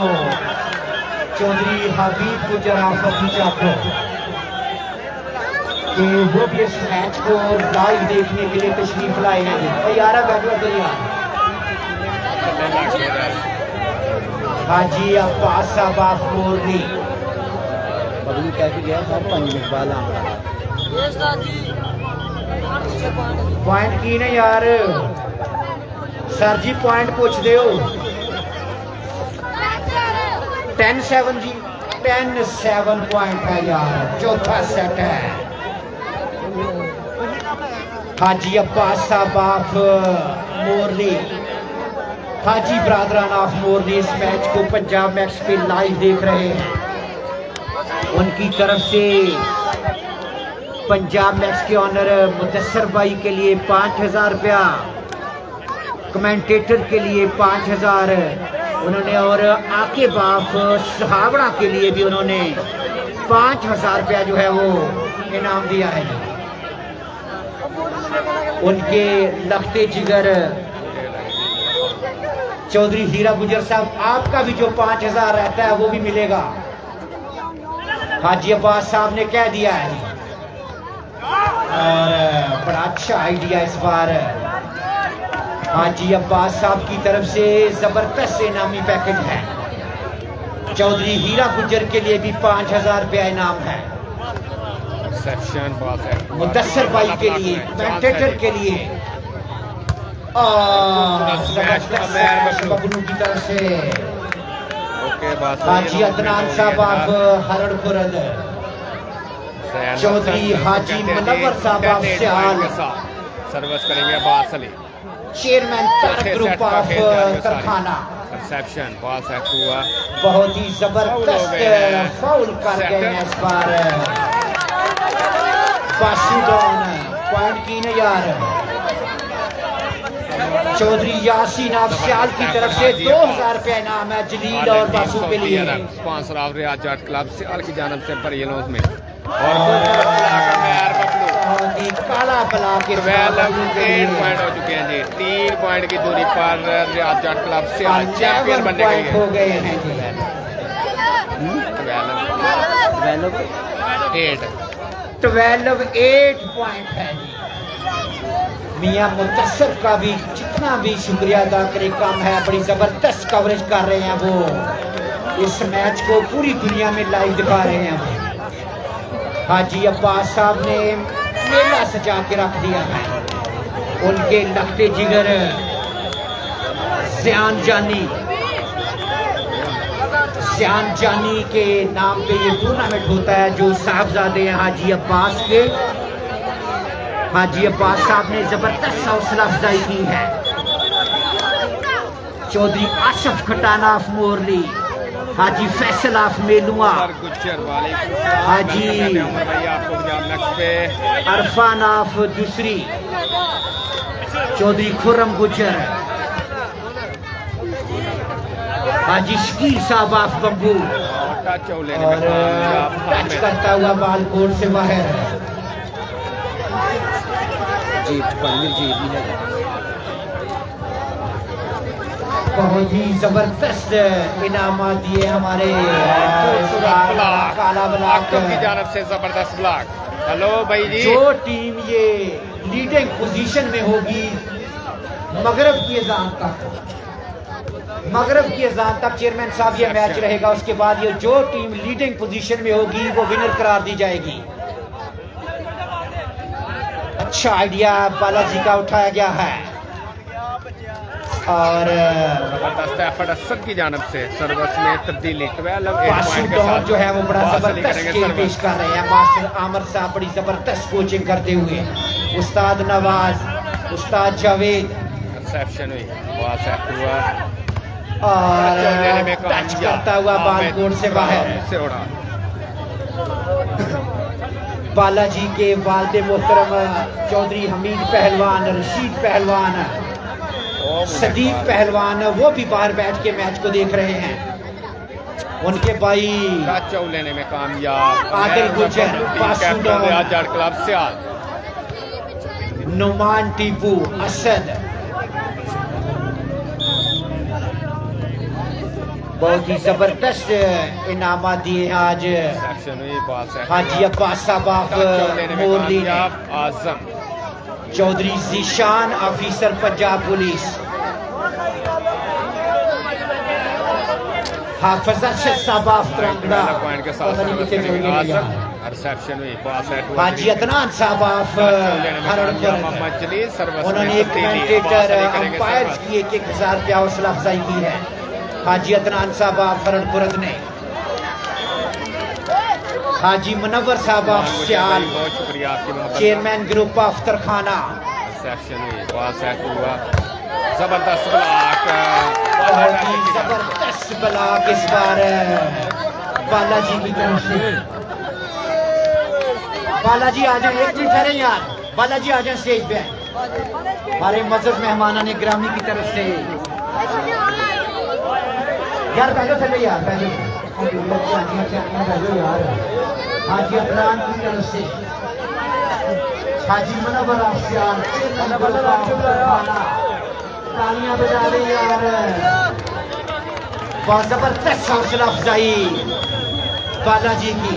चौधरी हबीब गुज्जर फकीचा को कि वो भी इस मैच को लाइव देखने के लिए तशरीफ लाए हैं। यारा बैठो दुनिया हाजी अब्बास साहब ऑफ मोरनी बबलू कह गया सर 5 मिनट बाद पॉइंट की ने यार सर जी पॉइंट पूछ दे 10-7 जी 10-7 पॉइंट है यार, चौथा सेट है। हाजी अब्बास साहब ऑफ मोरनी, हाजी ब्रादरान ऑफ मोरनी इस मैच को पंजाब मैक्स पे लाइव देख रहे हैं। उनकी तरफ से पंजाब मैक्स के ऑनर मुदस्सर भाई के लिए 5000 रुपया, कमेंटेटर के लिए 5000 उन्होंने, और आके बाफ सहावड़ा के लिए भी उन्होंने 5000 रुपया जो है वो इनाम दिया है। उनके लखते जिगर चौधरी हीरा गुज्जर साहब, आपका भी जो 5000 रहता है वो भी मिलेगा। हाजी अब्बास साहब ने कह दिया है और बड़ा अच्छा आइडिया इस बार हाजी अब्बास साहब की तरफ से जबरदस्त इनामी पैकेज है। चौधरी हीरा गुज्जर के लिए भी 5000 रुपया इनाम है। मुदस्सर भाई के लिए, कमेंटेटर के लिए बबलू की तरफ से हाजी अदनान साहब आप हरड़ खुर्द, चौधरी हाजी मुनव्वर साहब आप सियाल, सर्विस करेंगे Abbas Ali, chairman Tariq group of Tarkhana. Reception ball set हुआ, बहुत ही जबरदस्त फाउल कर गए हैं इस बार बासूडॉन। पॉइंट की ने यार चौधरी यासीन आप सियाल की तरफ से 2000 रुपया इनाम है जलील और बासू के लिए। Sponsor of Riaz Jat club Sial की जानब से परियलों में और मैर बबलू बहुत ही काला ब्लॉक इस बार 8 पॉइंट हो चुके हैं जी। 3 पॉइंट की दूरी पर रियाद जट क्लब से चैंपियन बनने के लिए हो गए हैं जी। 12-8 पॉइंट है जी। मियां मुतसर का भी जितना भी शुक्रिया अदा करे कम है। बड़ी जबरदस्त कवरेज कर रहे हैं वो, इस मैच को पूरी दुनिया में लाइव दिखा रहे हैं वो। हाजी अब्बास साहब ने मेला सजा के रख दिया है। उनके लगते जिगर श्यान जानी के नाम पे ये टूर्नामेंट होता है जो साहबजादे हैं हाजी अब्बास के। हाजी अब्बास साहब ने जबरदस्त हौसला अफजाई की है। Chaudhry Asif Khatana of Morli, Haji Faisal of Melua, Haji Irfan of दूसरी, चौधरी खुर्रम गुजर, हाजी शकील साहब ऑफ बम्बू और टच करता हुआ बाल कोर्ट से बाहर। बहुत ही जबरदस्त इनामात दिए हमारे काला ब्लॉक की जानब से जबरदस्त ब्लॉक। हेलो भाई जी। जो टीम ये लीडिंग पोजीशन में होगी मगरब की अजान तक चेयरमैन साहब ये मैच रहेगा। उसके बाद ये जो टीम लीडिंग पोजीशन में होगी वो विनर करार दी जाएगी। अच्छा आइडिया बालाजी का उठाया गया है और जबरदस्त एफर्ट असद की जानब से सर्विस में तब्दीली 12-8 पॉइंट के साथ जो है वो बड़ा जबरदस्त खेल पेश कर रहे हैं। मास्टर आमर साहब बड़ी जबरदस्त कोचिंग करते हुए, उस्ताद नवाज, उस्ताद जावेद, रिसेप्शन हुई बॉल सेट हुआ और टच करता हुआ बाल कोर्ट से बाहर से उड़ा। बालाजी के वालिद मोहतरम चौधरी हमीद पहलवान, रशीद पहलवान, सदीक पहलवान वो भी बाहर बैठ के मैच को देख रहे हैं। उनके भाई लेने में कामयाब आदिल गुजर, जट क्लब सियाल, नुमान टीपू, असद, बहुत ही जबरदस्त इनामात दिए हैं आज हाजी अब्बास साहब मोरली ने। आजम चौधरी जीशान ऑफिसर पंजाब पुलिस, हाफिज अरशद साहब तिरंगड़ा, हाजी अदनान साहब हरणपुर, उन्होंने एक कमेंटेटर अंपायर्स की 1000 रुपया हौसला अफजाई की है। हाजी अदनान साहब हरणपुर ने, हाजी मुनव्वर साहब सियाल, बहुत शुक्रिया आपकी चेयरमैन ग्रुप ऑफ तरखाना। जबरदस्त ब्लॉक, जबरदस्त ब्लॉक इस बार बालाजी की तरफ से। बालाजी आ जाए, एक मिनट ठहरे यार, बालाजी आ जाए स्टेज पे। हमारे मज़हब मेहमाना ने ग्रामी की तरफ से यार बैठो चले यार बैठो यार। हाजी अफरान की तरफ से हाजी मुनव्वर अफसियान, तालियां बजा दे यार। बहुत जबरदस्त हौसला अफजाई बालाजी की।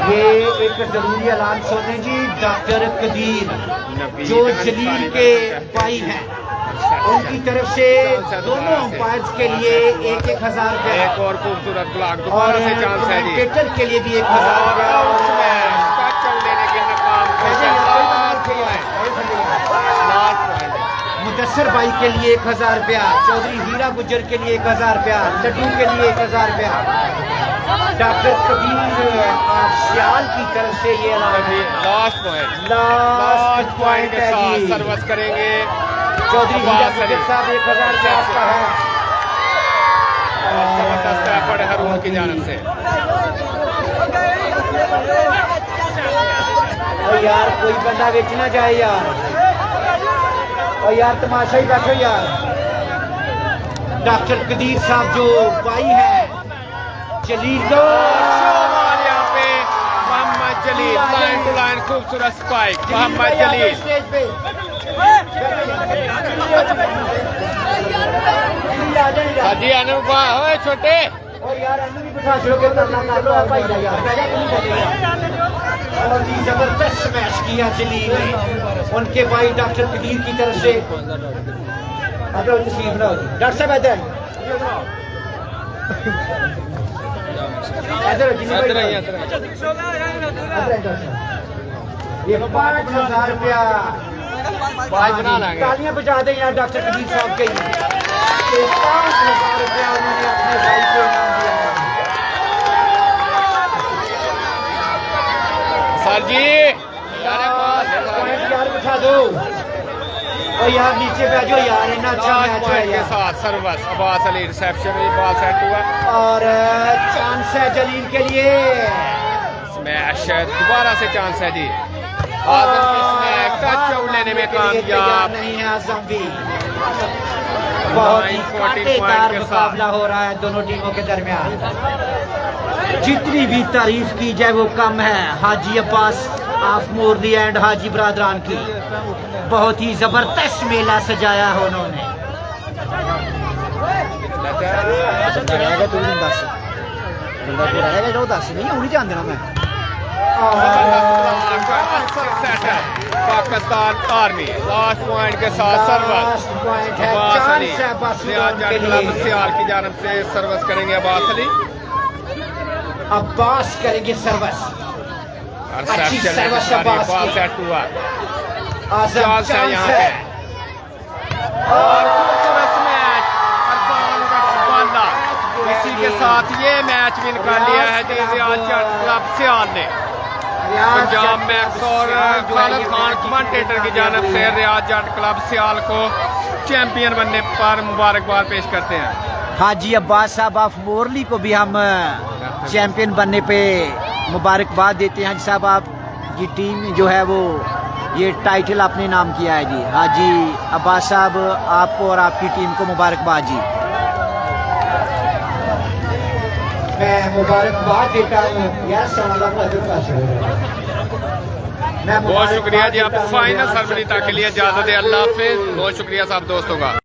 ये एक जरूरी ऐलान सुने जी। डॉक्टर कदीर जो जलील के भाई हैं, उनकी तरफ से दोनों अंपायर्स के लिए 1,000 रुपया, एक और खूबसूरत ब्लॉक और दोबारा से चांस है जी। कमेंटेटर के लिए भी 1,000 रुपया, लेने के मुदस्सर भाई के लिए 1,000 रुपया, चौधरी हीरा गुजर के लिए 1,000 रुपया, लड्डू के लिए 1,000 रुपया। डॉक्टर कबीर सियाल की तरफ से ये लास्ट पॉइंट के साथ सर्विस करेंगे चौधरी हीरा गुजर साहब 1,000 रुपया आपका है। जबरदस्त एफर्ट है हरून की जानब से। यार कोई बंदा बेचना चाहे यार। और यार तमाशा ही बैठो यार। डॉक्टर कदीर साहब जो भाई है जलील को यहाँ पे मोहम्मद जलील लाइन टू लाइन खूबसूरत स्पाइक मोहम्मद जलील स्टेज पे जी अनुभा ओए छोटे और यार अनु भी बिठा छोड़ो के करना कर लो आप भाई यार पहले क्यों नहीं कर और जी जबरदस्त स्मैश किया जलील ने उनके भाई डॉक्टर कदीर की तरफ से। अब तस्वीर बनाओ जी डॉक्टर साहब इधर ये 5,000 रुपया तालियां बजा दें यार डॉक्टर कदीर साहब के लिए। 5,000 रुपया उन्होंने अपने भाई को इनाम दिया। सर जी यार बिठा दो और यार नीचे बैठो यार इतना अच्छा मैच है के यार। साथ सर्वस अब्बास अली रिसेप्शन में बॉल सेट हुआ और चांस है जलील के लिए। स्मैश दोबारा से चांस है जी आजम इसमें टच आउट लेने में कामयाब नहीं है आजम भी। बहुत ही 14 कांटेदार पॉइंट के मुकाबला हो रहा है दोनों टीमों के दरमियान। जितनी भी तारीफ की जाए वो कम है हाजी अब्बास ऑफ मोरली एंड हाजी बरादरान की। बहुत ही जबरदस्त मेला सजाया है उन्होंने। पाकिस्तान आर्मी लास्ट पॉइंट के साथ सर्वस अब्बास अली रियाज जट क्लब सियाल की जानब से सर्वस करेंगे अब्बास अली अब्बास करेंगे सर्वस। और अच्छी सेक्शन सर्वस में अब्बास बॉल की। सेट हुआ आजम चांस है यहाँ पे और खूबसूरत मैच अरफान बांदा इसी के साथ ये मैच भी निकाल लिया है जी रियाज जट क्लब सियाल ने। पंजाब मैक्स और खालिद खान कमेंटेटर की जानब से रियाज जट क्लब सियाल को चैंपियन बनने पर मुबारकबाद पेश करते हैं। हाजी अब्बास साहब ऑफ मोरली को भी हम चैंपियन बनने पे मुबारकबाद देते हैं। हाजी साहब आप की टीम जो है वो ये टाइटल अपने नाम किया है जी। हाजी अब्बास साहब आपको और आपकी टीम को मुबारकबाद जी। मैं मुबारकबाद देता हूँ यार। बहुत शुक्रिया जी आप फाइनल सरमनी तक के लिए इजाजत है। अल्लाह हाफिज। बहुत शुक्रिया साहब दोस्तों का।